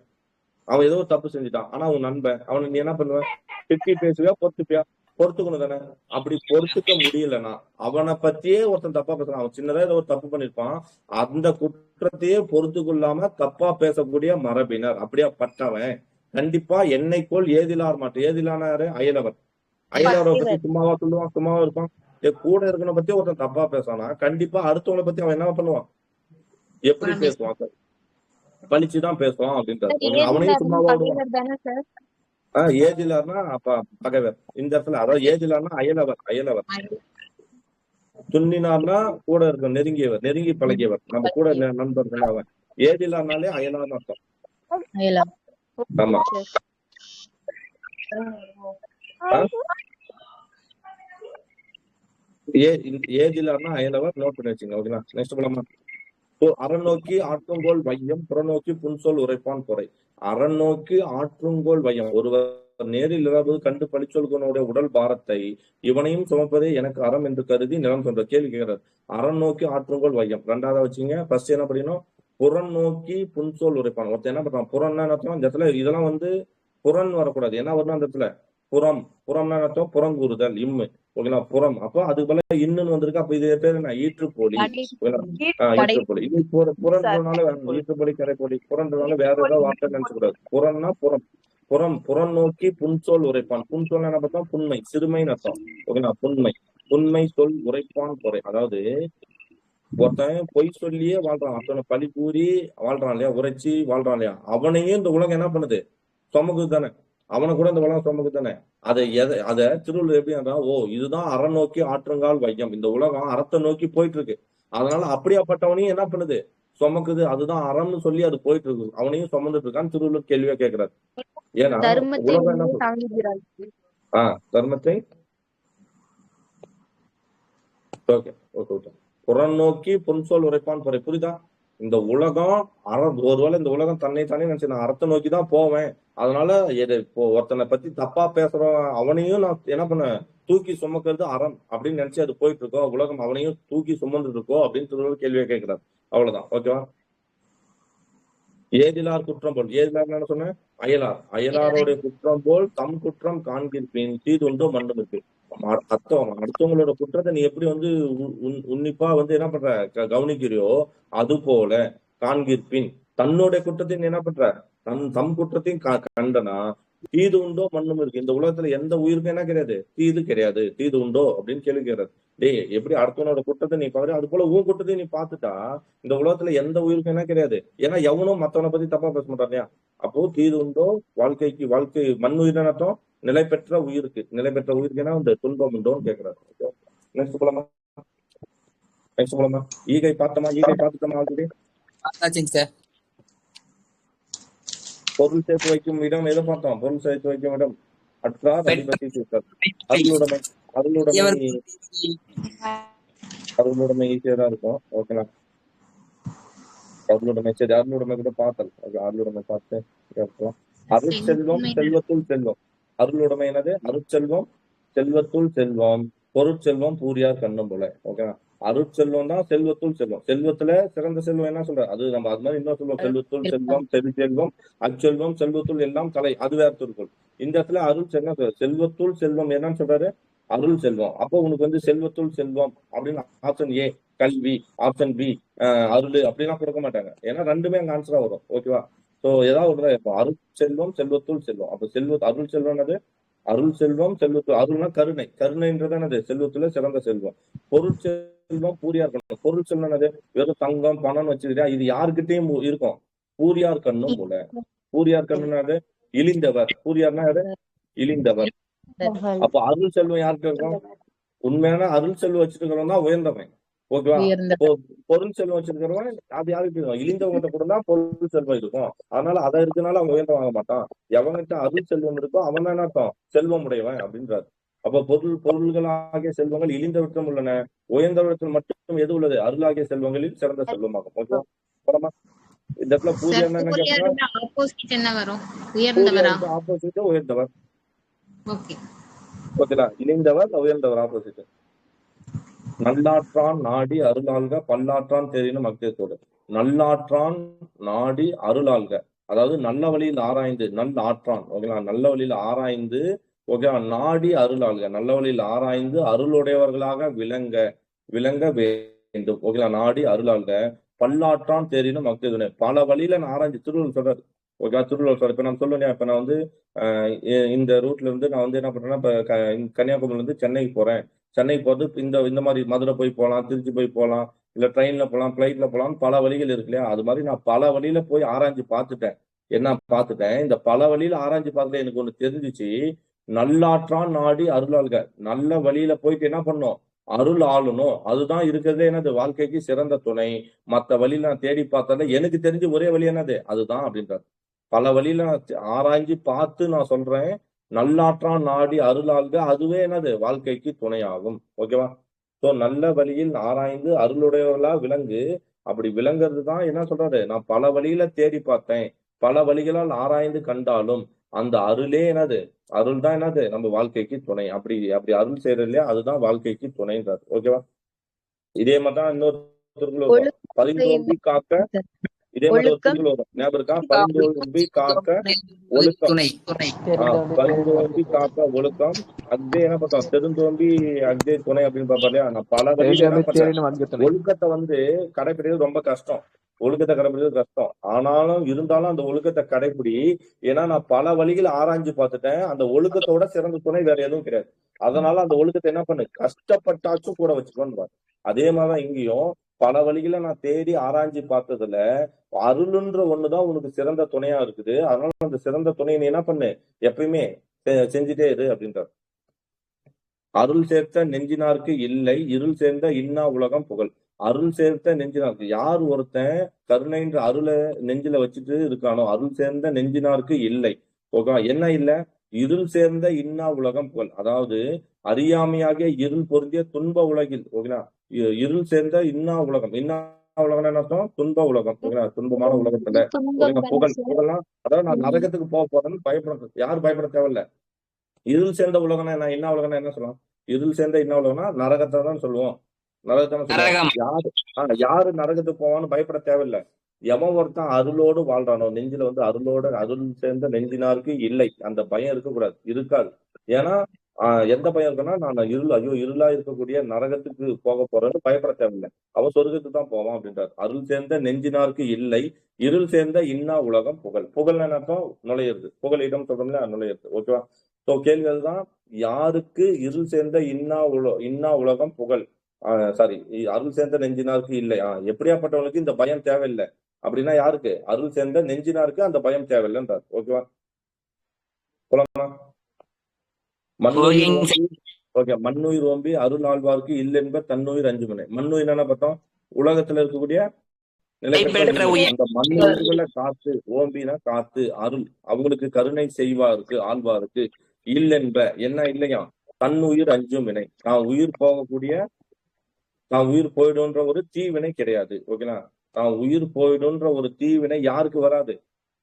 அவன் ஏதோ தப்பு செஞ்சுட்டான். ஆனா உன் நண்பன் அவனை நீ என்ன பண்ணுவ? திட்டி பேசுவியா? பொறுத்துப்பியா? பொறுத்துக்கணும் தானே? அப்படி பொறுத்துக்க முடியலன்னா அவனை பத்தியே ஒருத்தன் தப்பா பேசுறான். அவன் சின்னதா ஏதோ ஒரு தப்பு பண்ணிருப்பான். அந்த குற்றத்தையே பொறுத்து கொள்ளாம தப்பா பேசக்கூடிய மரபினர். அப்படியா பட்டவன் கண்டிப்பா என்னைக்கோள் ஏதிலார் மாட்டேன். ஏதிலான யாரு? அயலவர். அயலவரை பத்தி சும்மாவா சொல்லுவான்? சும்மாவா இருப்பான்? கூட இருக்கவனை பத்தி ஒருத்தன் தப்பா பேசானா கண்டிப்பா அடுத்தவங்களை பத்தி அவன் என்ன பண்ணுவான்? எப்படி பேசுவான்? பழிச்சுதான் பேசுவான் அப்படின்றாரு. அவனையும் சும்மாவா விடுவான். ஏதிலார்னா அப்ப பகைவர். இந்த இடத்துல அதாவது ஏதிலார்னா அயலவர். அயலவர். துண்ணினார்னா கூட இருக்க நெருங்கியவர், நெருங்கி பழகியவர், நம்ம கூட நண்பர்கள். அவன் ஏதிலார்னாலே அயலார்னு அர்த்தம். ஆமா. ஏதிலார்னா அயலவர். நோட் பண்ணி வச்சுங்க. ஓகேங்களா? நெக்ஸ்ட் போலாமா? அறநோக்கி ஆற்றுங்கோல் வையம் புறநோக்கி புன்சொல் உரைப்பான் பொறை. அறநோக்கி ஆற்றுங்கோல் வையம். ஒருவர் நேரில் இராவது கண்டு பழிச்சொல்கனுடைய உடல் பாரத்தை இவனையும் சுமப்பதே எனக்கு அறம் என்று கருதி நிலம் சொல்ற. கேள்வி கேட்கிறார். அறநோக்கி ஆற்றுங்கோல் வையம். ரெண்டாவது வச்சுங்க. ஃபர்ஸ்ட் என்ன படிக்கணும்? புறநோக்கி புன்சொல் உரைப்பான். ஒருத்தர் என்ன பண்றான்? புறன்னா அர்த்தம் இந்த இடத்துல இதெல்லாம் வந்து புறன் வரக்கூடாது. என்ன வரணும் அந்த இடத்துல? புறம். புறம்னா அர்த்தம் புறங்கூறுதல். இம்மு. ஓகேங்களா? புறம். அப்போ அதுக்கு பதிலா இன்னுன்னு வந்திருக்கு. அப்ப இது பேரு என்ன? ஈற்றுப்போலி. ஈற்றுப்போலி. இது புறன்றதுனால ஈற்றுப்போலி கரைப்போலி. புறன்றதுனால வேற ஏதாவது வார்த்தை நினைச்சு கூடாது. புறம்னா புறம். புறம். புறம் நோக்கி புன்சொல் உரைப்பான். புன்சொல் என்ன பார்த்தா புண்மை, சிறுமைன்னு அர்த்தம். ஓகேங்களா? புண்மை. புண்மை சொல் உரைப்பான் பொறை. அதாவது ஒருத்தன் பொய் சொல்லியே வாழ்றான். ஒருத்தனை பழி கூறி வாழ்றான் இல்லையா? உரைச்சி வாழ்றான் இல்லையா? அவனையும் இந்த உலகம் என்ன பண்ணுது? சுமக்குது தானே? அவனை கூட இந்த உலகம் சுமக்குது தானே? அத திருவள்ளுவர் எப்படி இதுதான் அறம் நோக்கி ஆற்றுங்கால் வையம். இந்த உலகம் அறத்தை நோக்கி போயிட்டு இருக்கு. அதனால அப்படியாப்பட்டவனையும் என்ன பண்ணுது? சுமக்குது. அதுதான் அறம்னு சொல்லி அது போயிட்டு இருக்கு. அவனையும் சுமந்துட்டு இருக்கான்னு திருவள்ளுவர் கேள்வியா கேட்கிறாரு. ஏன்னா உலகம் என்ன தர்மத்தை புறநோக்கி புன்சொல் உரைப்பான் பொறை. புரியுதா? இந்த உலகம் ஒருவேளை இந்த உலகம் தன்னை தானே நினைச்சு நான் அறத்தை நோக்கி தான் போவேன். அதனால இப்போ ஒருத்தனை பத்தி தப்பா பேசுறோம் அவனையும் நான் என்ன பண்ண தூக்கி சுமக்கிறது அறம் அப்படின்னு நினைச்சு அது போயிட்டு இருக்கோம். உலகம் அவனையும் தூக்கி சுமந்துட்டு இருக்கோ அப்படின்னு கேள்வியை கேட்கிறார். அவ்வளவுதான். ஓகேவா? ஏதிலார் குற்றம் போல். ஏதிலார் என்ன சொன்ன? அயலார். அயலாரோடைய குற்றம் போல் தம் குற்றம் காண்கிருப்பேன் தீதுண்டோ மண்ணும் இருக்கு. அடுத்தவங்களோட குற்றத்தை நீ எப்படி வந்து உன்னிப்பா வந்து என்ன பண்ற கவனிக்கிறியோ அது போல காண்கிற்பின் தன்னுடைய குற்றத்தை நீ என்ன பண்ற தம் குற்றத்தையும் கண்டனா தீது உண்டோ மண்ணும் இருக்கு. இந்த உலகத்துல எந்த உயிருக்கும் என்ன கிடையாது? தீது கிடையாது. தீது உண்டோ அப்படின்னு கேள்வி கேட்கறது. டேய் எப்படி அடுத்தவனோட குற்றத்தை நீ பாரு அது போல உன் குற்றத்தையும் நீ பார்த்துட்டா இந்த உலகத்துல எந்த உயிருக்கும் என்ன கிடையாது. ஏன்னா எவனும் மத்தவனை பத்தி தப்பா பேச மாட்டான் இல்லையா? அப்போ தீது உண்டோ வாழ்க்கை மண் உயிர் அர்த்தம் நிலை பெற்ற உயிருக்கு. நிலை பெற்ற உயிருக்கு என்ன இந்த துன்பம் உண்டோன்னு கேட்கிறாரு. நெக்ஸ்ட் போலாமா? ஈகை பார்த்தோமா? ஈகை பார்த்துட்டோமா? ஆல்ரெடி பொருள் சேர்த்து வைக்கும் இடம் எதை பார்த்தோம்? பொருள் சேர்த்து வைக்கும் இடம் அற்றார் அதிபதி தீர்த்தார். அருளுடைமை ஈஸியா தான் இருக்கும். ஓகேங்களா? அருளுடைமை சரி. அருளுடைமை கூட பார்த்தல். அருளுடைமை பார்த்து அருட்செல்வம் செல்வத்துள் செல்வம். அருளுடைமை என்னது? அருட்செல்வம் செல்வத்துள் செல்வம் பொருட்செல்வம் பூரியார் கண்ணும் போல. ஓகேவா? அருட்செல்வம் தான் செல்வத்துள் செல்வம். செல்வத்துல சிறந்த செல்வம் என்ன சொல்ற? அது நம்ம அது மாதிரி இன்னும் சொல்லுவோம். செல்வத்துள் செல்வம், செல்வம், அச்செல்வம், செல்வத்துள் எல்லாம் கலை. அது வேற திருக்குறள். இந்த இடத்துல அருள் என்ன சொல்ற? செல்வத்துள் செல்வம் என்னன்னு சொல்றாரு? அருள் செல்வம். அப்போ உனக்கு வந்து செல்வத்துள் செல்வம் அப்படின்னு ஆப்ஷன் ஏ கல்வி, ஆப்ஷன் பி அருள் அப்படிலாம் கொடுக்க மாட்டாங்க. ஏன்னா ரெண்டுமே அங்க ஆன்சரா வரும். ஓகேவா? சோ ஏதாவது ஒன்றுதான் இப்போ அருள் செல்வம், செல்வத்துள் செல்வம். அப்ப அருள் செல்வம் என்னது? அருள் செல்வம், செல்வத்து அருள்னா கருணை. கருணைன்றது என்னது? செல்வத்துல சிறந்த செல்வம். பொருள் செல்வம் பூரியார் கண்ணும். பொருள் செல்வம் என்னது? வெறும் தங்கம் பணம் வச்சுக்கிட்டா இது யாருக்கிட்டையும் இருக்கும். பூரியார் கண்ணும் போல. பூரியார் கண்ணுனாது இழிந்தவர். பூரியார்னா யாரு? இழிந்தவர். அப்ப அருள் செல்வம் யாருக்கு இருக்கும்? உண்மையான அருள் செல்வம் வச்சிருக்கிறவன் தான் உயர்ந்தவன். ஓகேவா? பொருள் செல்வம் வச்சிருக்கிறவன் அது யாருக்கு இருக்கும்? இழிந்தவங்கிட்ட கூட தான் பொருள் செல்வம் இருக்கும். அதனால அதை இருக்கனால அவன் உயர்ந்த வாங்க மாட்டான். எவங்கிட்ட அருள் செல்வம் இருக்கோ அவன் தான் என்ன அர்த்தம்? செல்வம் உடையவன் அப்படின்றாரு. அப்ப பொருள்களாகிய செல்வங்கள் இழிந்தவற்றம் உள்ளன, உயர்ந்தவற்றில் மட்டும் எது உள்ளது? அருளாகிய செல்வங்களில் சிறந்த செல்வமாகும். ஓகேவா? இந்த இடத்துல பூரியார் என்ன கேட்டா ஆப்போசிட் என்ன வரும்? உயர்ந்தவரா? ஆப்போசிட் உயர்ந்தவர். ஓகே ஓகேங்களா? இணைந்தவர் உயர்ந்தவர் ஆப்போசிட். நல்லாற்றான் நாடி அருளாள்க பல்லாற்றான் தெரியும் மக்தத்தோடு. நல்லாற்றான் நாடி அருளாள்க, அதாவது நல்ல வழியில் ஆராய்ந்து, நல்ல ஆற்றான். ஓகேங்களா? நல்ல வழியில் ஆராய்ந்து, ஓகேவா? நாடி அருளாள்க, நல்ல வழியில் ஆராய்ந்து அருளுடையவர்களாக விளங்க வேண்டும். ஓகேங்களா? நாடி அருளாள்க பல்லாற்றான் தெரியும் மக்தத்தோடு. பல வழியில நான் ஆராய்ஞ்சு திருவள்ளுவர் சொல்றாரு. ஓகே, திருவள்ளுவர் சொல்ற. இப்ப நான் சொல்லுவேன், இப்ப நான் வந்து இந்த ரூட்ல இருந்து நான் வந்து என்ன பண்றேன்னா, இப்ப கன்னியாகுமரியில இருந்து சென்னைக்கு போறேன். சென்னைக்கு போறது இந்த மாதிரி மதுரை போய் போகலாம், திருச்சி போய் போகலாம், இல்ல ட்ரெயின்ல போகலாம், பிளைட்ல போகலாம், பல வழிகள் இருக்கு இல்லையா? அது மாதிரி நான் பல வழியில போய் ஆராய்ஞ்சு பார்த்துட்டேன். இந்த பல வழியில ஆராய்ஞ்சு பார்த்துட்டு எனக்கு ஒண்ணு தெரிஞ்சிச்சு. நல்லாற்றான் நாடி அருளாள்க, நல்ல வழியில போயிட்டு என்ன பண்ணும்? அருள் ஆளணும். அதுதான் இருக்கிறதே என்னது? வாழ்க்கைக்கு சிறந்த துணை. மத்த வழியில நான் தேடி பார்த்ததுல எனக்கு தெரிஞ்ச ஒரே வழி என்னது? அதுதான் அப்படின்றாரு. பல வழியில ஆராய்ஞ்சு பார்த்து நான் சொல்றேன், நல்லாற்றான் நாடி அருளாள்க, அதுவே என்னது? வாழ்க்கைக்கு துணையாகும். ஓகேவா? சோ நல்ல வழியில் ஆராய்ந்து அருளுடையவர்களா விளங்கு. அப்படி விளங்குறது தான் என்ன சொல்றாரு? நான் பல வழியில தேடி பார்த்தேன், பல வழிகளால் ஆராய்ந்து கண்டாலும் அந்த அருளே என்னது? அருள் தான் என்னது? நம்ம வாழ்க்கைக்கு துணை. அப்படி அருள் செய்யறது இல்லையா? அதுதான் வாழ்க்கைக்கு துணைன்றாரு. ஓகேவா? இதே மாதிரிதான் இன்னொரு திருக்குறள், பரிந்தோம்பி காக்க. இதே மாதிரி ஒரு திருக்குறள் வரும், ஞாபகம் இருக்கா? பரிந்தோம்பி காக்க ஒழுக்கம். பரிந்தோம்பி காக்க ஒழுக்கம். அக்தே என்ன பார்த்தோம்? பெருந்தோம்பி அக்தே துணை அப்படின்னு பாப்பா இல்லையா? நான் பல வழியில என்ன பண்றேன்? ஒழுக்கத்தை வந்து கடைபிடிக்கிறது ரொம்ப கஷ்டம். ஒழுக்கத்தை கடைபிடிக்கிறது கஷ்டம். இருந்தாலும் அந்த ஒழுக்கத்தை கடைபிடி. ஏன்னா நான் பல வழிகள் ஆராய்ஞ்சு பார்த்துட்டேன். அந்த ஒழுக்கத்தோட சிறந்த துணை வேற எதுவும் கிடையாது. அதனால அந்த ஒழுக்கத்தை என்ன பண்ணு? கஷ்டப்பட்டாச்சும் கூட வச்சுக்கோன்னு. அதே மாதிரிதான் இங்கேயும் பல வழிகளை நான் தேடி ஆராய்ஞ்சு பார்த்ததுல அருள்ன்ற ஒண்ணுதான் உனக்கு சிறந்த துணையா இருக்குது. அதனால அந்த சிறந்த துணையை நீ என்ன பண்ணு? எப்பயுமே செஞ்சுட்டே இரு அப்படின்றார். அருள் சேர்த்த நெஞ்சினார்க்கு இல்லை, இருள் சேர்ந்த இன்னா உலகம் புகழ். அருள் சேர்த்த நெஞ்சினார்க்கு, யார் ஒருத்தன் கருணைன்ற அருளை நெஞ்சில வச்சுட்டு இருக்கானோ, அருள் சேர்ந்த நெஞ்சினார்க்கு இல்லை. ஓகே, என்ன இல்ல? இருள் சேர்ந்த இன்னா உலகம் புகழ். அதாவது அறியாமையாகிய இருள் பொருந்திய துன்ப உலகில், ஓகேங்களா? இருள் சேர்ந்த இன்னா உலகம். இன்னா உலகம் என்ன அர்த்தம்? துன்ப உலகம். ஓகேங்களா? துன்பமான உலகத்துல புகழ்லாம். அதாவது நான் நரகத்துக்கு போக போறேன்னு பயப்பட யாரும் பயப்பட தேவையில்ல. இருள் சேர்ந்த உலகம்னா என்ன? என்ன உலகம்னா என்ன சொல்லலாம்? இருள் சேர்ந்த என்ன உலகம்னா நரகத்தை தான் சொல்லுவோம். நரகத்தான சொல்லுவோம். யாரு நரகத்துக்கு போவான்னு பயப்பட தேவையில்லை. எவன் ஒருத்தன் அருளோடு வாழ்றானோ, நெஞ்சில வந்து அருள் சேர்ந்த நெஞ்சினாருக்கு இல்லை, அந்த பயம் இருக்கக்கூடாது, இருக்காது. ஏன்னா எந்த பயம் இருக்குன்னா, நான் இருளா இருக்கக்கூடிய நரகத்துக்கு போக போறேன்னு பயப்பட தேவையில்லை. அவன் சொர்க்கத்துக்கு தான் போவான் அப்படின்றாரு. அருள் சேர்ந்த நெஞ்சினாருக்கு இல்லை, இருள் சேர்ந்த இன்னா உலகம் புகழ். புகழ் என்ன அர்த்தம்? நுழையிறது. புகழிடம் சொல்றோம்ல, நுழையிறது. ஓகேவா? சோ கேள்வி அதுதான், யாருக்கு இருள் சேர்ந்த இன்னா உலகம் புகழ், சாரி, அருள் சேர்ந்த நெஞ்சினாருக்கு இல்லை. எப்படியாப்பட்டவனுக்கு இந்த பயம் தேவையில்லை. அப்படின்னா யாருக்கு? அருள் சேர்ந்த நெஞ்சினாருக்கு அந்த பயம் தேவையில்லைன்றார். ஓகேவா? போலாமா? மண்ணுயிர் ஓம்பி அருள் ஆழ்வார்க்கு இல்லென்ப தன்னுயிர் அஞ்சுமனை. மண்ணுயிர் என்ன பார்த்தோம்? உலகத்துல இருக்கக்கூடிய அந்த மண்ணுயிர்களை காத்து, ஓம்பினா காத்து, அருள் அவங்களுக்கு கருணை செய்வாருக்கு, ஆழ்வாருக்கு. இல்லென்ப என்ன இல்லையா? தன்னுயிர் அஞ்சும் வினை. நான் உயிர் போயிடுன்ற ஒரு தீவினை கிடையாது. ஓகேங்களா? நான் உயிர் போயிடுன்ற ஒரு தீவினை யாருக்கு வராது?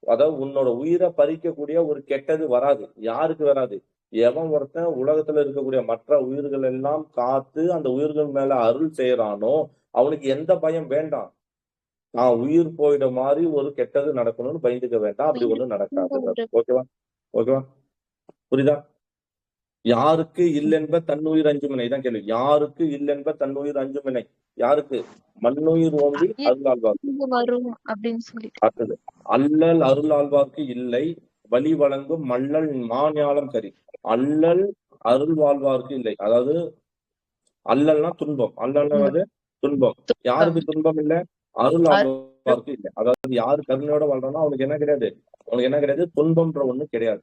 அதாவது உன்னோட உயிரை பறிக்கக்கூடிய ஒரு கெட்டது வராது. யாருக்கு வராது? எவன் ஒருத்தன் உலகத்துல இருக்கக்கூடிய மற்ற உயிர்கள் எல்லாம் காத்து அந்த உயிர்கள் மேல அருள் செய்யறானோ அவனுக்கு எந்த பயம் வேண்டாம். நான் உயிர் போயிட மாதிரி ஒரு கெட்டது நடக்கணும்னு பயந்துக்க வேண்டாம். அப்படி ஒண்ணும் நடக்காது. ஓகேவா? ஓகேவா? புரியுதா? யாருக்கு இல்லென்ப தன்னுயிர் அஞ்சுமினை தான் கேள்வி. யாருக்கு இல்லென்ப தன்னுயிர் அஞ்சுமினை? யாருக்கு? மண்ணுயிர் ஓம்பி அருளாழ்வார்க்கு வரும் அப்படின்னு சொல்லிட்டு அடுத்தது அல்லல் அருளாழ்வார்க்கு இல்லை வழி வழங்கும் மல்லல் மாஞாலம் கரி. அல்லல் அருள் வாழ்வார்க்கு இல்லை. அதாவது அல்லல்னா துன்பம், அல்லல்னா துன்பம். யாருக்கு துன்பம் இல்லை? அருள் ஆழ்வார்க்கு இல்லை. அதாவது யாரு கருணையோட வாழ்றானோ அவனுக்கு என்ன கிடையாது, அவனுக்கு என்ன கிடையாது, துன்பம்ன்ற ஒண்ணு கிடையாது.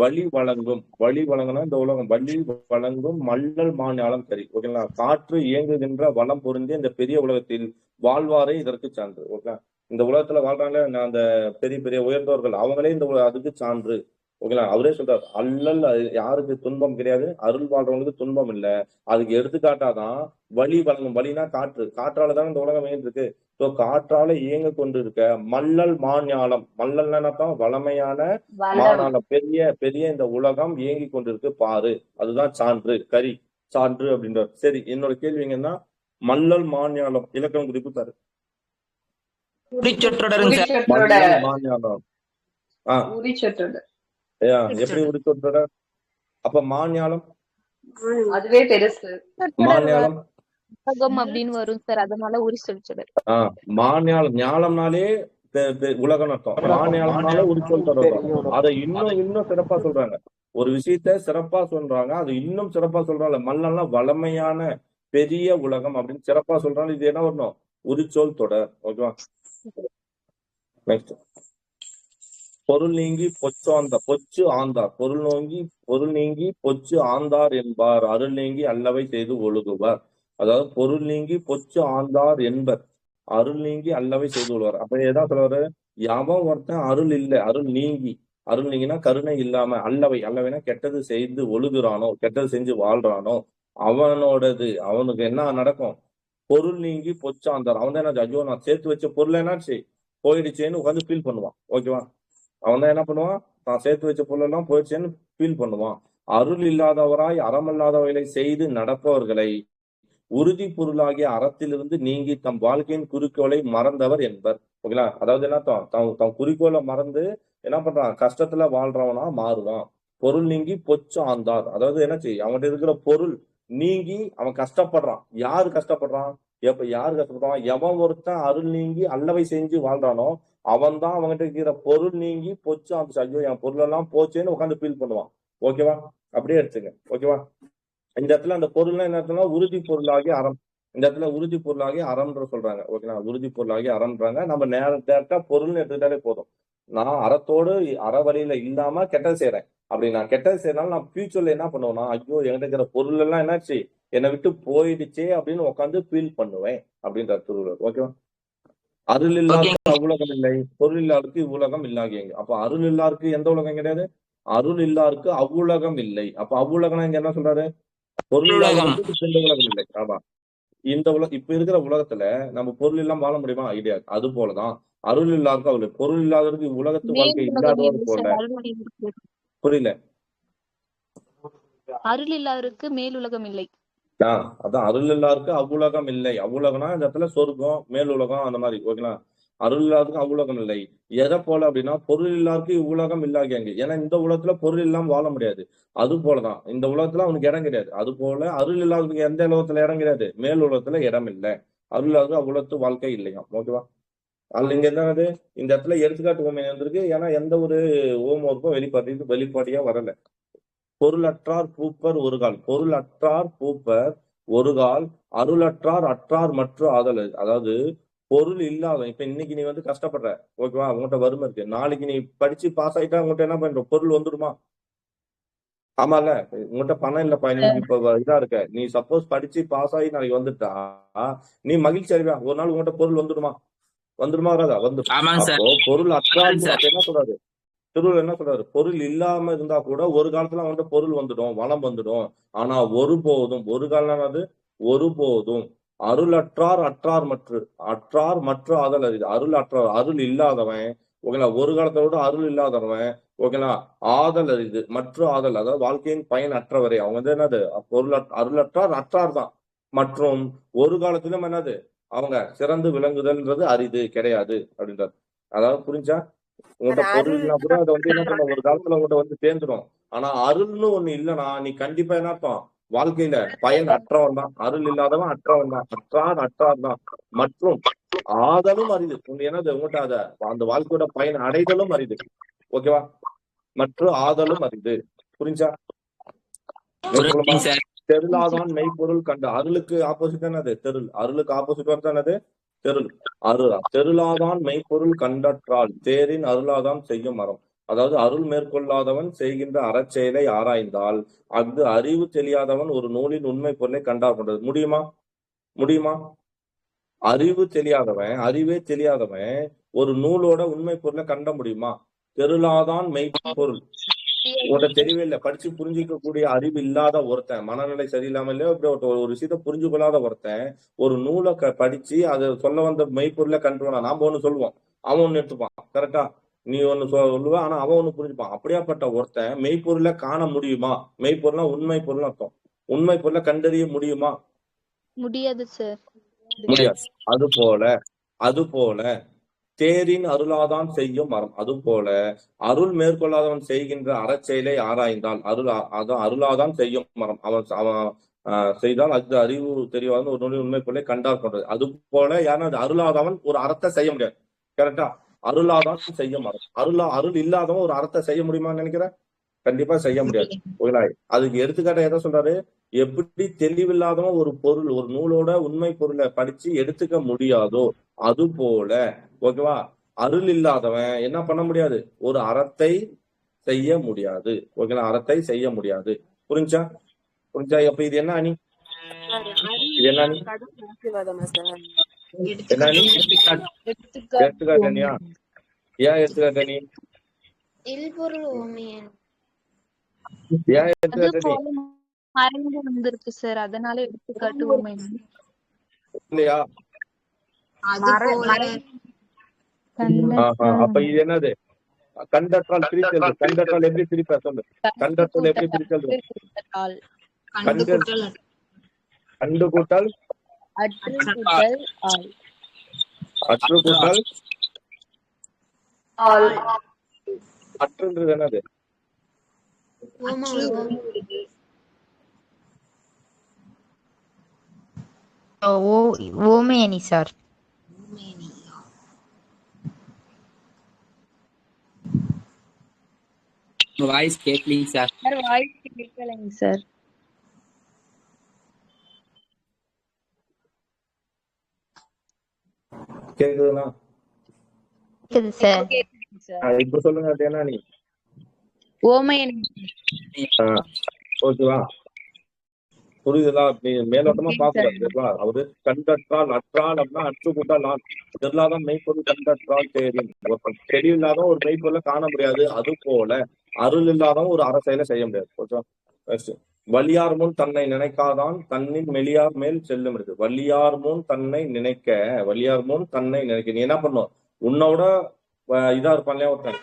வழி வழங்கும், வழி வழங்கினா இந்த உலகம் வழி வழங்கும் மல்லல் மாஞாலம் கரி. ஓகேங்களா? காற்று இயங்குகின்ற வளம் பொருந்திய இந்த பெரிய உலகத்தில் வாழ்வாரே இதற்கு சான்று. ஓகே, இந்த உலகத்துல வாழ்றாங்களே அந்த பெரிய பெரிய உயர்ந்தவர்கள் அவங்களே இந்த அதுக்கு சான்று. ஓகேங்களா? அவரே சொல்றாரு அல்லல் யாருக்கு துன்பம் கிடையாது, அருள் வாழ்றவங்களுக்கு துன்பம் இல்லை. அதுக்கு எடுத்துக்காட்டாதான் வழி வழங்கும். வழினா காற்று, காற்றாலதான் இந்த உலகம் இருக்கு. ஸோ காற்றால இயங்க கொண்டு இருக்க மல்லல் மாஞாலம், மல்லல்னா வளமையான மாஞாலம், பெரிய பெரிய இந்த உலகம் இயங்கி கொண்டிருக்கு பாரு, அதுதான் சான்று கரி சான்று அப்படின்றார். சரி, என்னோட கேள்வி என்னன்னா மல்லல் மாஞாலம் இலக்கணம் குறிப்பு தாரு. மல்லல் மாஞாலம் எப்படி உரிச்சொற்றொடர்? அப்ப மாஞாலம் அதுவே பெருசு. மாஞாலம் அப்படின்னு வரும் சார், அதனால உரி சொல்லிச்சொடர். மாஞாலம், ஞாலம்னாலே உலகம் அர்த்தம். மாஞாலம்னாலே உரிச்சொல் தொடர். அதை இன்னும் சிறப்பா சொல்றாங்க. ஒரு விஷயத்த சிறப்பா சொல்றாங்க, அது இன்னும் சிறப்பா சொல்றாங்க. மல்லல்னா வளமையான பெரிய உலகம் அப்படின்னு சிறப்பா சொல்றாங்க. இது என்ன வரணும்? உரிச்சொல் தொடர். ஓகேவா? நெக்ஸ்ட், பொருள் நீங்கி பொச்சு ஆந்தார். பொருள் நீங்கி பொச்சு ஆந்தார் என்பார். அருள் நீங்கி அல்லவை செய்து ஒழுகுவர். அதாவது பொருள் நீங்கி பொச்சு ஆந்தார் என்பர், அருள் நீங்கி அல்லவை செய்து கொள்வார். அப்ப ஏதான் சொல்றாரு? எவன் ஒருத்தன் அருள் இல்லை, அருள் நீங்கினா கருணை இல்லாம, அல்லவைனா கெட்டது செய்து ஒழுகுறானோ, கெட்டது செஞ்சு வாழ்றானோ, அவனுக்கு என்ன நடக்கும்? பொருள் நீங்கி பொச்சாந்தார். அவன் தான் என்ன, ஐயோ நான் சேர்த்து வச்ச பொருள் என்னாச்சு போயிடுச்சேன்னு உட்காந்து ஃபீல் பண்ணுவான். ஓகேவா? அவன் தான் என்ன பண்ணுவான்? தான் சேர்த்து வச்ச பொருள் எல்லாம் போயிடுச்சேன்னு ஃபீல் பண்ணுவான். அருள் இல்லாதவராய் அறமல்லாதவர்களை செய்து நடப்பவர்களை உறுதி பொருளாகிய அறத்திலிருந்து நீங்கி தம் வாழ்க்கையின் குறிக்கோளை மறந்தவர் என்பர். ஓகேங்களா? அதாவது என்ன, தம் குறிக்கோளை மறந்து என்ன பண்றான்? கஷ்டத்துல வாழ்றவனா மாறுவான். பொருள் நீங்கி பொச்சு ஆந்தார். அதாவது என்ன செய்ய, அவன்கிட்ட இருக்கிற பொருள் நீங்கி அவன் கஷ்டப்படுறான். யாரு கஷ்டப்படுறான்? யாரு கஷ்டப்படுறான்? எவன் ஒருத்தன் அருள் நீங்கி அல்லவை செஞ்சு வாழ்றானோ அவன் தான் அவன்கிட்ட இருக்கிற பொருள் நீங்கி பொச்சு ஆந்து, ஐயோ என் பொருள் எல்லாம் போச்சேன்னு உட்காந்து ஃபீல் பண்ணுவான். ஓகேவா? அப்படியே எடுத்துங்க. ஓகேவா? இந்த இடத்துல அந்த பொருள்னா என்ன இடத்துல உறுதி பொருளாகி அறம். இந்த இடத்துல உறுதி பொருளாகி அறம்ன்ற சொல்றாங்க. ஓகேங்களா? உறுதி பொருளாகி அறம்ன்றாங்க. நம்ம டேரக்டா பொருள்னு எடுத்துக்கிட்டாலே போதும். நான் அறத்தோடு அற வழியில இல்லாம கெட்டது செய்யறேன். அப்படி நான் கெட்டது செய்யறதுனால நான் ஃபியூச்சர்ல என்ன பண்ணுவேன்னா, ஐயோ என்கிட்ட இருக்கிற பொருள் எல்லாம் என்னாச்சு, என்னை விட்டு போயிடுச்சே அப்படின்னு உட்காந்து ஃபீல் பண்ணுவேன் அப்படின்ற திருவள்ளுவர். ஓகேவா? அருள் இல்லாருக்கு அவ்வுலகம் இல்லை, பொருள் இல்லாருக்கு இவ்வுலகம் இல்லாகியங்க. அப்ப அருள் இல்லாருக்கு எந்த உலகம் கிடையாது, அருள் இல்லாருக்கு அவ்வுலகம் இல்லை. அப்ப அவ்வுலகம் இங்க என்ன சொல்றாரு? பொருள் இல்லாதவருக்கு இந்த உலகம் இல்லை. ஆமா, இந்த இப்ப இருக்கிற உலகத்துல நம்ம பொருள் இல்லாம வாழ முடியுமா? ஐடியா. அது போலதான் அருள் இல்லாருக்கு அவரு பொருள் இல்லாதவருக்கு உலகத்து வாழ்க்கை இல்லாதவர் போல. புரியல? அருள் இல்லாதவருக்கு மேல் உலகம் இல்லை. அதான் அருள் இல்லாருக்கு அவ்வுலகம் இல்லை. அவ்வுலகம்னா இந்த இடத்துல சொர்க்கம், மேல் உலகம் அந்த மாதிரி. ஓகேங்களா? அருள் இல்லாததுக்கு அவ்வுலகம் இல்லை. எதை போல அப்படின்னா பொருள் இல்லாருக்கு இவ்வுலகம் இல்லாகியாங்க. ஏன்னா இந்த உலகத்துல பொருள் இல்லாம வாழ முடியாது. அது போலதான் இந்த உலகத்துல அவனுக்கு இடம் கிடையாது. அது போல அருள் இல்லாததுக்கு எந்த உலகத்துல இடம் கிடையாது, மேல் உலகத்துல இடம் இல்லை. அருள் இல்லாத அவ்வுலகத்து வாழ்க்கை இல்லையா? ஓகேவா? அதுல இங்க என்னது, இந்த இடத்துல எடுத்துக்காட்டு ஓமை வந்திருக்கு. ஏன்னா எந்த ஒரு ஓமோருக்கும் வெளிப்பாட்டியா வரல. பொருளற்றார் பூப்பர் ஒரு கால், பொருளற்றார் பூப்பர் ஒரு கால், அருளற்றார் அற்றார் மற்ற ஆதல். அதாவது பொருள் இல்லாத, இப்ப இன்னைக்கு நீ வந்து கஷ்டப்படுற, ஓகேவா, உங்கள்கிட்ட வறுமை இருக்கு. நாளைக்கு நீ படிச்சு பாஸ் ஆயிட்டா உங்கள்கிட்ட என்ன பண்ற, பொருள் வந்துடுமா? ஆமால, உங்கள்கிட்ட பணம் இல்லப்பா, நீ இப்ப இதா இருக்க, நீ சப்போஸ் படிச்சு பாஸ் ஆகி நாளைக்கு வந்துட்டா நீ மகிழ்ச்சி அறிவா, ஒரு நாள் உங்கள்கிட்ட பொருள் வந்துடுமா? வராதா? வந்துடும். அப்போ பொருள் அற்றார் என்ன சொல்றாரு திருவள்ளுவர்? என்ன சொல்றாரு? பொருள் இல்லாம இருந்தா கூட ஒரு காலத்துல அவன்கிட்ட பொருள் வந்துடும், வளம் வந்துடும். ஆனா ஒருபோதும், ஒரு காலம் ஒருபோதும் அருளற்றார் அற்றார் மற்ற ஆதல் அறிது. அருள் அற்றார், அருள் இல்லாதவன் ஓகேங்களா. ஒரு காலத்தை விட அருள் இல்லாதவன் ஓகேங்களா ஆதல் அரிது மற்ற ஆதல், அதாவது வாழ்க்கையின் பயன் அற்றவரை அவங்க வந்து என்னது அருளற்றார் அற்றார் தான். மற்றும் ஒரு காலத்திலும் என்னது அவங்க சிறந்து விளங்குதல்ன்றது அரிது கிடையாது அப்படின்றார். அதாவது புரிஞ்சா, உங்கள்கிட்ட பொருள்னா கூட அதை வந்து என்ன பண்ண ஒரு காலத்துல உங்கள்கிட்ட வந்து சேர்ந்துடும். ஆனா அருள்னு ஒண்ணு இல்லைன்னா நீ கண்டிப்பா என்ன அர்த்தம், வாழ்க்கையில பயன் அற்றவன் தான். அருள் இல்லாதவன் அற்றவன் தான், அற்றார் தான். மற்றும் ஆதலும் அரிது. உங்க என்னது உங்கள்கிட்ட அத அந்த வாழ்க்கையோட பயன் அடைதலும் அரிது. ஓகேவா. மற்றும் ஆதலும் அரிது. புரிஞ்சா. புரியுதுங்க சார். தெருளாதான் மெய்ப்பொருள் கண்ட. அருளுக்கு ஆப்போசிட் என்னது தெருள். அருளுக்கு ஆப்போசிட் வந்து என்னது தெருள். தெருளாதான் மெய்ப்பொருள் கண்டற்றால் தேரின் அருளாதான் செய்யும் மரம். அதாவது அருள் மேற்கொள்ளாதவன் செய்கின்ற அறச்செயலை ஆராய்ந்தால் அஃது அறிவு தெரியாதவன் ஒரு நூலின் உண்மை பொருளை கண்டார் பண்றது முடியுமா. அறிவே தெரியாதவன் ஒரு நூலோட உண்மை பொருளை கண்ட முடியுமா. தெருளாதான் மெய்ப்பொருள். உங்கள்கிட்ட தெரியவே இல்லை, படிச்சு புரிஞ்சிக்கக்கூடிய அறிவு இல்லாத ஒருத்தன், மனநிலை சரியில்லாமலே ஒரு விஷயத்த புரிஞ்சு கொள்ளாத ஒருத்தன் ஒரு நூலை படிச்சு அதை சொல்ல வந்த மெய்ப்பொருளை கண்டுவானா. நாம ஒண்ணு சொல்லுவோம், அவன் ஒண்ணு எடுத்துப்பான். கரெக்டா. நீ ஒண்ணு சொல்லுவ, ஆனா அவன் ஒண்ணு புரிஞ்சுப்பான். அப்படியாப்பட்ட ஒருத்தன் மெய்ப்பொருளை காண முடியுமா. மெய்ப்பொருள்னா உண்மை பொருள் அர்த்தம். உண்மை பொருளை கண்டறிய முடியுமா. முடியாது சார். முடியாது. அது போல தேரின் அருளாதான் செய்யும் மரம். அதுபோல அருள் மேற்கொள்ளாதவன் செய்கின்ற அறச்செயலை ஆராய்ந்தால் அருளாதான் செய்யும் மரம். அவன் செய்தால் அது அறிவு தெரியாத ஒரு நூலின் உண்மை பொருளை கண்டார் பண்றது. அது போல யாரும் அது அருளாதவன் ஒரு அறத்தை செய்ய முடியாது. கரெக்டா. அருளாதான் செய்யும் மரம். அருள் இல்லாதவன் ஒரு அறத்தை செய்ய முடியுமான்னு நினைக்கிறேன். கண்டிப்பா செய்ய முடியாது. ஓகேங்களா. அதுக்கு எடுத்துக்காட்ட எதை சொல்றாரு, எப்படி தெளிவில்லாதவன் ஒரு பொருள் ஒரு நூலோட உண்மை பொருளை படிச்சு எடுத்துக்க முடியாதோ அது போல ஓகேவா அருள் இல்லாதவன் என்ன பண்ண முடியாது, ஒரு அறத்தை செய்ய முடியாது. ஓகேங்களா. அறத்தை செய்ய முடியாது. புரிஞ்சா. அப்ப இது என்ன அணி, என்ன அணி, என்ன அணி. எடுத்துக்காட்டணியா. ஏன் எடுத்துக்காட்டணி, ஏன் எடுத்துக்காட்டணி மறைந்து வந்திருக்கு சார், அதனால எடுத்துக்காட்டுவோமே இல்லையா. அப்ப இது என்னது, கண்டற்றால் பிரித்தல். கண்டற்றால் எப்படி பிரிப்ப சொல்லு. கண்டற்றால் எப்படி பிரித்தல். கண்டு கூட்டல் அற்று கூட்டல் அற்றுன்றது என்னது. ஓமேனி சார். வாய்ஸ் கேட்கலீங்க சார். வாய்ஸ் கேட்கலைங்க சார். கேக்குதுண்ணா. கேக்குது சார். இப்ப சொல்லுங்க. அது என்ன நீ ஓமையன். ஓகேவா. புரியுதுதா. நீ மேலோட்டமா பாக்குறா. அவரு கண்டற்றால் அற்றால் அப்படின்னா அற்று கூட்டால் நான் இதெல்லாம் மெய்ப்பொருள் கண்டற்றால் தேரின். தெளிவில்லாத ஒரு மெய்ப்பொருளை காண முடியாது. அது போல அருள் இல்லாதவன் ஒரு அரசியலை செய்ய முடியாது. ஓகே. வலியார் முன் தன்னை நினைக்காதான் தன்னின் மெலியார் மேல் செல்லும் இருக்கு. வலியார் முன் தன்னை நினைக்க நீ என்ன பண்ணும், உன்னோட இதா இருப்பான் இல்லையா ஒருத்தன்,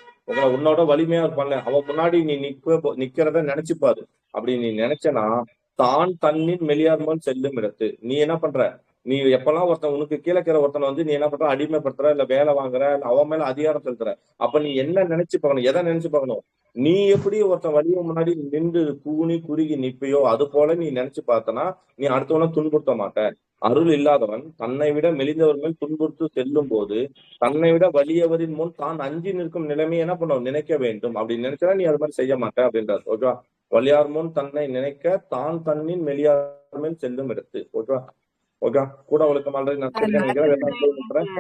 உன்னோட வலிமையா இருப்பான்ல, அவன் முன்னாடி நீ நிக்கிறத நினைச்சுப்பாரு. அப்படி நீ நினைச்சனா தான் தன்னின் மெலியார் மேல் செல்லும் இடத்து. நீ என்ன பண்ற, நீ எப்பெல்லாம் ஒருத்தன் உனக்கு கீழே இருக்கிற ஒருத்தனை வந்து நீ என்ன பண்ற, அடிமைப்படுத்துற, இல்ல வேலை வாங்குற, இல்ல அவன் மேல அதிகாரம் செலுத்துற. அப்ப நீ என்ன நினைச்சு பார்க்கணும், எதை நினைச்சு பார்க்கணும், நீ எப்படி ஒருத்தன் வலிய முன்னாடி நின்று கூணி குறுகி நிப்பையோ அது போல நீ நினைச்சு பார்த்தனா நீ அடுத்தவனை துன்புறுத்த மாட்ட. அருள் இல்லாதவன் தன்னை விட மெலிந்தவர் மேல் துன்புறுத்து செல்லும் போது தன்னை விட வலியவரின் முன் தான் அஞ்சி நிற்கும் நிலைமை என்ன பண்ணும், நினைக்க வேண்டும். அப்படி நினைச்சா நீ அது மாதிரி செய்ய மாட்ட அப்படின்றார். ஓகேவா. வலியார் முன் தன்னை நினைக்க தான் தன்னின் மெலியார் மேல் செல்லும் இடத்து. ஓகேவா. ஓகே. கூட ஒழுக்கம் ஆல்ரெடி நான் சொல்லிக்கிறேன்.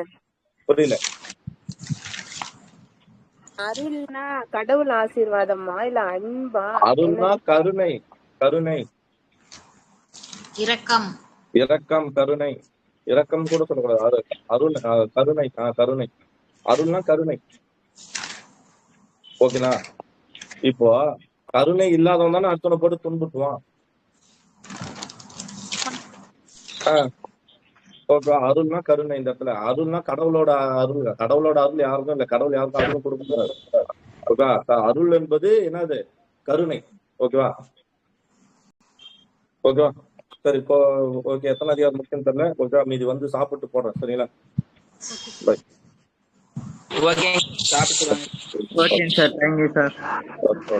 புரியல. அருள்னா கடவுள் ஆசீர்வாதமா இல்ல அன்பா? அருள்னா கருணை, இரக்கம், கருணை. இரக்கம் கூட சொல்லக்கூடாது. அருள் கருணை. அருள்னா கருணை. ஓகேனா. இப்போ கருணை இல்லாதவன் தானே அடுத்தவனை போட்டு துன்புறுத்துவான். ஓகே, அருள்னா கருணை. இந்த இடத்துல அருள்னா கடவுளோட அருள். கடவுளோட அருள் யாருக்கும் இல்ல, கடவுள் யாருக்கும் அருள் கொடுக்க கூடாது. ஓகேவா? அருள் என்பது என்னது? கருணை. ஓகேவா? ஓகேவா? சரி, இப்போ ஓகே, எத்தனை அதிகாரம் முக்கியம் தெரியல. ஓகேவா? மீதி வந்து சாப்பிட்டு போடுறேன். சரிங்களா? பை. ஓகே, சாப்பிட்டு வாங்க. ஓகேங்க சார், தேங்க்யூ சார். ஓகே.